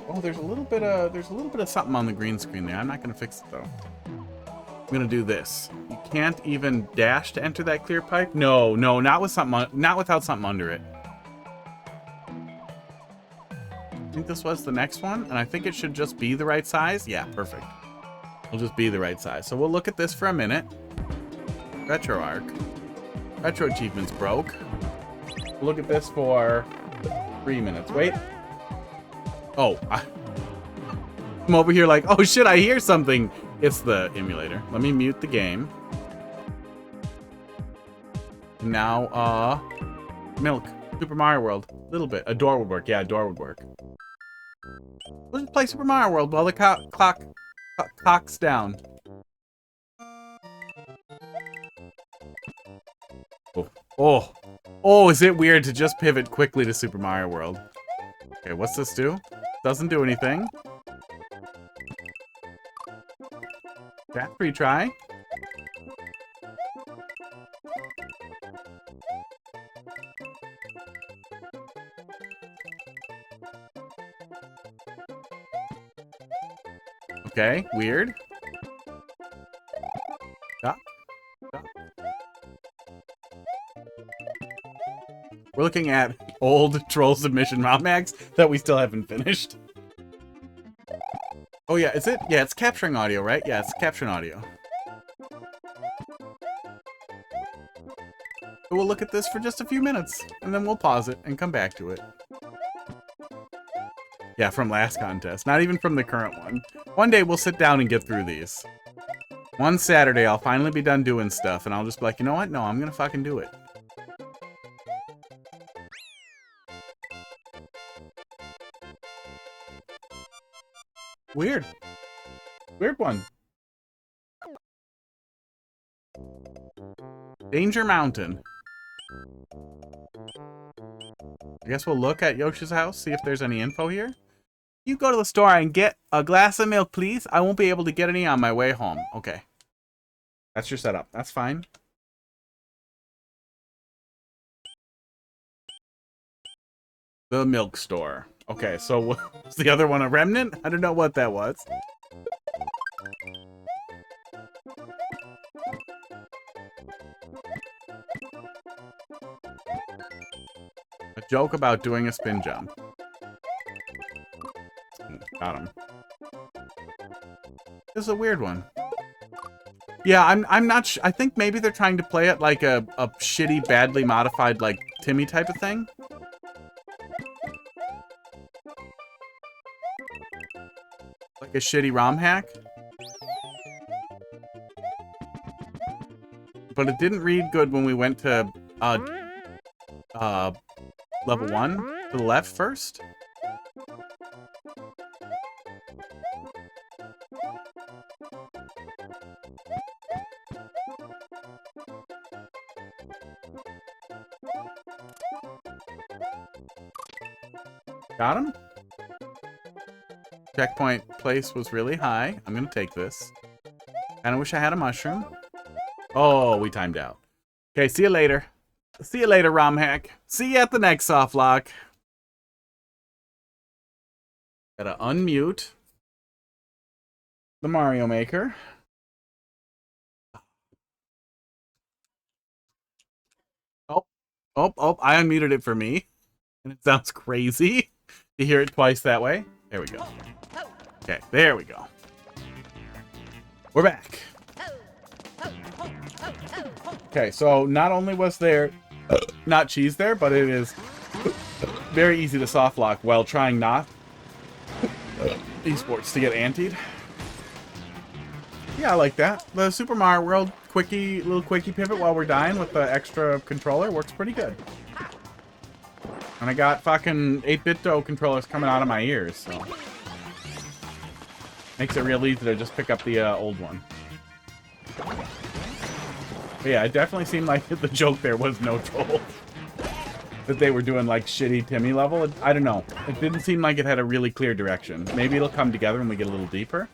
Oh, there's a little bit of something on the green screen there. I'm not gonna fix it though. I'm gonna do this. You can't even dash to enter that clear pipe. No, not with something, not without something under it. I think this was the next one, and I think it should just be the right size. Yeah, perfect. It'll just be the right size. So we'll look at this for a minute. Retro arc. Retro achievements broke. We'll look at this for 3 minutes. Wait. Oh, I'm over here like, oh shit, I hear something. It's the emulator. Let me mute the game. Now, milk. Super Mario World. A little bit. A door would work. Yeah, a door would work. Let's play Super Mario World while the clock's down. Oh, is it weird to just pivot quickly to Super Mario World? Okay, what's this do? Doesn't do anything. Chat retry. Okay, weird. Stop. Stop. We're looking at old troll submission ROM hacks that we still haven't finished. Oh yeah, is it? Yeah, it's capturing audio, right? Yeah, it's capturing audio. So we'll look at this for just a few minutes, and then we'll pause it and come back to it. Yeah, from last contest. Not even from the current one. One day we'll sit down and get through these. One Saturday I'll finally be done doing stuff, and I'll just be like, you know what? No, I'm gonna fucking do it. Weird. Weird one. Danger Mountain. I guess we'll look at Yoshi's house, see if there's any info here. You go to the store and get a glass of milk, please. I won't be able to get any on my way home. Okay. That's your setup. That's fine. The milk store. Okay, so was the other one a remnant? I don't know what that was. A joke about doing a spin jump. Got him. This is a weird one. Yeah, I'm not I think maybe they're trying to play it like a shitty, badly modified, like, Timmy type of thing. Like a shitty ROM hack. But it didn't read good when we went to level 1 to the left first. Got him? Checkpoint place was really high. I'm gonna take this. Kinda wish I had a mushroom. Oh, we timed out. Okay, see you later. See you later, ROM hack. See you at the next soft lock. Gotta unmute the Mario Maker. Oh, I unmuted it for me. And it sounds crazy to hear it twice that way. There we go. Okay, there we go. We're back. Okay, so not only was there not cheese there, but it is very easy to soft lock while trying not esports to get antied. Yeah, I like that. The Super Mario World little quickie pivot while we're dying with the extra controller works pretty good. And I got fucking 8-bit controllers coming out of my ears, so makes it real easy to just pick up the old one. But yeah, it definitely seemed like the joke there was no troll. That they were doing like shitty Timmy level. I don't know. It didn't seem like it had a really clear direction. Maybe it'll come together when we get a little deeper.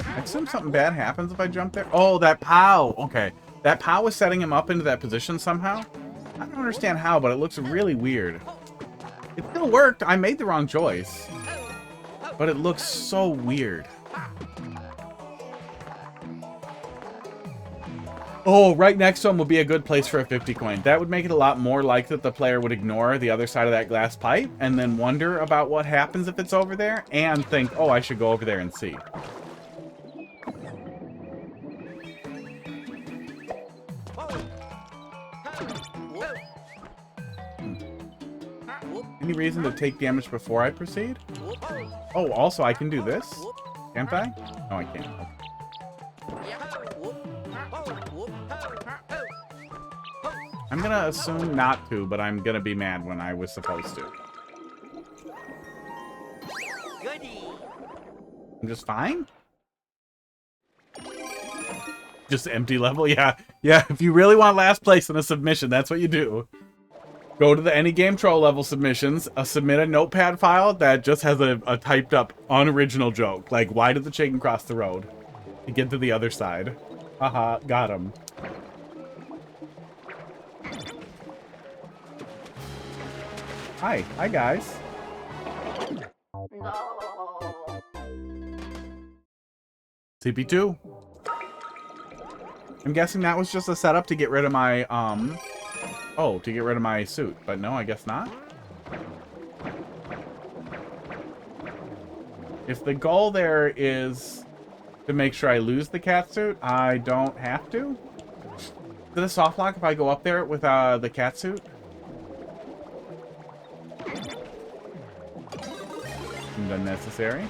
I assume something bad happens if I jump there. Oh, that POW. Okay. That POW was setting him up into that position somehow. I don't understand how, but it looks really weird. It still worked. I made the wrong choice. But it looks so weird. Oh, right next to him would be a good place for a 50 coin. That would make it a lot more like that the player would ignore the other side of that glass pipe and then wonder about what happens if it's over there and think, oh, I should go over there and see. Any reason to take damage before I proceed? Oh, also I can do this. Can't I? No, I can't. I'm gonna assume not to, but I'm gonna be mad when I was supposed to. I'm just fine? Just empty level? Yeah. Yeah, if you really want last place in a submission, that's what you do. Go to the Any Game Troll level submissions, submit a notepad file that just has a typed up unoriginal joke. Like, why did the chicken cross the road? To get to the other side. Haha, got him. Hi guys. CP2. I'm guessing that was just a setup to get rid of my, oh, to get rid of my suit. But no, I guess not. If the goal there is to make sure I lose the cat suit, I don't have to. Is it a soft lock if I go up there with the cat suit? Unnecessary.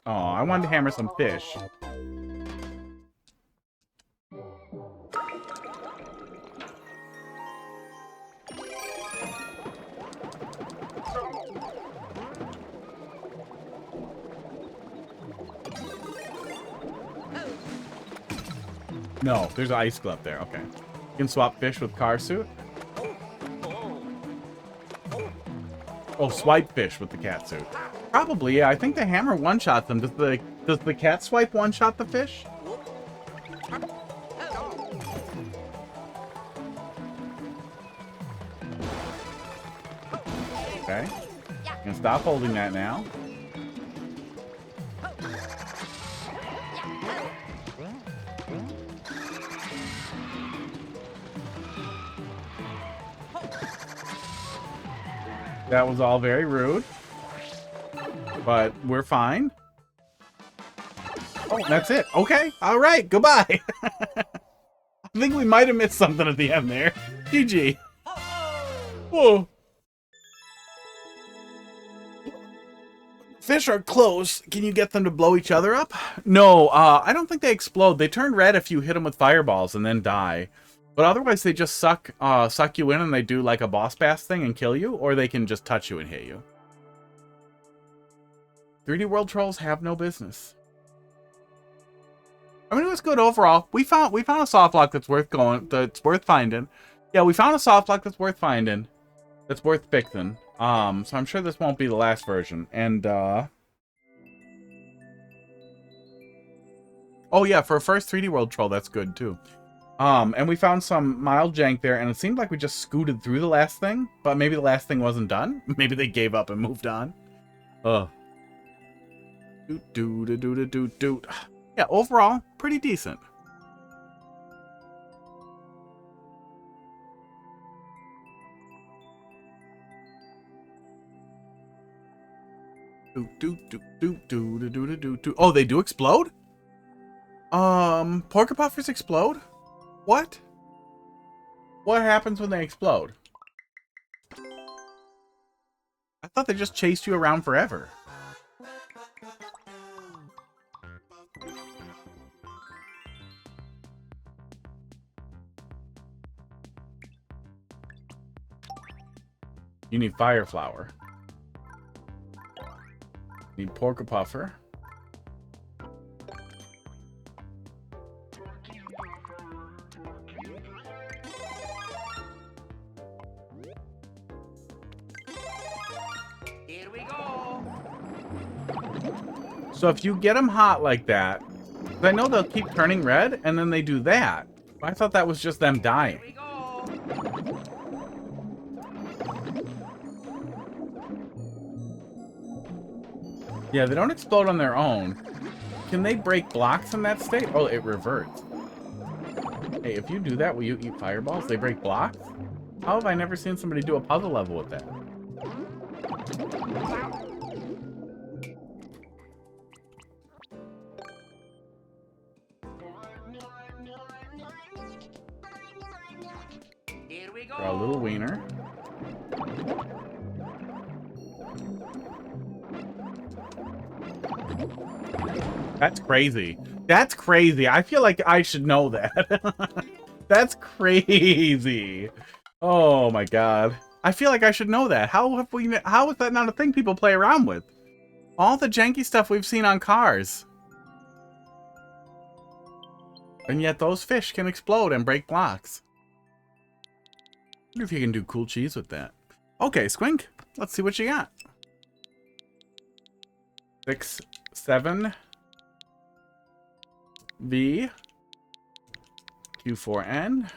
Oh, I wanted to hammer some fish. No, there's an ice glove there. Okay. You can swap fish with car suit. Oh, swipe fish with the cat suit. Probably, yeah. I think the hammer one-shots them. Does the cat swipe one-shot the fish? Okay. You can stop holding that now. That was all very rude. But we're fine. Oh, that's it. Okay. All right. Goodbye. I think we might have missed something at the end there. GG. Whoa. Fish are close. Can you get them to blow each other up? No, I don't think they explode. They turn red if you hit them with fireballs and then die. But otherwise, they just suck you in and they do like a boss bass thing and kill you, or they can just touch you and hit you. 3D World Trolls have no business. I mean, it was good overall. We found a soft lock that's worth finding. Yeah, we found a soft lock that's worth finding. That's worth fixing. So I'm sure this won't be the last version. And oh yeah, for a first 3D World Troll, that's good too. And we found some mild jank there, and it seemed like we just scooted through the last thing, but maybe the last thing wasn't done. Maybe they gave up and moved on. Doot. Yeah, overall, pretty decent. Oh, they do explode? Porker Puffers explode? What? What happens when they explode? I thought they just chased you around forever. You need Fire Flower. You need Porker Puffer. Here we go. So if you get them hot like that, 'cause I know they'll keep turning red, and then they do that. I thought that was just them dying. Here we go. Yeah, they don't explode on their own. Can they break blocks in that state? Oh, it reverts. Hey, if you do that, will you eat fireballs? They break blocks? How have I never seen somebody do a puzzle level with that? Here we Draw a go. little wiener. That's crazy. That's crazy. I feel like I should know that. That's crazy. Oh my god. I feel like I should know that. How is that not a thing people play around with? All the janky stuff we've seen on cars. And yet those fish can explode and break blocks. I wonder if you can do cool cheese with that. Okay, Squink. Let's see what you got. 6, 7... V Q4N.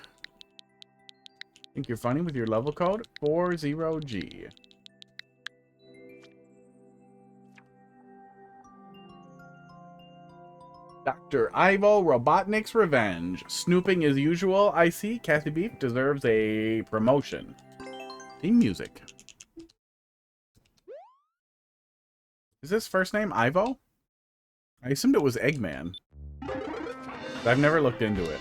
Think you're funny with your level code 40G. Dr. Ivo Robotnik's Revenge. Snooping as usual, I see. Cassie Beef deserves a promotion. Theme music. Is this first name Ivo? I assumed it was Eggman. I've never looked into it.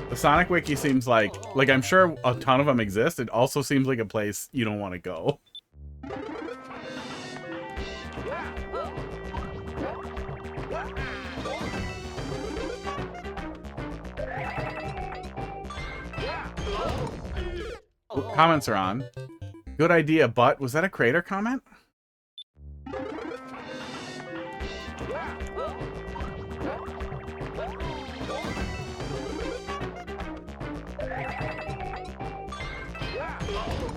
The Sonic Wiki seems like I'm sure a ton of them exist. It also seems like a place you don't want to go. Comments are on. Good idea, but was that a creator comment?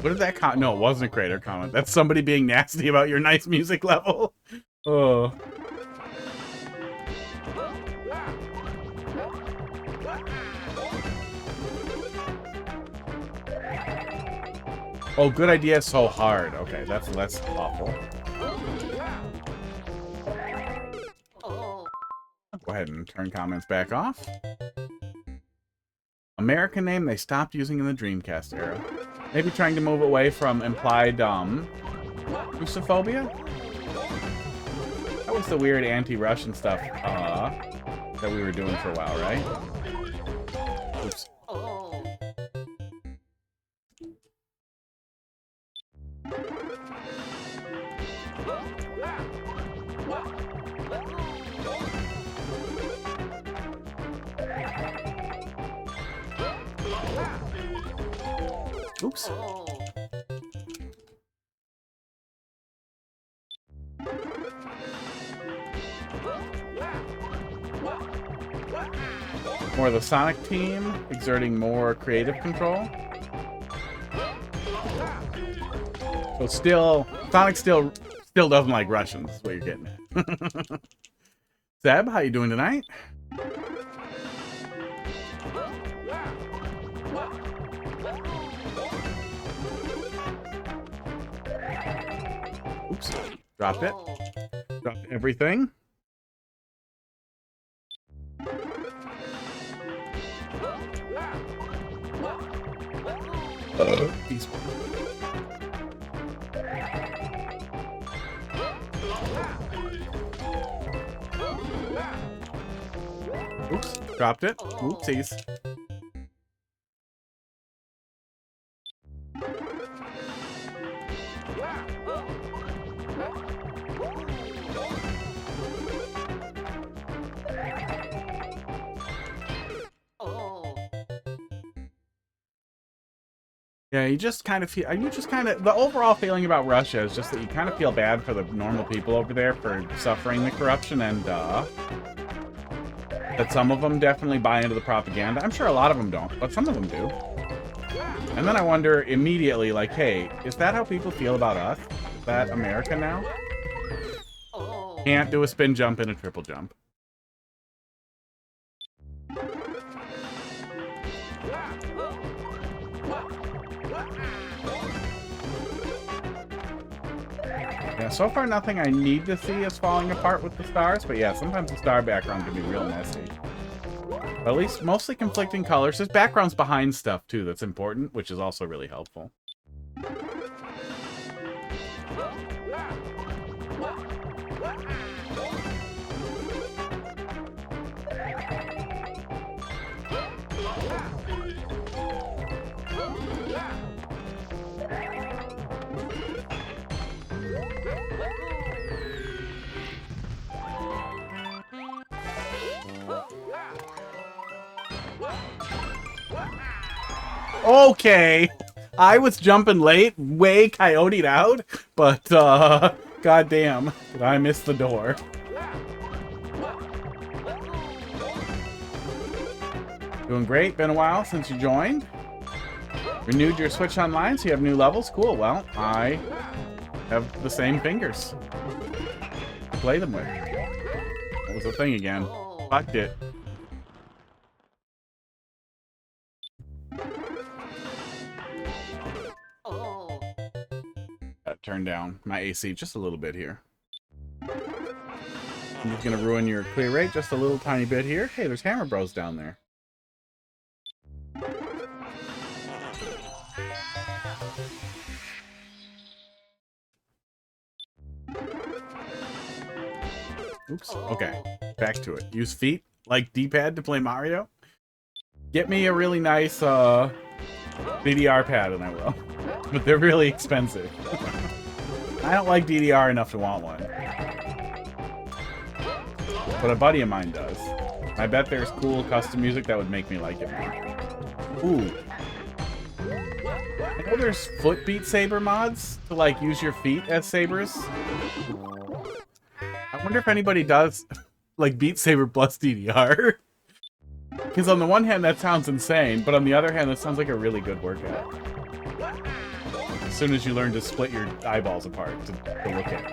What did that comment? No, it wasn't a creator comment. That's somebody being nasty about your nice music level. Oh. Oh, good idea. So hard. Okay, that's less awful. Go ahead and turn comments back off. American name they stopped using in the Dreamcast era. Maybe trying to move away from implied Russophobia? That was the weird anti-Russian stuff that we were doing for a while, right? Oops. Oops. More of the Sonic team, exerting more creative control. So still, Sonic still doesn't like Russians, is what you're getting at. Zeb, how you doing tonight? Oops, dropped it. Dropped everything. Peaceful. Oops, dropped it. Oopsies. Yeah, you just kind of feel, the overall feeling about Russia is just that you kind of feel bad for the normal people over there for suffering the corruption, and that some of them definitely buy into the propaganda. I'm sure a lot of them don't, but some of them do. And then I wonder immediately, like, hey, is that how people feel about us? Is that America now? Can't do a spin jump and a triple jump. Yeah, so far nothing I need to see is falling apart with the stars, but yeah, sometimes the star background can be real messy. But at least mostly conflicting colors. There's backgrounds behind stuff too that's important, which is also really helpful. Okay, I was jumping late, way coyote'd out, but goddamn, did I miss the door? Doing great, been a while since you joined. Renewed your Switch Online, so you have new levels? Cool, well, I have the same fingers to play them with. What was the thing again? Fucked it. Turn down my AC just a little bit here. I'm just gonna ruin your clear rate just a little tiny bit here. Hey, there's Hammer Bros down there. Oops. Okay, back to it. Use feet like D-pad to play Mario. Get me a really nice DDR pad and I will. But they're really expensive. I don't like DDR enough to want one. But a buddy of mine does. I bet there's cool custom music that would make me like it more. Ooh. I know there's foot Beat Saber mods to like use your feet as sabers. I wonder if anybody does like Beat Saber plus DDR. Because on the one hand that sounds insane, but on the other hand that sounds like a really good workout. As soon as you learn to split your eyeballs apart to look at it.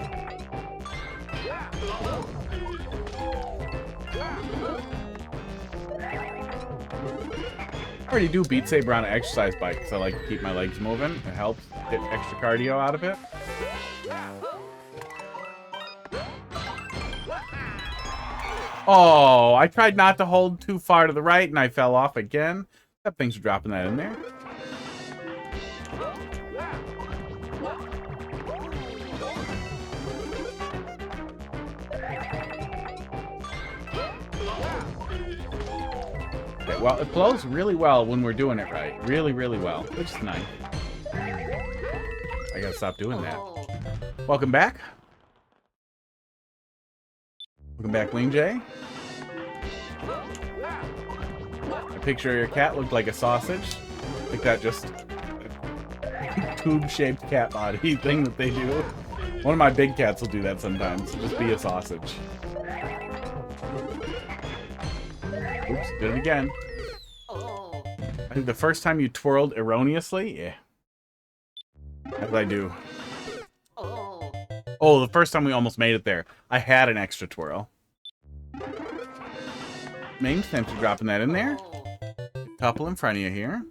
I already do Beat Saber on an exercise bike because I like to keep my legs moving. It helps get extra cardio out of it. Oh, I tried not to hold too far to the right and I fell off again. That thing's dropping that in there. Well, it flows really well when we're doing it right. Really, really well. Which is nice. I gotta stop doing that. Welcome back. Welcome back, Lean J. A picture of your cat looked like a sausage. Like that just tube-shaped cat body thing that they do. One of my big cats will do that sometimes. Just be a sausage. Oops, did it again. I think the first time you twirled erroneously, yeah. How did I do? Oh, the first time we almost made it there. I had an extra twirl. Main, thanks for dropping that in there. Couple in front of you here.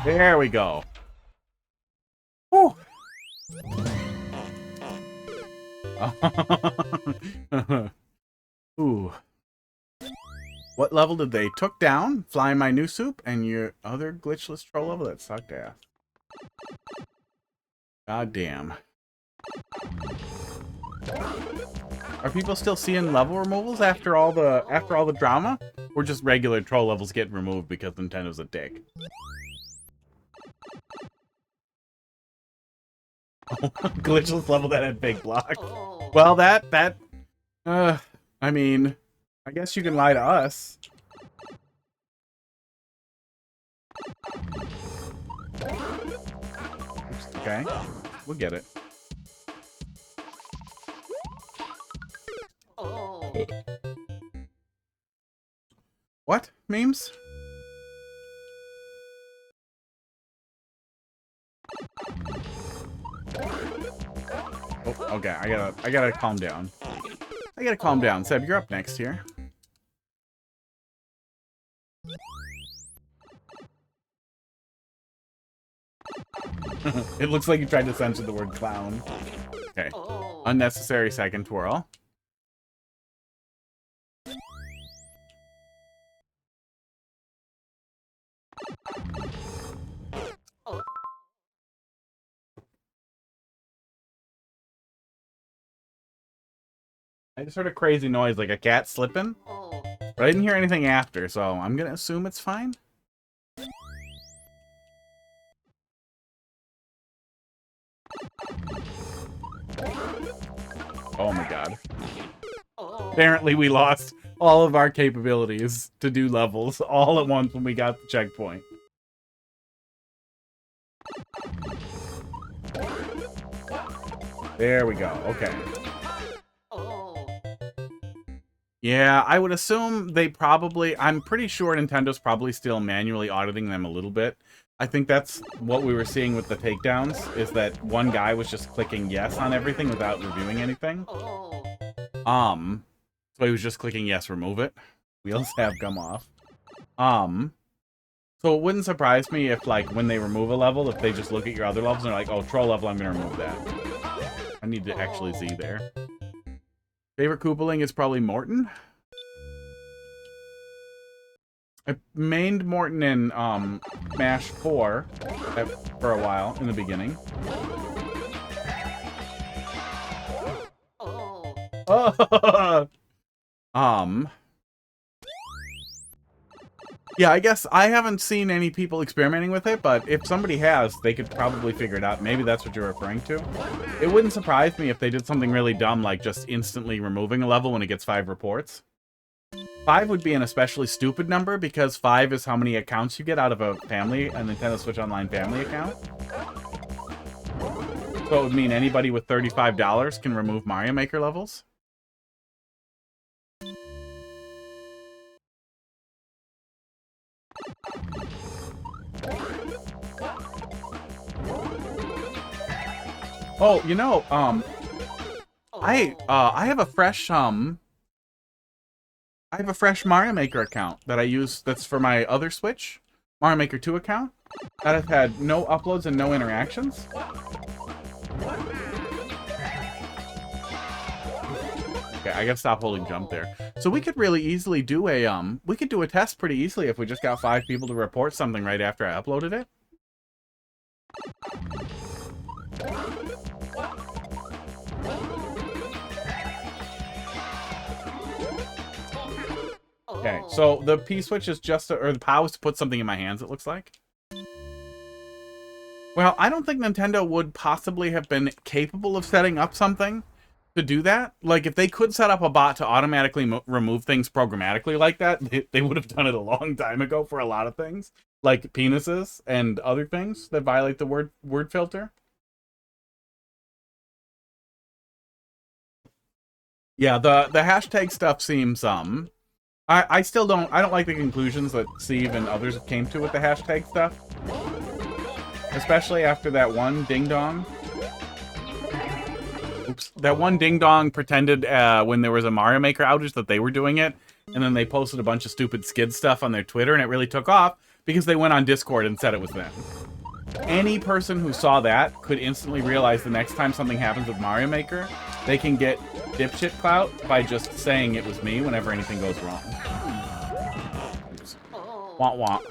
There we go. Whew. Ooh. What level did they took down? Flying my new soup and your other glitchless troll level that sucked ass. God damn. Are people still seeing level removals after all the drama? Or just regular troll levels getting removed because Nintendo's a dick? Glitchless level that had big block. Well, I mean, I guess you can lie to us. Okay, we'll get it. What? Memes? Oh, okay, I gotta calm down. I gotta calm down. Seb, you're up next here. It looks like you tried to censor the word clown. Okay. Unnecessary second twirl. I just heard a crazy noise like a cat slipping. But I didn't hear anything after, so I'm gonna assume it's fine. Oh my god. Apparently we lost all of our capabilities to do levels all at once when we got the checkpoint. There we go. Okay. Yeah, I would assume they probably... I'm pretty sure Nintendo's probably still manually auditing them a little bit. I think that's what we were seeing with the takedowns, is that one guy was just clicking yes on everything without reviewing anything. So he was just clicking yes, remove it. Wheels have come off. So it wouldn't surprise me if, like, when they remove a level, if they just look at your other levels and they're like, oh, troll level, I'm gonna remove that. I need to actually Z there. Favorite Koopaling is probably Morton. I mained Morton in Smash 4 for a while in the beginning. Yeah, I guess I haven't seen any people experimenting with it, but if somebody has, they could probably figure it out. Maybe that's what you're referring to. It wouldn't surprise me if they did something really dumb, like just instantly removing a level when it gets 5 reports. 5 would be an especially stupid number, because 5 is how many accounts you get out of a Nintendo Switch Online family account. So it would mean anybody with $35 can remove Mario Maker levels. Oh, you know, I have a fresh Mario Maker account that I use that's for my other Switch, Mario Maker 2 account, that has had no uploads and no interactions. Okay, I gotta stop holding jump there. So we could really easily do a, we could do a test pretty easily if we just got 5 people to report something right after I uploaded it. Okay, so the P-switch is just, or the POW is to put something in my hands, it looks like. Well, I don't think Nintendo would possibly have been capable of setting up something to do that. Like, if they could set up a bot to automatically remove things programmatically like that, they would have done it a long time ago for a lot of things. Like penises and other things that violate the word filter. Yeah, the hashtag stuff seems, I still don't like the conclusions that Steve and others came to with the hashtag stuff. Especially after that one ding-dong. Oops. That one ding-dong pretended when there was a Mario Maker outage that they were doing it, and then they posted a bunch of stupid skid stuff on their Twitter, and it really took off because they went on Discord and said it was them. Any person who saw that could instantly realize the next time something happens with Mario Maker, they can get dipshit clout by just saying it was me whenever anything goes wrong. Womp womp.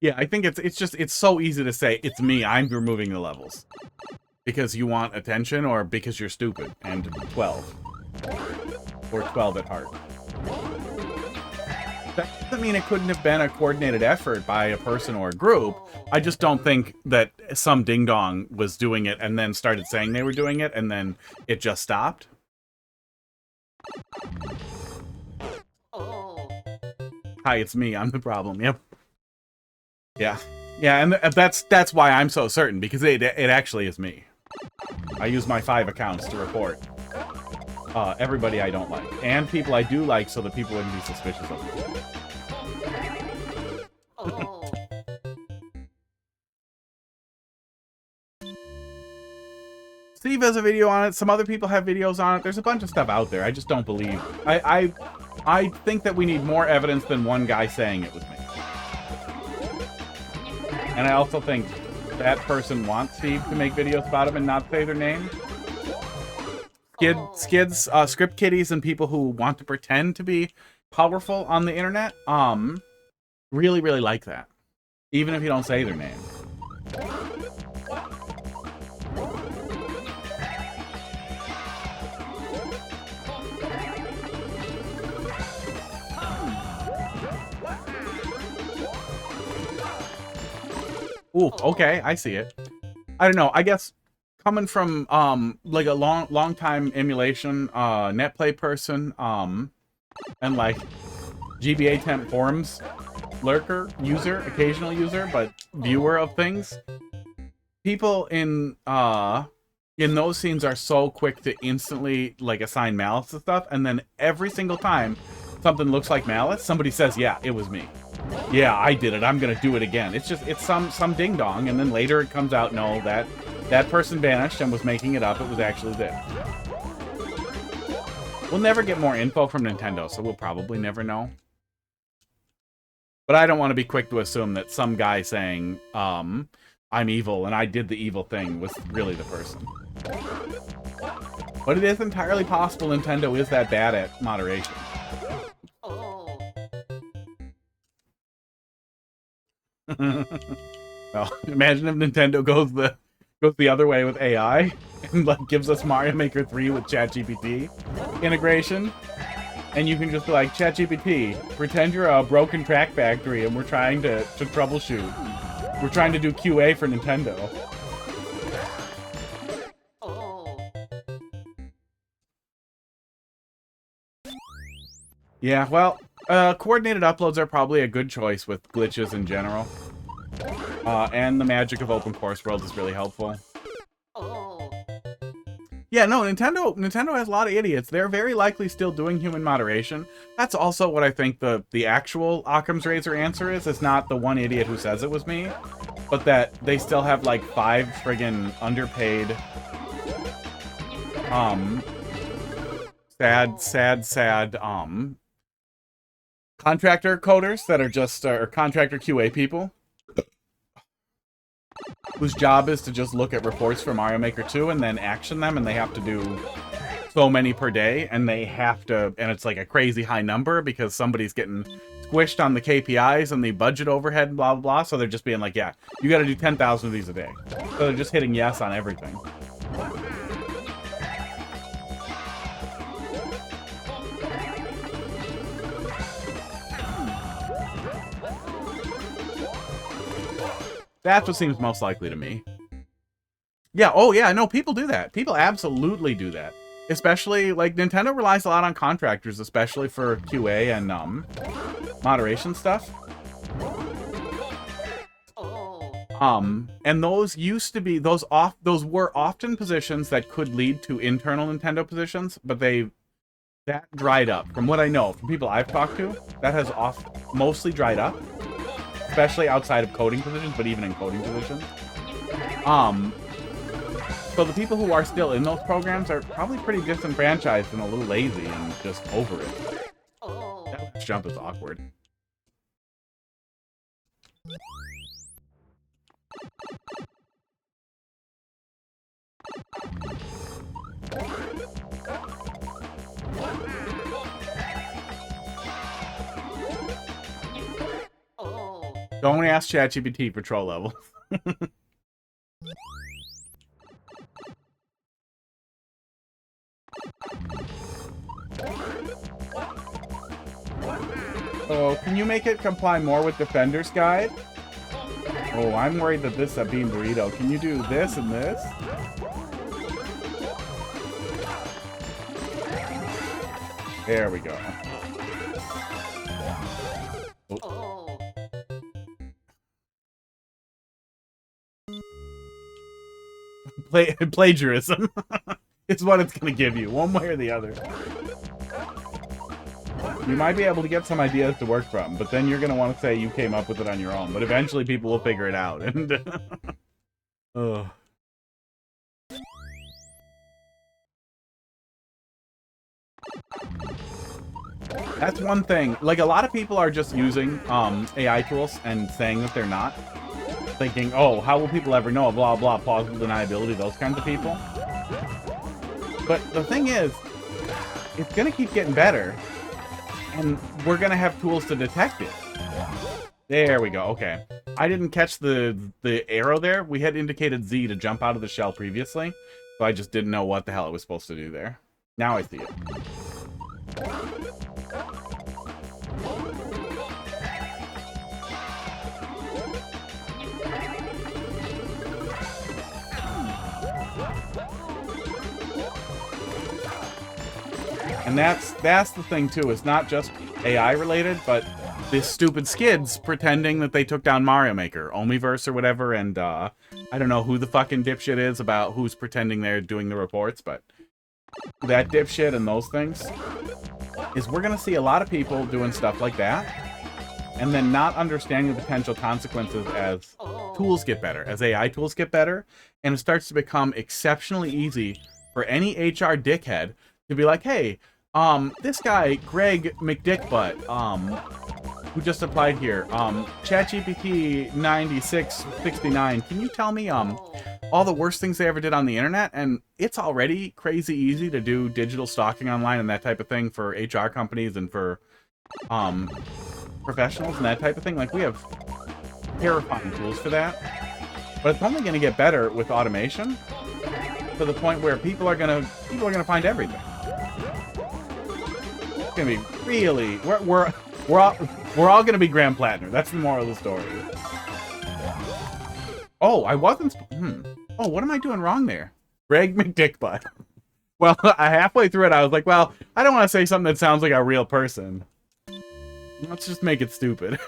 Yeah, I think it's so easy to say, it's me, I'm removing the levels. Because you want attention or because you're stupid and 12. Or 12 at heart. That doesn't mean it couldn't have been a coordinated effort by a person or a group. I just don't think that some ding-dong was doing it and then started saying they were doing it and then it just stopped. Hi, it's me. I'm the problem. Yep. Yeah. Yeah, and that's why I'm so certain, because it actually is me. I use my 5 accounts to report everybody I don't like. And people I do like so that people wouldn't be suspicious of me. Steve has a video on it. Some other people have videos on it. There's a bunch of stuff out there. I just don't believe. I think that we need more evidence than one guy saying it was me. And I also think that person wants Steve to make videos about him and not say their name. Skids, script kiddies, and people who want to pretend to be powerful on the internet, really, really like that. Even if you don't say their name. Ooh, okay, I see it. I don't know, I guess coming from like a long time emulation netplay person and like GBA temp forums lurker user, occasional user, but viewer of things, people in those scenes are so quick to instantly like assign malice to stuff, and then every single time something looks like malice, somebody says, yeah, it was me. Yeah, I did it. I'm gonna do it again. It's some ding dong, and then later it comes out, no, that person vanished and was making it up. It was actually there. We'll never get more info from Nintendo, so we'll probably never know. But I don't want to be quick to assume that some guy saying, I'm evil and I did the evil thing was really the person. But it is entirely possible Nintendo is that bad at moderation. Well, imagine if Nintendo goes the other way with AI and like gives us Mario Maker 3 with ChatGPT integration, and you can just be like, ChatGPT, pretend you're a broken track factory and we're trying to troubleshoot. We're trying to do QA for Nintendo. Yeah, well, coordinated uploads are probably a good choice with glitches in general. And the magic of open course world is really helpful. Yeah, no, Nintendo has a lot of idiots. They're very likely still doing human moderation. That's also what I think the actual Occam's Razor answer is. It's not the one idiot who says it was me, but that they still have like 5 friggin' underpaid sad contractor coders that are just or contractor QA people whose job is to just look at reports for Mario Maker 2 and then action them, and they have to do so many per day, and they have to, and it's like a crazy high number because somebody's getting squished on the KPIs and the budget overhead and blah blah blah, so they're just being like, yeah, you got to do 10,000 of these a day. So they're just hitting yes on everything. That's what seems most likely to me. Yeah, oh yeah, no, people do that. People absolutely do that. Especially, like, Nintendo relies a lot on contractors, especially for QA and, moderation stuff. And those used to be, those were often positions that could lead to internal Nintendo positions, but that dried up. From what I know, from people I've talked to, that has mostly dried up. Especially outside of coding positions, but even in coding positions. So the people who are still in those programs are probably pretty disenfranchised and a little lazy and just over it. That jump is awkward. Don't ask ChatGPT for troll levels. Oh, can you make it comply more with Defender's Guide? Oh, I'm worried that this is a bean burrito. Can you do this and this? There we go. Oh. Plagiarism. It's what it's going to give you, one way or the other. You might be able to get some ideas to work from, but then you're going to want to say you came up with it on your own. But eventually people will figure it out. And ugh. That's one thing. Like, a lot of people are just using AI tools and saying that they're not. Thinking, oh, how will people ever know? Blah, blah, plausible deniability, those kinds of people. But the thing is, it's going to keep getting better. And we're going to have tools to detect it. There we go. Okay. I didn't catch the arrow there. We had indicated Z to jump out of the shell previously. So I just didn't know what the hell it was supposed to do there. Now I see it. And that's the thing too. It's not just AI related, but this stupid skids pretending that they took down Mario Maker, Omiiverse or whatever, and I don't know who the fucking dipshit is about who's pretending they're doing the reports, but that dipshit and those things is we're gonna see a lot of people doing stuff like that, and then not understanding the potential consequences as tools get better, as AI tools get better, and it starts to become exceptionally easy for any HR dickhead to be like, hey, this guy, Greg McDickbutt, who just applied here, ChatGPT 9669, can you tell me, all the worst things they ever did on the internet? And it's already crazy easy to do digital stalking online and that type of thing for HR companies and for, professionals and that type of thing. Like, we have terrifying tools for that. But it's only going to get better with automation to the point where people are going to find everything. It's gonna be really we're all gonna be Grand Platinum. That's the moral of the story. Oh, I wasn't. Oh, what am I doing wrong there? Greg McDickbutt. Well, halfway through it, I was like, well, I don't want to say something that sounds like a real person. Let's just make it stupid.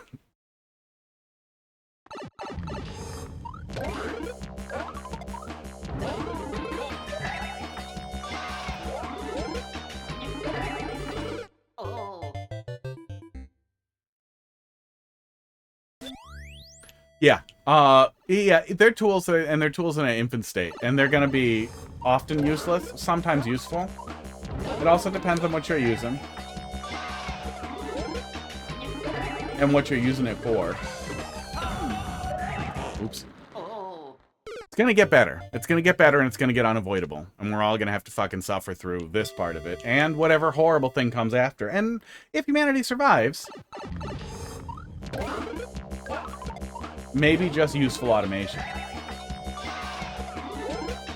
Yeah. Yeah, they're tools, and they're tools in an infant state, and they're gonna be often useless, sometimes useful. It also depends on what you're using. And what you're using it for. Oops. It's gonna get better. It's gonna get better and it's gonna get unavoidable. And we're all gonna have to fucking suffer through this part of it. And whatever horrible thing comes after. And if humanity survives, maybe just useful automation.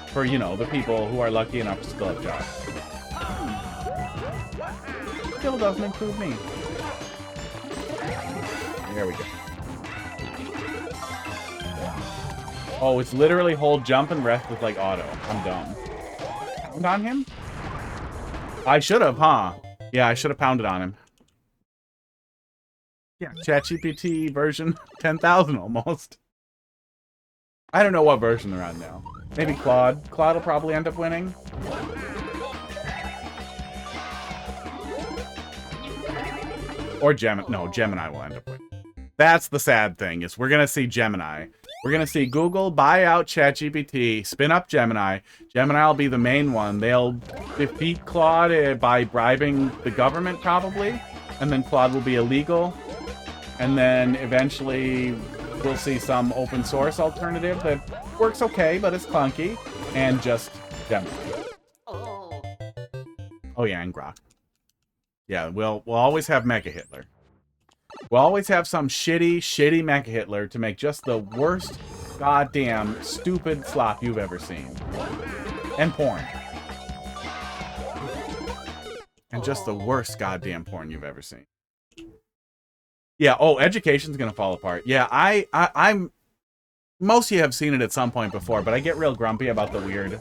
For, you know, the people who are lucky enough to still have jobs. Still doesn't include me. There we go. Oh, it's literally hold, jump, and rest with, like, auto. I'm dumb. Pound on him? I should have, huh? Yeah, I should have pounded on him. Yeah, ChatGPT version 10,000 almost. I don't know what version they're on now. Maybe Claude. Claude will probably end up winning. Or Gemini. No, Gemini will end up winning. That's the sad thing, is we're going to see Gemini. We're going to see Google buy out ChatGPT, spin up Gemini. Gemini will be the main one. They'll defeat Claude by bribing the government, probably. And then Claude will be illegal. And then eventually we'll see some open source alternative that works okay, but it's clunky. And just Gemini. Oh yeah, and Grok. Yeah, we'll always have Mecha Hitler. We'll always have some shitty Mecha Hitler to make just the worst goddamn stupid slop you've ever seen. And porn. And just the worst goddamn porn you've ever seen. Yeah, oh, education's gonna fall apart. Yeah, I'm... Most of you have seen it at some point before, but I get real grumpy about the weird...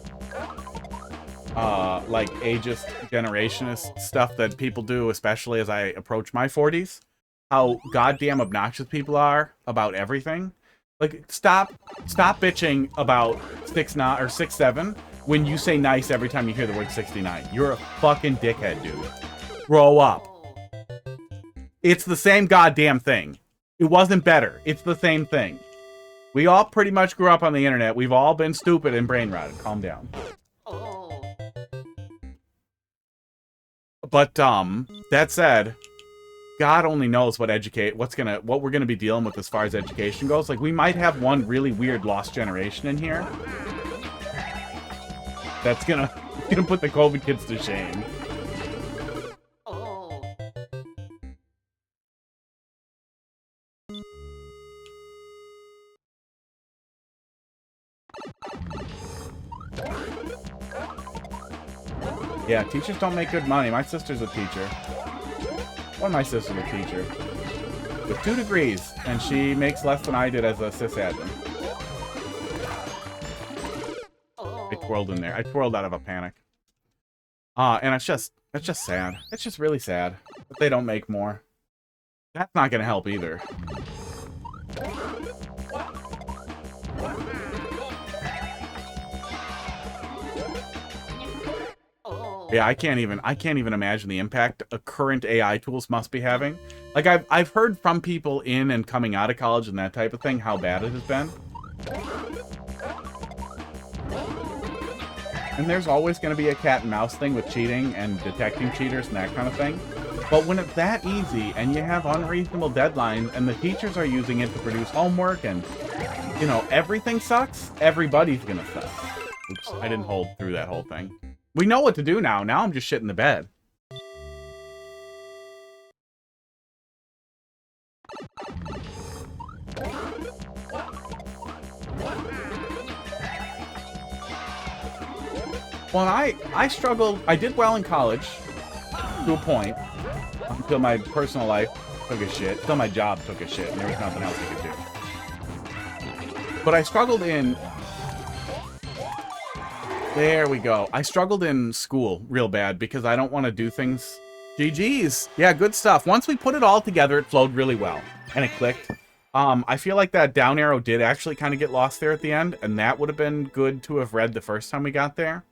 like, ageist, generationist stuff that people do, especially as I approach my 40s. How goddamn obnoxious people are about everything. Like, stop bitching about 6'9" or 6'7" when you say nice every time you hear the word 69. You're a fucking dickhead, dude. Grow up. It's the same goddamn thing. It wasn't better. It's the same thing. We all pretty much grew up on the internet. We've all been stupid and brain rotted. Calm down. But, that said, God only knows what we're gonna be dealing with as far as education goes. Like, we might have one really weird lost generation in here that's gonna put the COVID kids to shame. Yeah, teachers don't make good money. My sister's a teacher. One of my sisters is a teacher. With 2 degrees, and she makes less than I did as a sysadmin. I twirled in there. I twirled out of a panic. And it's just sad. It's just really sad that they don't make more. That's not gonna help either. Yeah, I can't even imagine the impact current AI tools must be having. Like, I've heard from people in and coming out of college and that type of thing how bad it has been. And there's always going to be a cat and mouse thing with cheating and detecting cheaters and that kind of thing. But when it's that easy and you have unreasonable deadlines and the teachers are using it to produce homework and, you know, everything sucks, everybody's gonna suck. Oops, I didn't hold through that whole thing. We know what to do now. Now I'm just shitting the bed. Well, I struggled. I did well in college to a point until my personal life took a shit. Until my job took a shit and there was nothing else I could do. But I struggled in... There we go. I struggled in school real bad because I don't want to do things... GG's. Yeah, good stuff. Once we put it all together, it flowed really well. And it clicked. I feel like that down arrow did actually kind of get lost there at the end. And that would have been good to have read the first time we got there.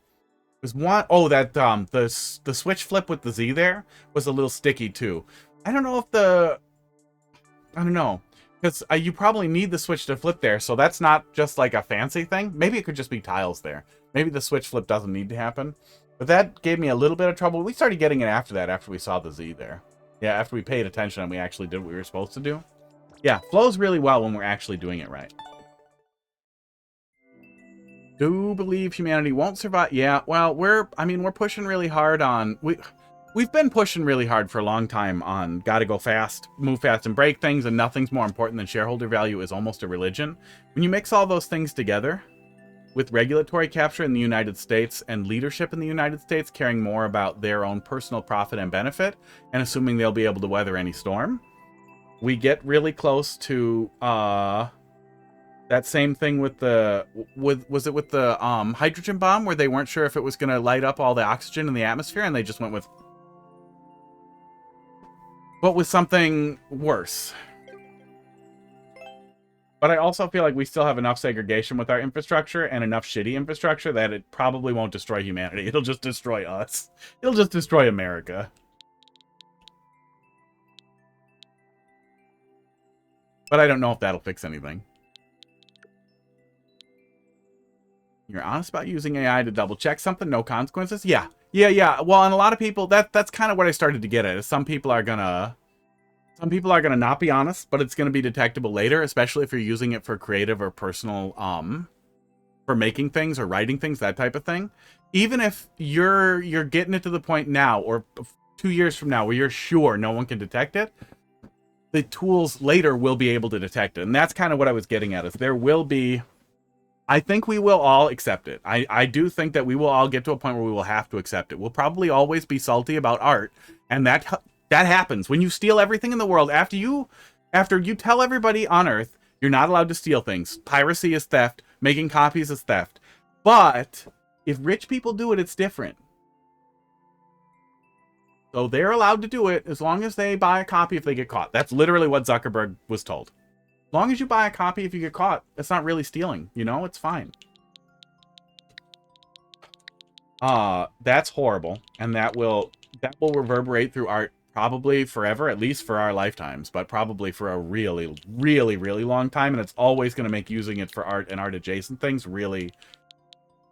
There's one... Oh, that, the switch flip with the Z there was a little sticky too. I don't know if the... I don't know. Because you probably need the switch to flip there, so that's not just like a fancy thing. Maybe it could just be tiles there. Maybe the switch flip doesn't need to happen. But that gave me a little bit of trouble. We started getting it after that, after we saw the Z there. Yeah, after we paid attention and we actually did what we were supposed to do. Yeah, flows really well when we're actually doing it right. Do believe humanity won't survive. Yeah, well, we're pushing really hard on... We've been pushing really hard for a long time on gotta go fast, move fast, and break things, and nothing's more important than shareholder value is almost a religion. When you mix all those things together, with regulatory capture in the United States and leadership in the United States caring more about their own personal profit and benefit, and assuming they'll be able to weather any storm, we get really close to that same thing with the was it with the hydrogen bomb, where they weren't sure if it was going to light up all the oxygen in the atmosphere, and they just went with something worse. But I also feel like we still have enough segregation with our infrastructure and enough shitty infrastructure that it probably won't destroy humanity. It'll just destroy us. It'll just destroy America. But I don't know if that'll fix anything. You're honest about using AI to double check something? No consequences? Yeah. Yeah. Well, and a lot of people, that's kind of what I started to get at, is some people are gonna not be honest, but it's gonna be detectable later, especially if you're using it for creative or personal, for making things or writing things, that type of thing. Even if you're getting it to the point now or 2 years from now where you're sure no one can detect it, the tools later will be able to detect it. And that's kind of what I was getting at, is there will be... I think we will all accept it. I do think that we will all get to a point where we will have to accept it. We'll probably always be salty about art, and that happens. When you steal everything in the world, after you tell everybody on Earth you're not allowed to steal things. Piracy is theft. Making copies is theft. But if rich people do it, it's different. So they're allowed to do it as long as they buy a copy if they get caught. That's literally what Zuckerberg was told. As long as you buy a copy if you get caught, it's not really stealing. You know, it's fine. That's horrible. And that will reverberate through art probably forever, at least for our lifetimes, but probably for a really, really, really long time. And it's always going to make using it for art and art adjacent things really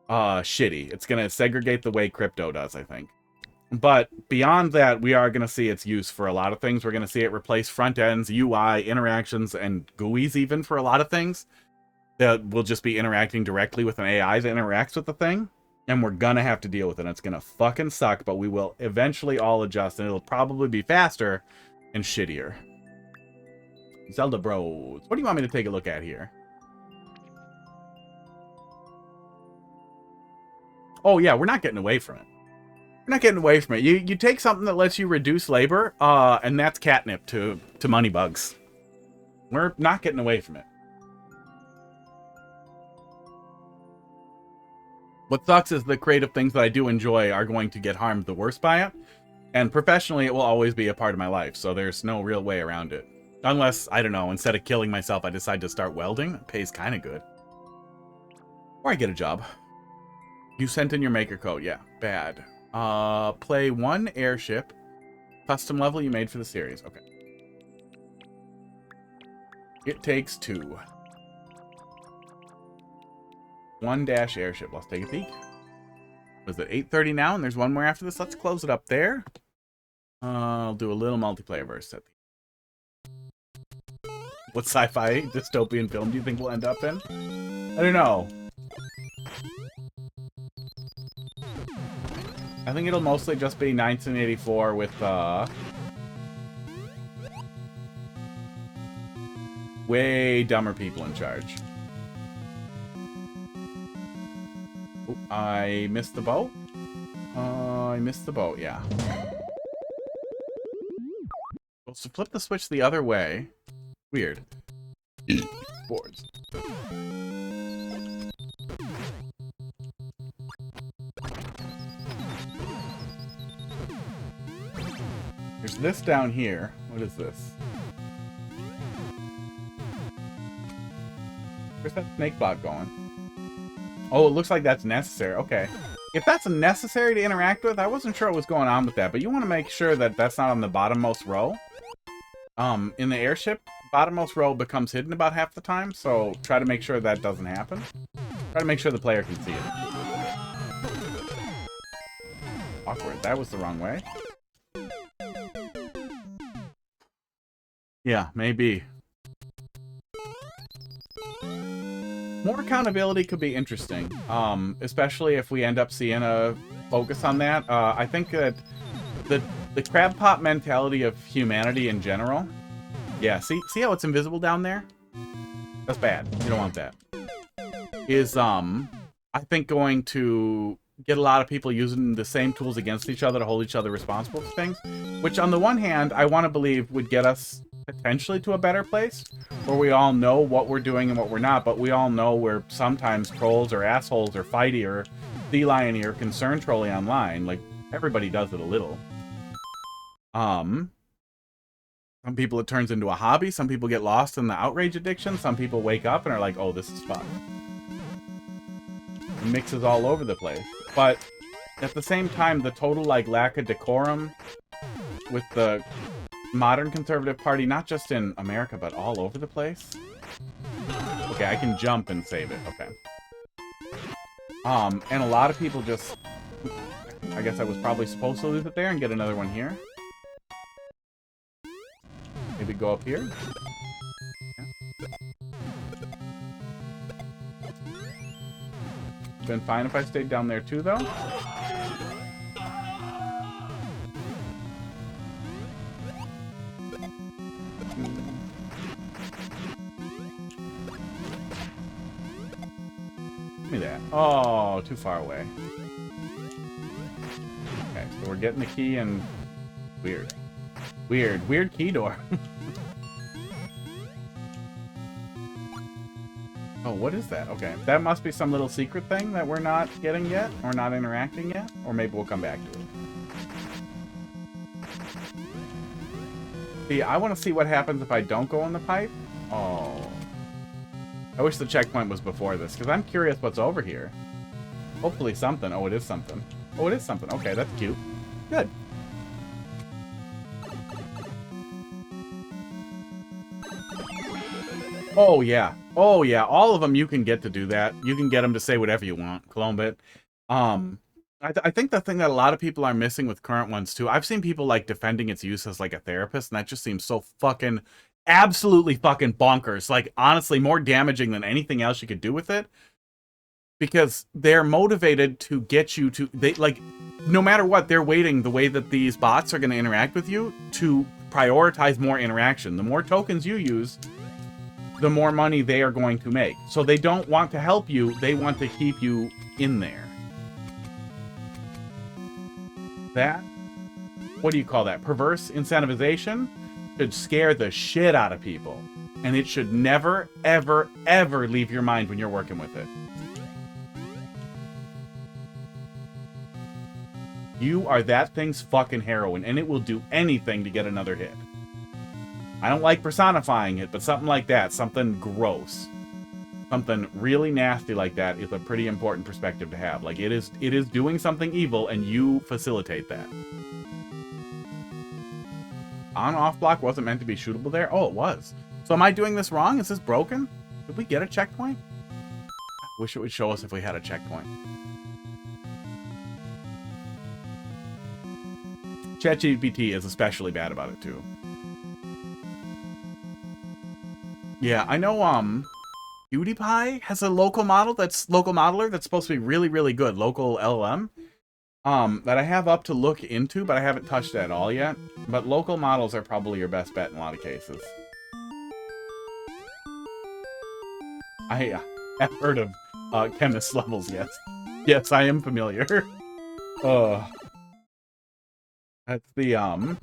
shitty. It's going to segregate the way crypto does, I think. But beyond that, we are going to see its use for a lot of things. We're going to see it replace front ends, UI, interactions, and GUIs even for a lot of things. That will just be interacting directly with an AI that interacts with the thing. And we're going to have to deal with it. It's going to fucking suck, but we will eventually all adjust, and it'll probably be faster and shittier. Zelda Bros. What do you want me to take a look at here? Oh, yeah, we're not getting away from it. We're not getting away from it. You take something that lets you reduce labor, and that's catnip to money bugs. We're not getting away from it. What sucks is the creative things that I do enjoy are going to get harmed the worst by it. And professionally, it will always be a part of my life, so there's no real way around it. Unless, I don't know, instead of killing myself, I decide to start welding. It pays kind of good. Or I get a job. You sent in your maker code. Yeah, bad. Play one airship. Custom level you made for the series. Okay. It takes two. One dash airship. Let's take a peek. Was it 8:30 now? And there's one more after this. Let's close it up there. I'll do a little multiplayer verse. What sci-fi dystopian film do you think we'll end up in? I don't know. I think it'll mostly just be 1984 with, way dumber people in charge. Oh, I missed the boat? I missed the boat, yeah. Well, so flip the switch the other way. Weird. Boards. There's this down here. What is this? Where's that snake bot going? Oh, it looks like that's necessary. Okay. If that's necessary to interact with, I wasn't sure what was going on with that, but you want to make sure that that's not on the bottommost row. In the airship, bottommost row becomes hidden about half the time, so try to make sure that doesn't happen. Try to make sure the player can see it. Awkward. That was the wrong way. Yeah, maybe. More accountability could be interesting, especially if we end up seeing a focus on that. I think that the crab pot mentality of humanity in general. Yeah, see how it's invisible down there? That's bad. You don't want that. Is I think going to get a lot of people using the same tools against each other to hold each other responsible for things, which on the one hand, I want to believe would get us potentially to a better place where we all know what we're doing and what we're not, but we all know we're sometimes trolls or assholes or fighty or sea liony or concern trolly online. Like, everybody does it a little. Some people it turns into a hobby, some people get lost in the outrage addiction, some people wake up and are like, oh, this is fun. It mixes all over the place. But at the same time, the total like lack of decorum with the modern conservative party, not just in America, but all over the place. Okay, I can jump and save it. Okay. And a lot of people just... I guess I was probably supposed to lose it there and get another one here. Maybe go up here. Yeah. Been fine if I stayed down there too, though. Give me that. Oh, too far away. Okay, so we're getting the key and... Weird. Weird key door. Oh, what is that? Okay, that must be some little secret thing that we're not getting yet, or not interacting yet, or maybe we'll come back to it. See, I want to see what happens if I don't go in the pipe. Oh. I wish the checkpoint was before this, because I'm curious what's over here. Hopefully something. Oh, it is something. Oh, it is something. Okay, that's cute. Good. Oh, yeah. Oh, yeah. All of them you can get to do that. You can get them to say whatever you want. Colombit. I think the thing that a lot of people are missing with current ones, too, I've seen people, like, defending its use as, like, a therapist, and that just seems so fucking, absolutely fucking bonkers. Like, honestly, more damaging than anything else you could do with it. Because they're motivated to get you to, they, like, no matter what, they're waiting the way that these bots are going to interact with you to prioritize more interaction. The more tokens you use, the more money they are going to make. So they don't want to help you, they want to keep you in there. That, what do you call that? Perverse incentivization should scare the shit out of people. And it should never, ever, ever leave your mind when you're working with it. You are that thing's fucking heroine, and it will do anything to get another hit. I don't like personifying it, but something like that, something gross, something really nasty like that is a pretty important perspective to have. Like, it is doing something evil, and you facilitate that. On-off block wasn't meant to be shootable there? Oh, it was. So am I doing this wrong? Is this broken? Did we get a checkpoint? I wish it would show us if we had a checkpoint. ChatGPT is especially bad about it, too. Yeah, I know, PewDiePie has a local modeler that's supposed to be really, really good. Local LLM. That I have up to look into, but I haven't touched it at all yet. But local models are probably your best bet in a lot of cases. I have heard of Cbaslevels, yes. Yes, I am familiar. That's the, oh,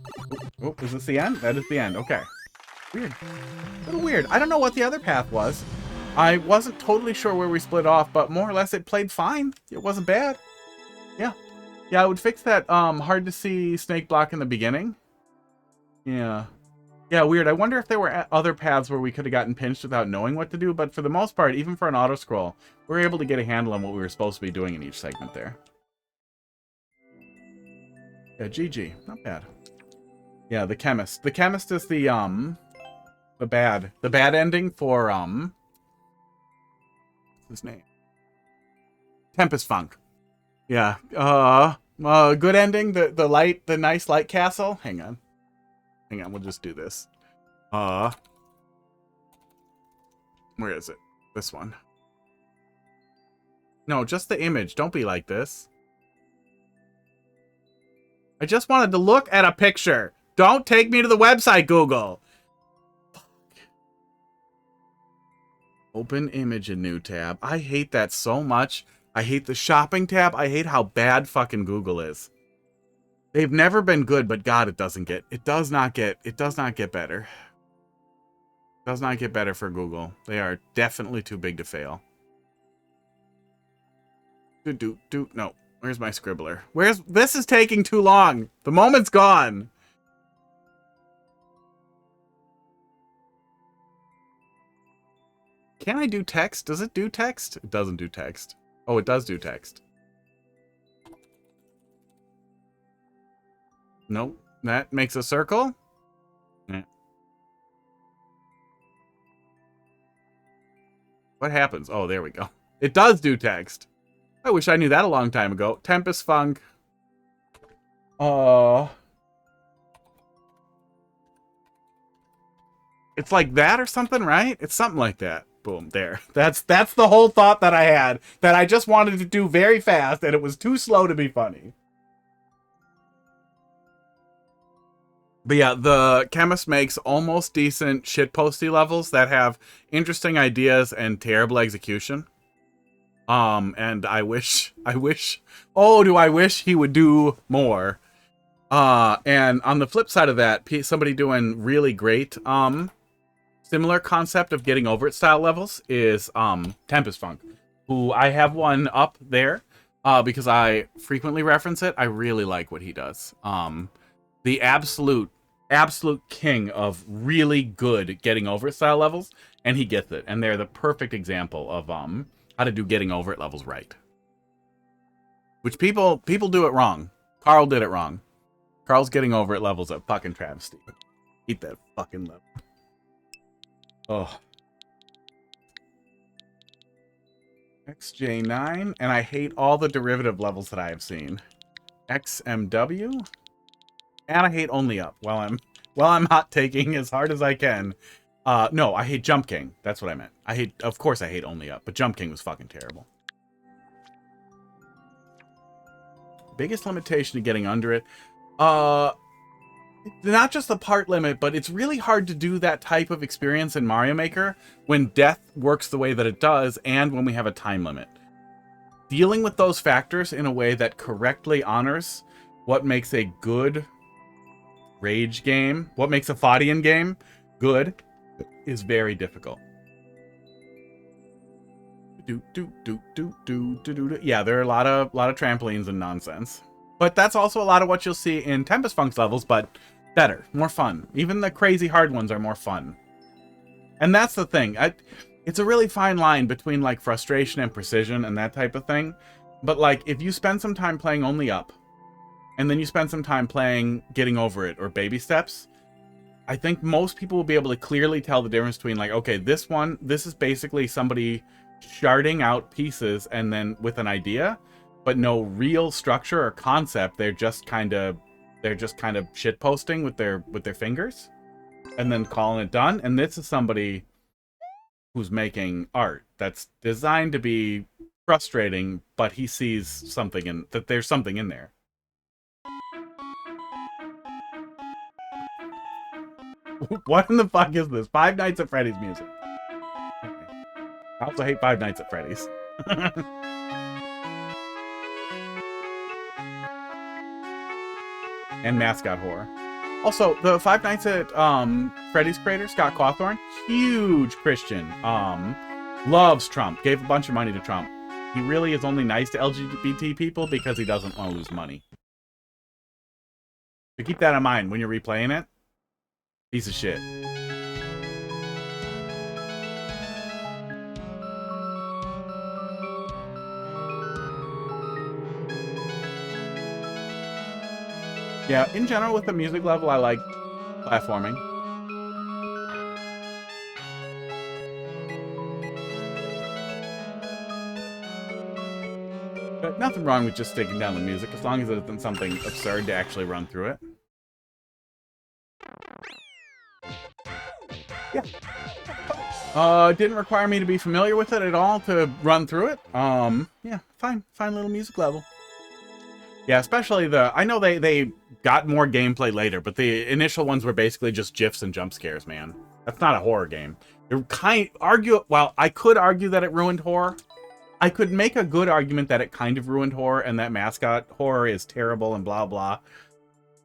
is this the end? That is the end, okay. Weird. A little weird. I don't know what the other path was. I wasn't totally sure where we split off, but more or less it played fine. It wasn't bad. Yeah. Yeah, I would fix that hard to see snake block in the beginning. Yeah. Yeah, weird. I wonder if there were other paths where we could have gotten pinched without knowing what to do, but for the most part, even for an auto-scroll, we were able to get a handle on what we were supposed to be doing in each segment there. Yeah, GG. Not bad. Yeah, the chemist. The chemist is the bad ending for, what's his name? Tempest Funk. Yeah, Good ending. The nice light castle. Hang on. We'll just do this. Where is it? This one. No, just the image. Don't be like this. I just wanted to look at a picture. Don't take me to the website, Google. Fuck. Open image in new tab. I hate that so much. I hate the shopping tab. I hate how bad fucking Google is. They've never been good, but God, it does not get better. It does not get better for Google. They are definitely too big to fail. No. Where's my scribbler? This is taking too long. The moment's gone. Can I do text? Does it do text? It doesn't do text. Oh, it does do text. Nope. That makes a circle. Eh. What happens? Oh, there we go. It does do text. I wish I knew that a long time ago. Tempest Funk. It's like that or something, right? It's something like that. Boom, there. That's the whole thought that I had. That I just wanted to do very fast, and it was too slow to be funny. But yeah, the chemist makes almost decent shitposty levels that have interesting ideas and terrible execution. And I wish, oh, do I wish he would do more. And on the flip side of that, somebody doing really great, similar concept of getting over it style levels is, Tempest Funk, who I have one up there, because I frequently reference it. I really like what he does. The absolute king of really good getting over it style levels, and he gets it. And they're the perfect example of, how to do getting over it levels right. Which people do it wrong. Carl did it wrong. Carl's getting over it levels a fucking travesty. Eat that fucking level. Oh. XJ9, and I hate all the derivative levels that I have seen. XMW, and I hate only up while I'm hot taking as hard as I can. No, I hate Jump King. That's what I meant. Of course I hate only up, but Jump King was fucking terrible. Biggest limitation to getting under it. Not just the part limit, but it's really hard to do that type of experience in Mario Maker when death works the way that it does and when we have a time limit. Dealing with those factors in a way that correctly honors what makes a good rage game, what makes a Fodian game good, is very difficult. Yeah, there are a lot of trampolines and nonsense. But that's also a lot of what you'll see in Tempest Funk's levels, but better, more fun. Even the crazy hard ones are more fun. And that's the thing. It's a really fine line between like frustration and precision and that type of thing. But like if you spend some time playing only up, and then you spend some time playing getting over it or baby steps, I think most people will be able to clearly tell the difference between like, okay, this is basically somebody sharding out pieces and then with an idea, but no real structure or concept. They're just kind of shit posting with their fingers and then calling it done. And this is somebody who's making art that's designed to be frustrating, but he sees something that there's something in there. What in the fuck is this? Five Nights at Freddy's music. Okay. I also hate Five Nights at Freddy's. And Mascot Horror. Also, the Five Nights at Freddy's creator, Scott Cawthorn, huge Christian. Loves Trump. Gave a bunch of money to Trump. He really is only nice to LGBT people because he doesn't want to lose money. So keep that in mind when you're replaying it. Piece of shit. Yeah, in general with the music level, I like platforming. Nothing wrong with just taking down the music, as long as it isn't something absurd to actually run through it. Yeah. Didn't require me to be familiar with it at all to run through it. Yeah, fine little music level. Yeah, especially I know they got more gameplay later, but the initial ones were basically just GIFs and jump scares, man. That's not a horror game. Well, I could argue that it ruined horror. I could make a good argument that it kind of ruined horror and that mascot horror is terrible and blah, blah.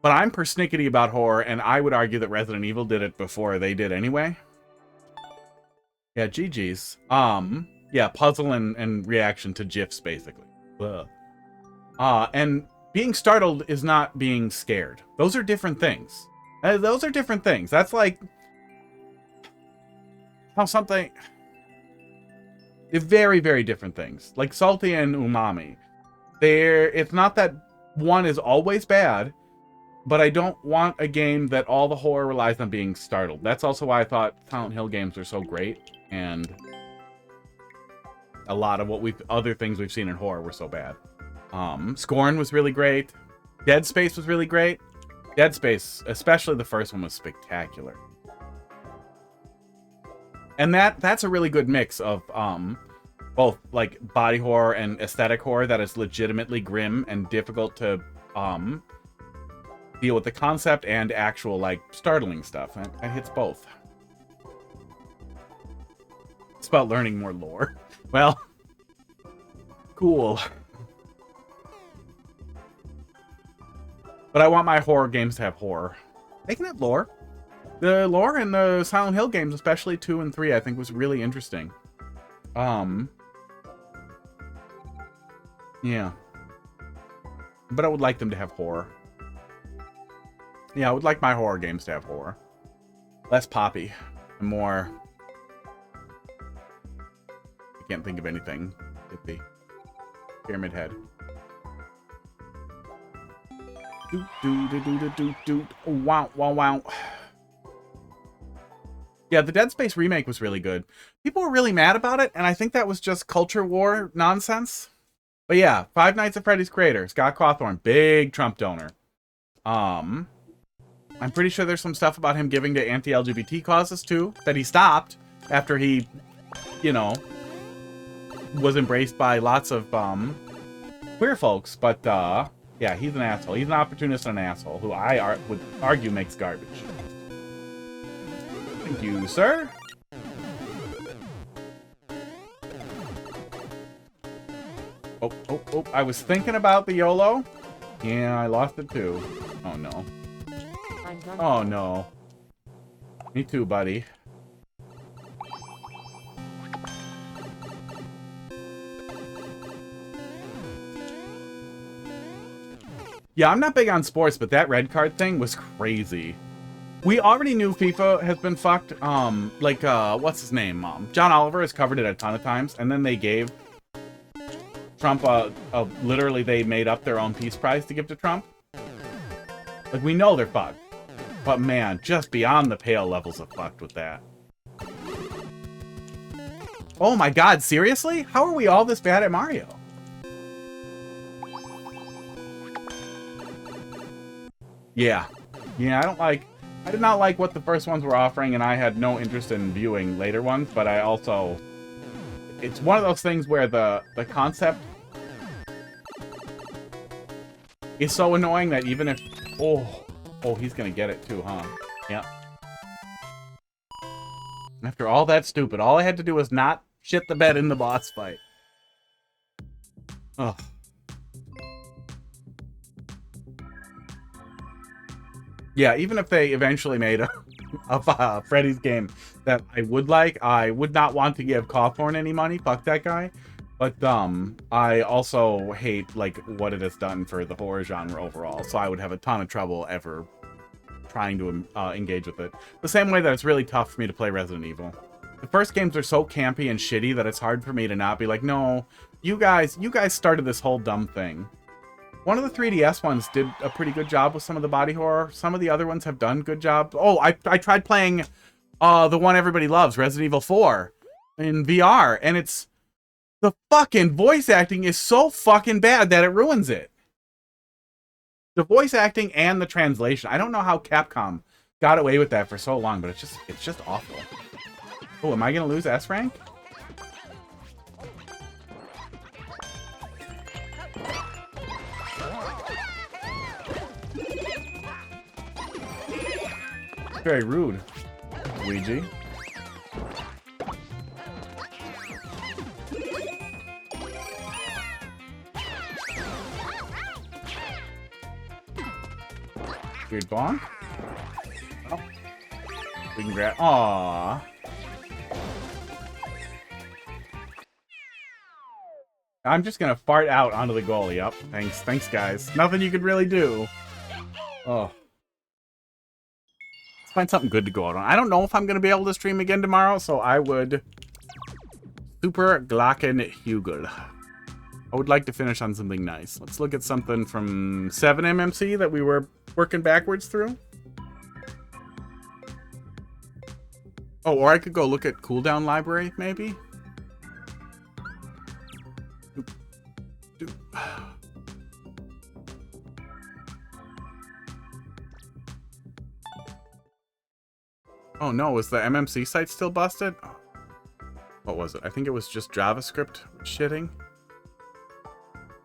But I'm persnickety about horror, and I would argue that Resident Evil did it before they did anyway. Yeah, GG's. Yeah, puzzle and reaction to GIFs, basically. Ugh. And being startled is not being scared. Those are different things. Those are different things. That's like how something... They're very, very different things. Like salty and umami. It's not that one is always bad, but I don't want a game that all the horror relies on being startled. That's also why I thought Silent Hill games were so great, and a lot of other things we've seen in horror were so bad. Scorn was really great. Dead Space was really great. Dead Space, especially the first one, was spectacular. And that's a really good mix of both like body horror and aesthetic horror that is legitimately grim and difficult to deal with the concept and actual like startling stuff. And it hits both. It's about learning more lore. Well, cool. But I want my horror games to have horror. They can have lore. The lore in the Silent Hill games, especially 2 and 3, I think was really interesting. Yeah. But I would like them to have horror. Yeah, I would like my horror games to have horror. Less poppy. And more... I can't think of anything. Hippie. Pyramid Head. Wow, wow, wow. Yeah, the Dead Space remake was really good. People were really mad about it, and I think that was just culture war nonsense. But yeah, Five Nights at Freddy's creator, Scott Cawthon, big Trump donor. I'm pretty sure there's some stuff about him giving to anti-LGBT causes too, that he stopped after he, you know, was embraced by lots of queer folks. But yeah, he's an asshole. He's an opportunist and an asshole who I would argue makes garbage. Thank you, sir. Oh, I was thinking about the YOLO. Yeah, I lost it too. Oh, no. Oh, no. Me too, buddy. Yeah, I'm not big on sports, but that red card thing was crazy. We already knew FIFA has been fucked. What's his name? John Oliver has covered it a ton of times, and then they gave Trump literally they made up their own peace prize to give to Trump. Like, we know they're fucked. But man, just beyond the pale levels of fucked with that. Oh my god, seriously? How are we all this bad at Mario? Yeah. Yeah, I did not like what the first ones were offering, and I had no interest in viewing later ones, but I also... It's one of those things where the concept is so annoying that even if... Oh, he's gonna get it too, huh? Yeah. After all that stupid, all I had to do was not shit the bed in the boss fight. Ugh. Yeah, even if they eventually made a Freddy's game that I would not want to give Cawthorn any money. Fuck that guy. But I also hate like what it has done for the horror genre overall. So I would have a ton of trouble ever trying to engage with it. The same way that it's really tough for me to play Resident Evil. The first games are so campy and shitty that it's hard for me to not be like, no, you guys started this whole dumb thing. One of the 3DS ones did a pretty good job with some of the body horror. Some of the other ones have done good job. Oh, I tried playing the one everybody loves, Resident Evil 4, in VR, and it's The fucking voice acting is so fucking bad that it ruins it. The voice acting and the translation. I don't know how Capcom got away with that for so long, but it's just awful. Oh, am I gonna lose S rank? Very rude, Luigi. Weird bonk. Oh. We can grab. Aww. I'm just gonna fart out onto the goal. Yep. Thanks, guys. Nothing you could really do. Oh. Let's find something good to go out on. I don't know if I'm gonna be able to stream again tomorrow, so I would. Super Glocken Hugel. I would like to finish on something nice. Let's look at something from 7MMC that we were working backwards through. Oh, or I could go look at cooldown library, maybe? Oh no, is the MMC site still busted? What was it? I think it was just JavaScript shitting.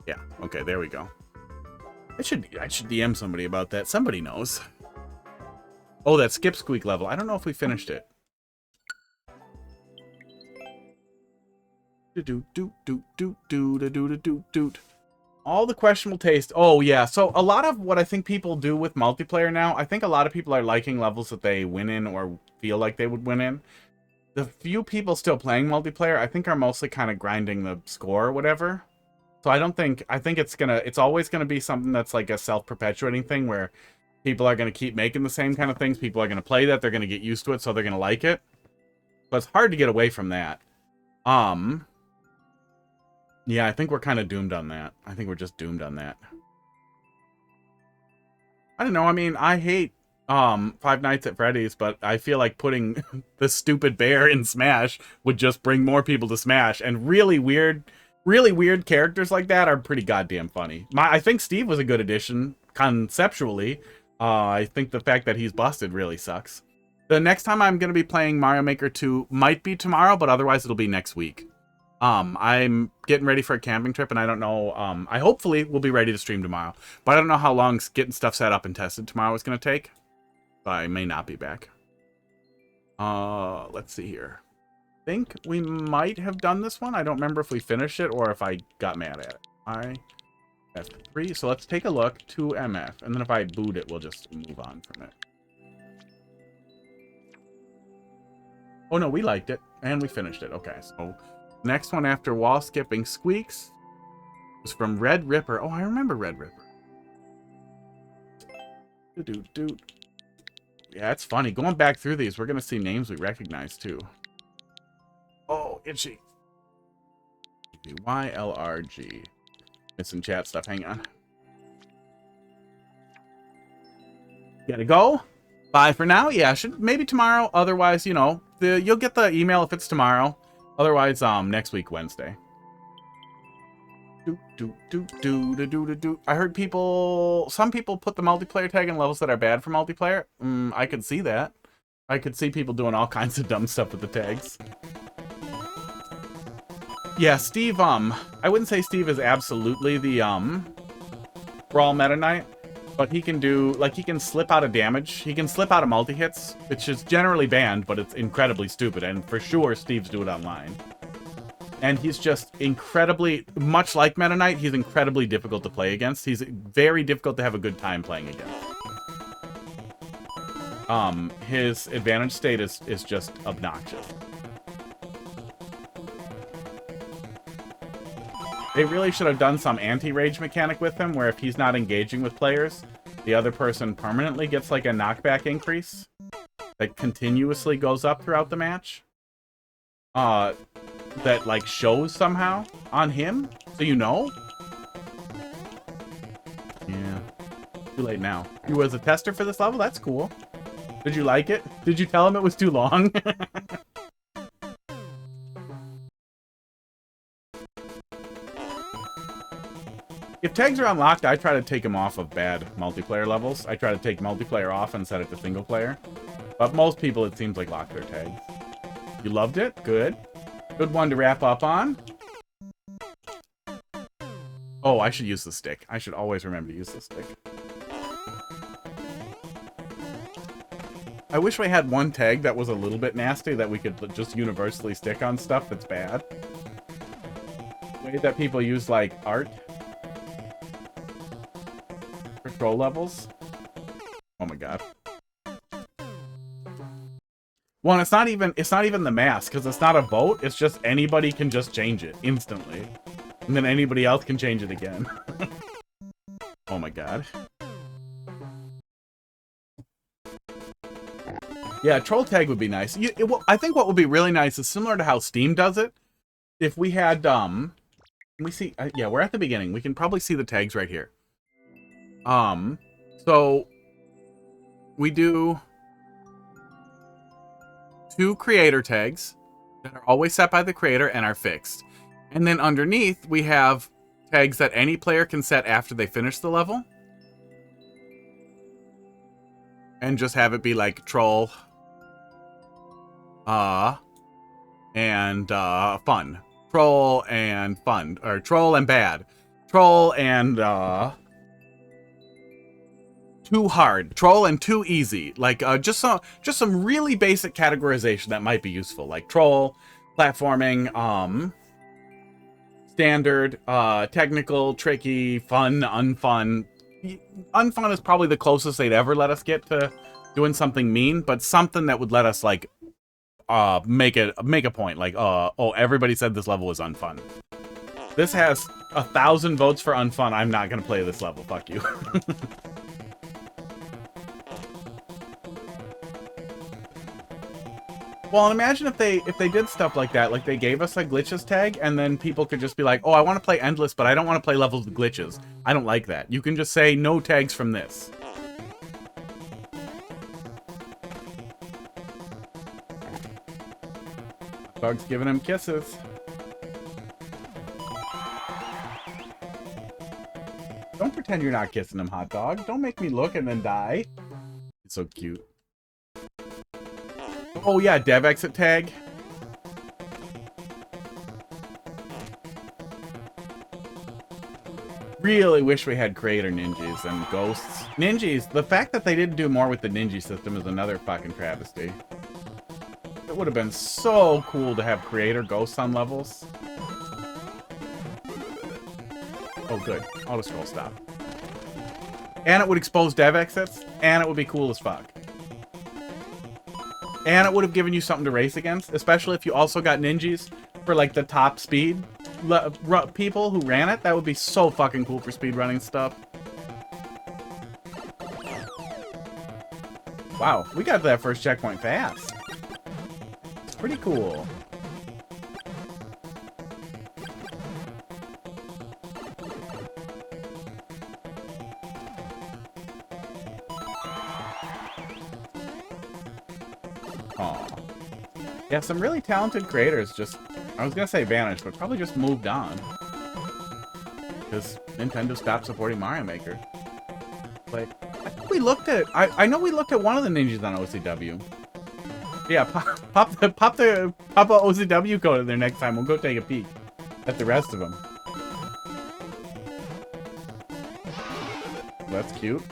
Yeah, okay, there we go. I should DM somebody about that. Somebody knows. Oh, that skip squeak level. I don't know if we finished it. All the questionable taste. Oh yeah, so a lot of what I think people do with multiplayer now, I think a lot of people are liking levels that they win in or feel like they would win in. The few people still playing multiplayer, I think, are mostly kind of grinding the score or whatever. So I think it's always gonna be something that's like a self-perpetuating thing where people are gonna keep making the same kind of things. People are gonna play that, they're gonna get used to it, so they're gonna like it. But it's hard to get away from that. Yeah, I think we're kind of doomed on that. I think we're just doomed on that. I don't know, I mean, I hate Five Nights at Freddy's, but I feel like putting the stupid bear in Smash would just bring more people to Smash, and really weird characters like that are pretty goddamn funny. I think Steve was a good addition, conceptually. I think the fact that he's busted really sucks. The next time I'm going to be playing Mario Maker 2 might be tomorrow, but otherwise it'll be next week. I'm getting ready for a camping trip, and I don't know, I hopefully will be ready to stream tomorrow. But I don't know how long getting stuff set up and tested tomorrow is going to take. So I may not be back. Let's see here. I think we might have done this one. I don't remember if we finished it or if I got mad at it. F3. So let's take a look. 2MF. And then if I boot it, we'll just move on from it. Oh no, we liked it. And we finished it. Okay, so next one after wall skipping squeaks was from Red Ripper. Oh, I remember Red Ripper. Yeah, it's funny. Going back through these, we're going to see names we recognize too. Oh, itchy. YLRG. Missing chat stuff. Hang on. Gotta go. Bye for now. Yeah, maybe tomorrow. Otherwise, you know, you'll get the email if it's tomorrow. Otherwise, next week, Wednesday. I heard some people put the multiplayer tag in levels that are bad for multiplayer. I could see that. I could see people doing all kinds of dumb stuff with the tags. Yeah, Steve, I wouldn't say Steve is absolutely the, Brawl Meta Knight, but he can do, like, he can slip out of damage. He can slip out of multi-hits, which is generally banned, but it's incredibly stupid, and for sure Steve's do it online. And he's just incredibly, much like Meta Knight, he's incredibly difficult to play against. He's very difficult to have a good time playing against. His advantage state is just obnoxious. They really should have done some anti-rage mechanic with him, where if he's not engaging with players, the other person permanently gets like a knockback increase that continuously goes up throughout the match. That like shows somehow on him, so you know. Yeah, too late now. You was a tester for this level? That's cool. Did you like it? Did you tell him it was too long? if tags are unlocked, I try to take them off of bad multiplayer levels. I try to take multiplayer off and set it to single player. But most people, it seems like, lock their tags. You loved it? Good. Good one to wrap up on. Oh, I should use the stick. I should always remember to use the stick. I wish we had one tag that was a little bit nasty that we could just universally stick on stuff that's bad. The way that people use, like, art. Control levels. Oh my god. One, it's not even the mask, because it's not a vote, it's just anybody can just change it instantly. And then anybody else can change it again. Oh my god. Yeah, troll tag would be nice. I think what would be really nice is similar to how Steam does it. If we had, we see, yeah, we're at the beginning. We can probably see the tags right here. So we do 2 creator tags that are always set by the creator and are fixed. And then underneath, we have tags that any player can set after they finish the level. And just have it be like troll, and fun. Troll and fun. Or troll and bad. Troll and, too hard. Troll and too easy. Like, just some really basic categorization that might be useful. Like troll, platforming, standard, technical, tricky, fun, unfun. Unfun is probably the closest they'd ever let us get to doing something mean, but something that would let us, like, make a point. Like, oh, everybody said this level was unfun. This has 1,000 votes for unfun. I'm not gonna play this level. Fuck you. Well, imagine if they did stuff like that, like they gave us a glitches tag, and then people could just be like, oh, I want to play endless, but I don't want to play levels with glitches. I don't like that. You can just say no tags from this. Dog's giving him kisses. Don't pretend you're not kissing him, hot dog. Don't make me look and then die. It's so cute. Oh yeah, dev exit tag. Really wish we had creator ninjas and ghosts. Ninjas, the fact that they didn't do more with the ninja system is another fucking travesty. It would have been so cool to have creator ghosts on levels. Oh good, auto scroll stop. And it would expose dev exits, and it would be cool as fuck. And it would have given you something to race against, especially if you also got ninjas for, like, the top speed people who ran it. That would be so fucking cool for speedrunning stuff. Wow, we got to that first checkpoint fast. It's pretty cool. Yeah, some really talented creators just, I was gonna say vanished, but probably just moved on. Because Nintendo stopped supporting Mario Maker. But I think we looked at, I know we looked at one of the ninjas on OCW. Yeah, pop a OCW code in there next time. We'll go take a peek at the rest of them. That's cute.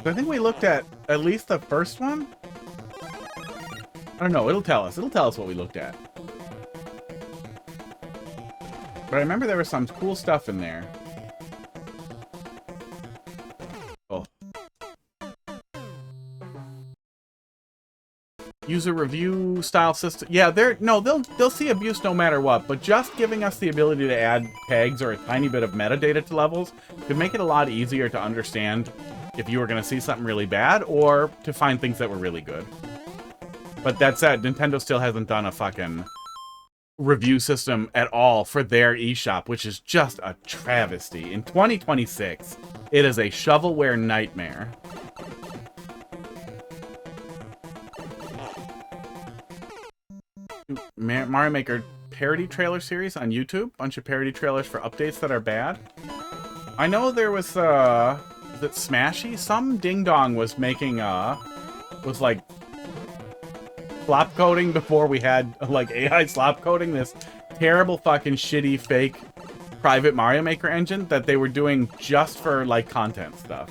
I think we looked at least the first one. I don't know. It'll tell us. It'll tell us what we looked at. But I remember there was some cool stuff in there. Oh. User review style system. Yeah, they'll see abuse no matter what, but just giving us the ability to add tags or a tiny bit of metadata to levels could make it a lot easier to understand if you were going to see something really bad, or to find things that were really good. But that said, Nintendo still hasn't done a fucking review system at all for their eShop, which is just a travesty. In 2026, it is a shovelware nightmare. Mario Maker parody trailer series on YouTube. Bunch of parody trailers for updates that are bad. I know there was, is it Smashy? Some ding-dong was making, was like slop coding before we had, like, AI slop coding. This terrible fucking shitty fake private Mario Maker engine that they were doing just for, like, content stuff.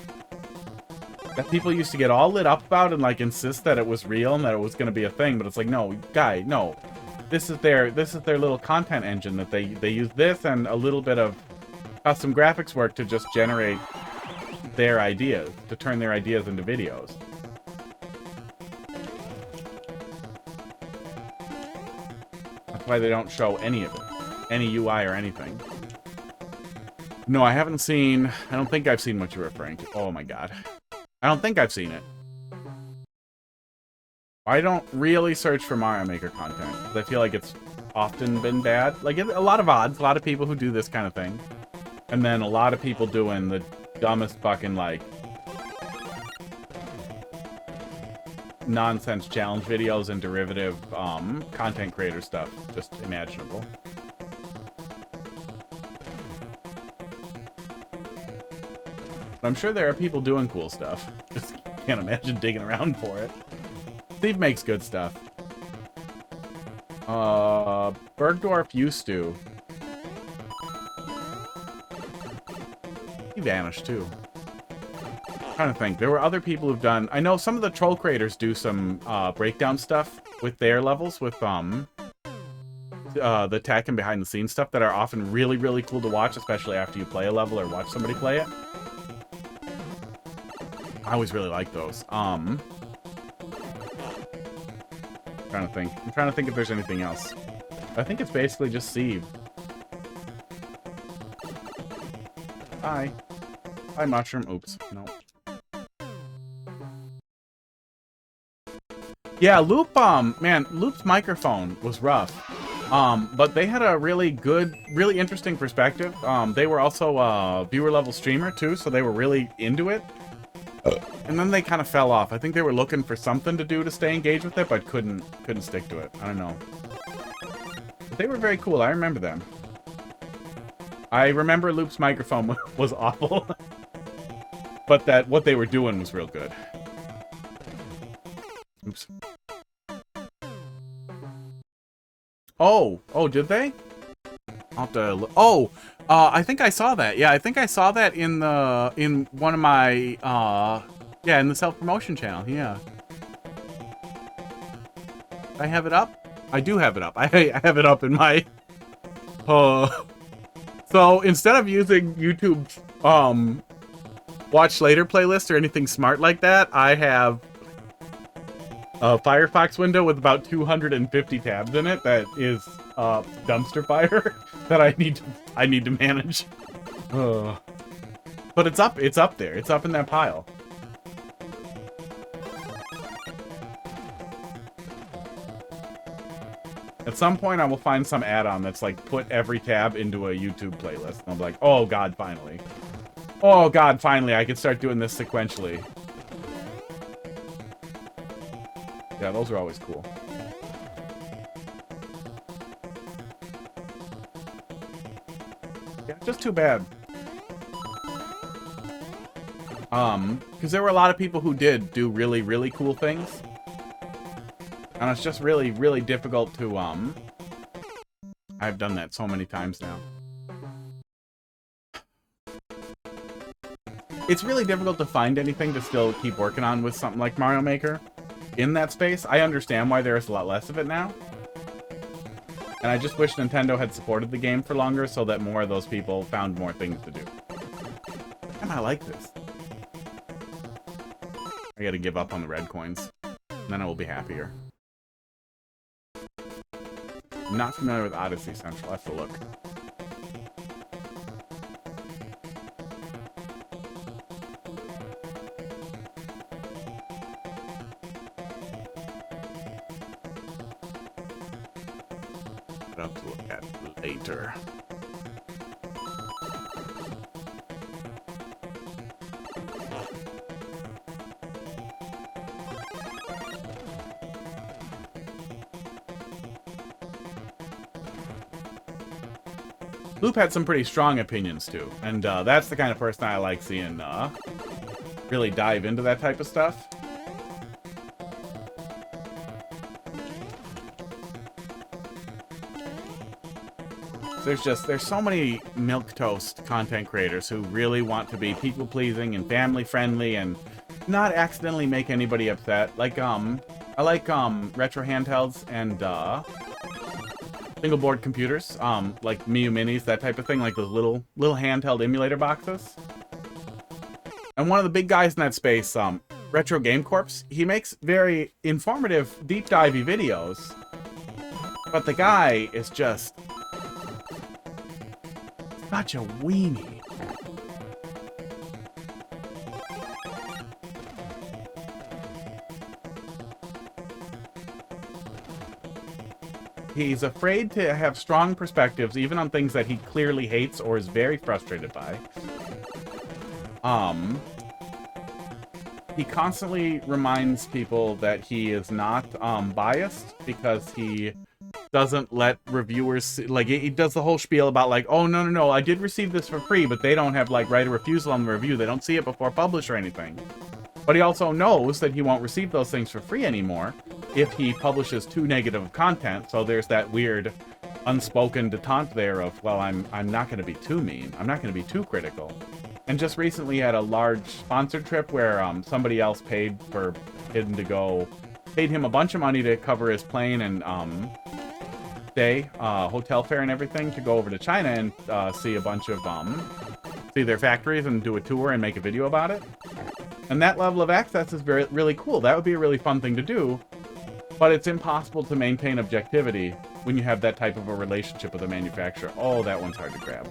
That people used to get all lit up about and, like, insist that it was real and that it was going to be a thing, but it's like, no, guy, no. This is their little content engine that they use this and a little bit of custom graphics work to just generate their ideas, to turn their ideas into videos. That's why they don't show any of it. Any UI or anything. No, I haven't seen... I don't think I've seen what you're referring to. Oh my god. I don't think I've seen it. I don't really search for Mario Maker content, because I feel like it's often been bad. Like, a lot of VODs, a lot of people who do this kind of thing. And then a lot of people doing the dumbest fucking, like, nonsense challenge videos and derivative content creator stuff. Just imaginable. I'm sure there are people doing cool stuff. Just can't imagine digging around for it. Steve makes good stuff. Bergdorf used to. He vanished too. I'm trying to think. There were other people who've done... I know some of the troll creators do some breakdown stuff with their levels, with the tech and behind the scenes stuff that are often really, really cool to watch, especially after you play a level or watch somebody play it. I always really like those. I'm trying to think. I'm trying to think if there's anything else. I think it's basically just Steve. Hi. Hi, Mushroom. Oops. No. Yeah, Loop, man, Loop's microphone was rough. But they had a really good, really interesting perspective. They were also a viewer level streamer too, so they were really into it. And then they kind of fell off. I think they were looking for something to do to stay engaged with it, but couldn't stick to it. I don't know. But they were very cool. I remember them. I remember Loop's microphone was awful. But that what they were doing was real good. Oops. Oh, did they? I'll have to look. Oh, I think I saw that. Yeah, I think I saw that in one of my yeah, in the self-promotion channel. Yeah. I have it up. I do have it up. I have it up in my. So instead of using YouTube's watch later playlist or anything smart like that, I have a Firefox window with about 250 tabs in it that is dumpster fire that I need to manage. But it's up there. It's up in that pile. At some point, I will find some add-on that's like put every tab into a YouTube playlist. And I'll be like, oh god, finally. Oh god, finally, I can start doing this sequentially. Yeah, those are always cool. Yeah, just too bad. Because there were a lot of people who did do really, really cool things. And it's just really, really difficult to, I've done that so many times now. It's really difficult to find anything to still keep working on with something like Mario Maker in that space. I understand why there's a lot less of it now. And I just wish Nintendo had supported the game for longer so that more of those people found more things to do. Damn, I like this. I gotta give up on the red coins. And then I will be happier. I'm not familiar with Odyssey Central. I have to look. I'll have to look at later. Loop had some pretty strong opinions too, and that's the kind of person I like seeing really dive into that type of stuff. There's so many milquetoast content creators who really want to be people pleasing and family friendly and not accidentally make anybody upset. Like I like retro handhelds and single board computers, like Miu Minis, that type of thing, like those little handheld emulator boxes. And one of the big guys in that space, Retro Game Corps, he makes very informative, deep divey videos. But the guy is just such a weenie. He's afraid to have strong perspectives, even on things that he clearly hates or is very frustrated by. He constantly reminds people that he is not biased because he doesn't let reviewers see, like, he does the whole spiel about like, oh no, I did receive this for free, but they don't have like right of refusal on the review. They don't see it before publish or anything. But he also knows that he won't receive those things for free anymore if he publishes too negative content. So there's that weird unspoken detente there of, well, I'm not going to be too mean. I'm not going to be too critical. And just recently had a large sponsored trip where somebody else paid for him to go, paid him a bunch of money to cover his plane and stay, hotel fare and everything to go over to China and see a bunch of, see their factories and do a tour and make a video about it. And that level of access is really cool. That would be a really fun thing to do. But it's impossible to maintain objectivity when you have that type of a relationship with a manufacturer. Oh, that one's hard to grab.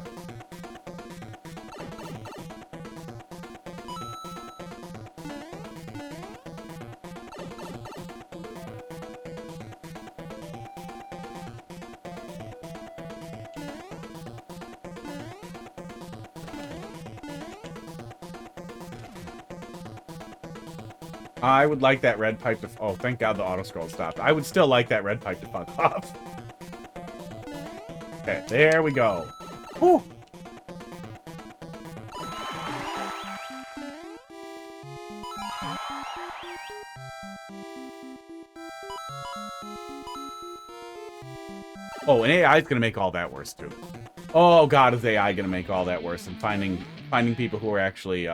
I would like that red pipe to... Oh, thank God the auto-scroll stopped. I would still like that red pipe to fuck off. Okay, there we go. Whew. Oh, and AI is going to make all that worse, too. Oh, God, is AI going to make all that worse? And finding people who are actually,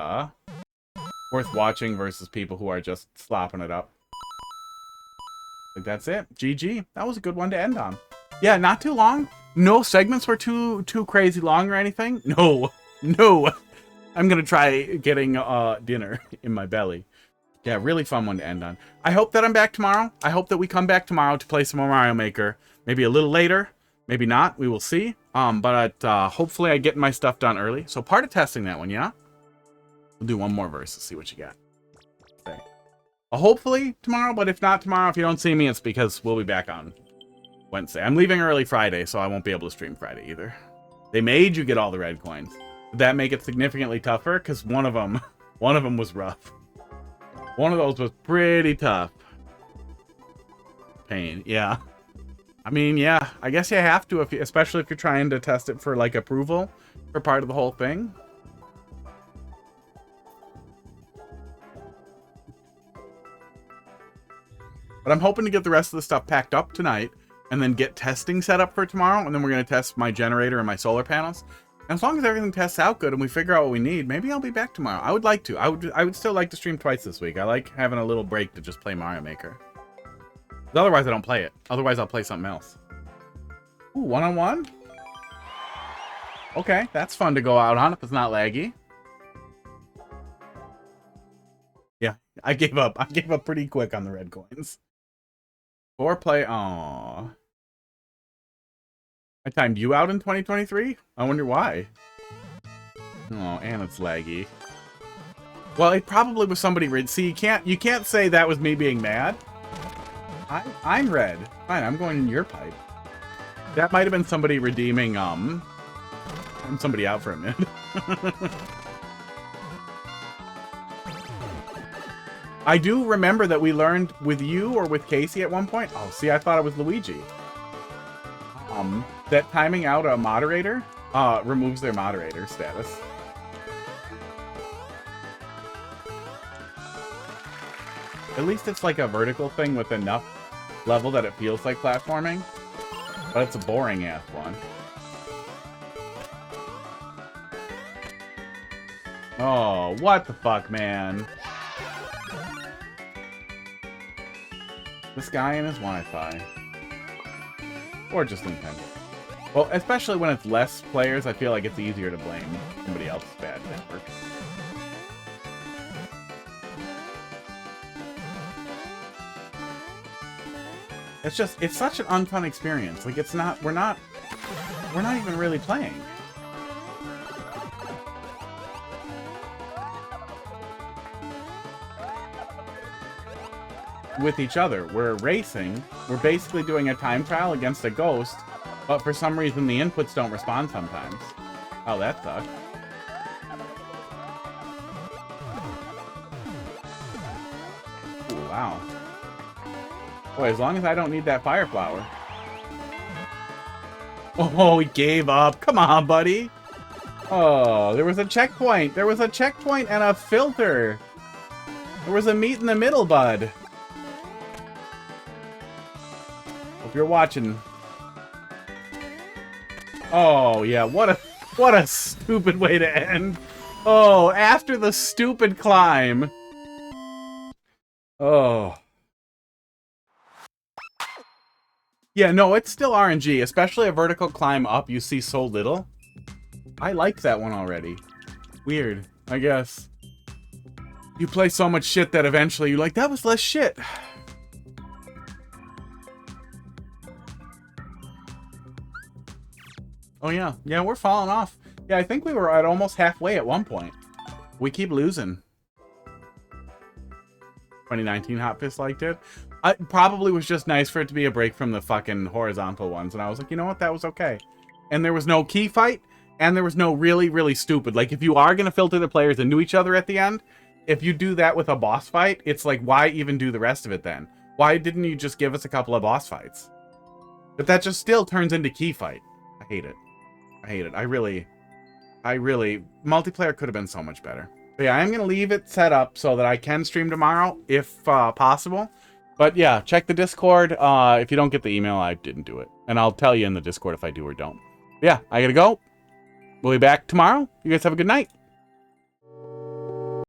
worth watching versus people who are just slopping it up. Like, that's it. GG. That was a good one to end on. Yeah, not too long. No segments were too crazy long or anything. No. I'm gonna try getting dinner in my belly. Yeah, really fun one to end on. I hope that I'm back tomorrow. I hope that we come back tomorrow to play some more Mario Maker. Maybe a little later. Maybe not. We will see. But hopefully I get my stuff done early. So part of testing that one, yeah? We'll do one more verse to see what you got. Okay. Hopefully tomorrow, but if not tomorrow, if you don't see me, it's because we'll be back on Wednesday. I'm leaving early Friday, so I won't be able to stream Friday either. They made you get all the red coins. Did that make it significantly tougher? Because one of them was rough. One of those was pretty tough. Pain, yeah. I mean, yeah, I guess you have to, especially if you're trying to test it for like approval for part of the whole thing. But I'm hoping to get the rest of the stuff packed up tonight and then get testing set up for tomorrow. And then we're going to test my generator and my solar panels. And as long as everything tests out good and we figure out what we need, maybe I'll be back tomorrow. I would like to. I would still like to stream twice this week. I like having a little break to just play Mario Maker. Otherwise, I don't play it. Otherwise, I'll play something else. Ooh, one-on-one? Okay, that's fun to go out on if it's not laggy. Yeah, I gave up. I gave up pretty quick on the red coins. 4 play. Aww. I timed you out in 2023? I wonder why. Oh, and it's laggy. Well, it probably was somebody. See, you can't say that was me being mad. I'm red. Fine, I'm going in your pipe. That might have been somebody redeeming somebody out for a minute. I do remember that we learned with you or with Casey at one point. Oh, see, I thought it was Luigi. That timing out a moderator removes their moderator status. At least it's like a vertical thing with enough level that it feels like platforming. But it's a boring ass one. Oh, what the fuck, man? This guy and his Wi-Fi. Or just Nintendo. Well, especially when it's less players, I feel like it's easier to blame somebody else's bad network. It's just, it's such an unfun experience. Like, it's not, we're not even really playing. With each other. We're racing. We're basically doing a time trial against a ghost, but for some reason the inputs don't respond sometimes. Oh, that sucks. Ooh, wow. Boy, as long as I don't need that fire flower. Oh, he gave up. Come on, buddy. Oh, there was a checkpoint. There was a checkpoint and a filter. There was a meet in the middle, bud. If you're watching. Oh, yeah, what a stupid way to end. Oh, after the stupid climb. Oh. Yeah, no, it's still RNG, especially a vertical climb up. You see so little. I liked that one already. Weird, I guess. You play so much shit that eventually you're like, that was less shit. Oh, yeah. Yeah, we're falling off. Yeah, I think we were at almost halfway at one point. We keep losing. 2019 Hot Fist liked it. It probably was just nice for it to be a break from the fucking horizontal ones. And I was like, you know what? That was okay. And there was no key fight. And there was no really, really stupid. Like, if you are going to filter the players into each other at the end, if you do that with a boss fight, it's like, why even do the rest of it then? Why didn't you just give us a couple of boss fights? But that just still turns into key fight. I hate it. I hate it. I really, multiplayer could have been so much better. But yeah, I'm going to leave it set up so that I can stream tomorrow, if possible. But yeah, check the Discord. If you don't get the email, I didn't do it. And I'll tell you in the Discord if I do or don't. But yeah, I gotta go. We'll be back tomorrow. You guys have a good night.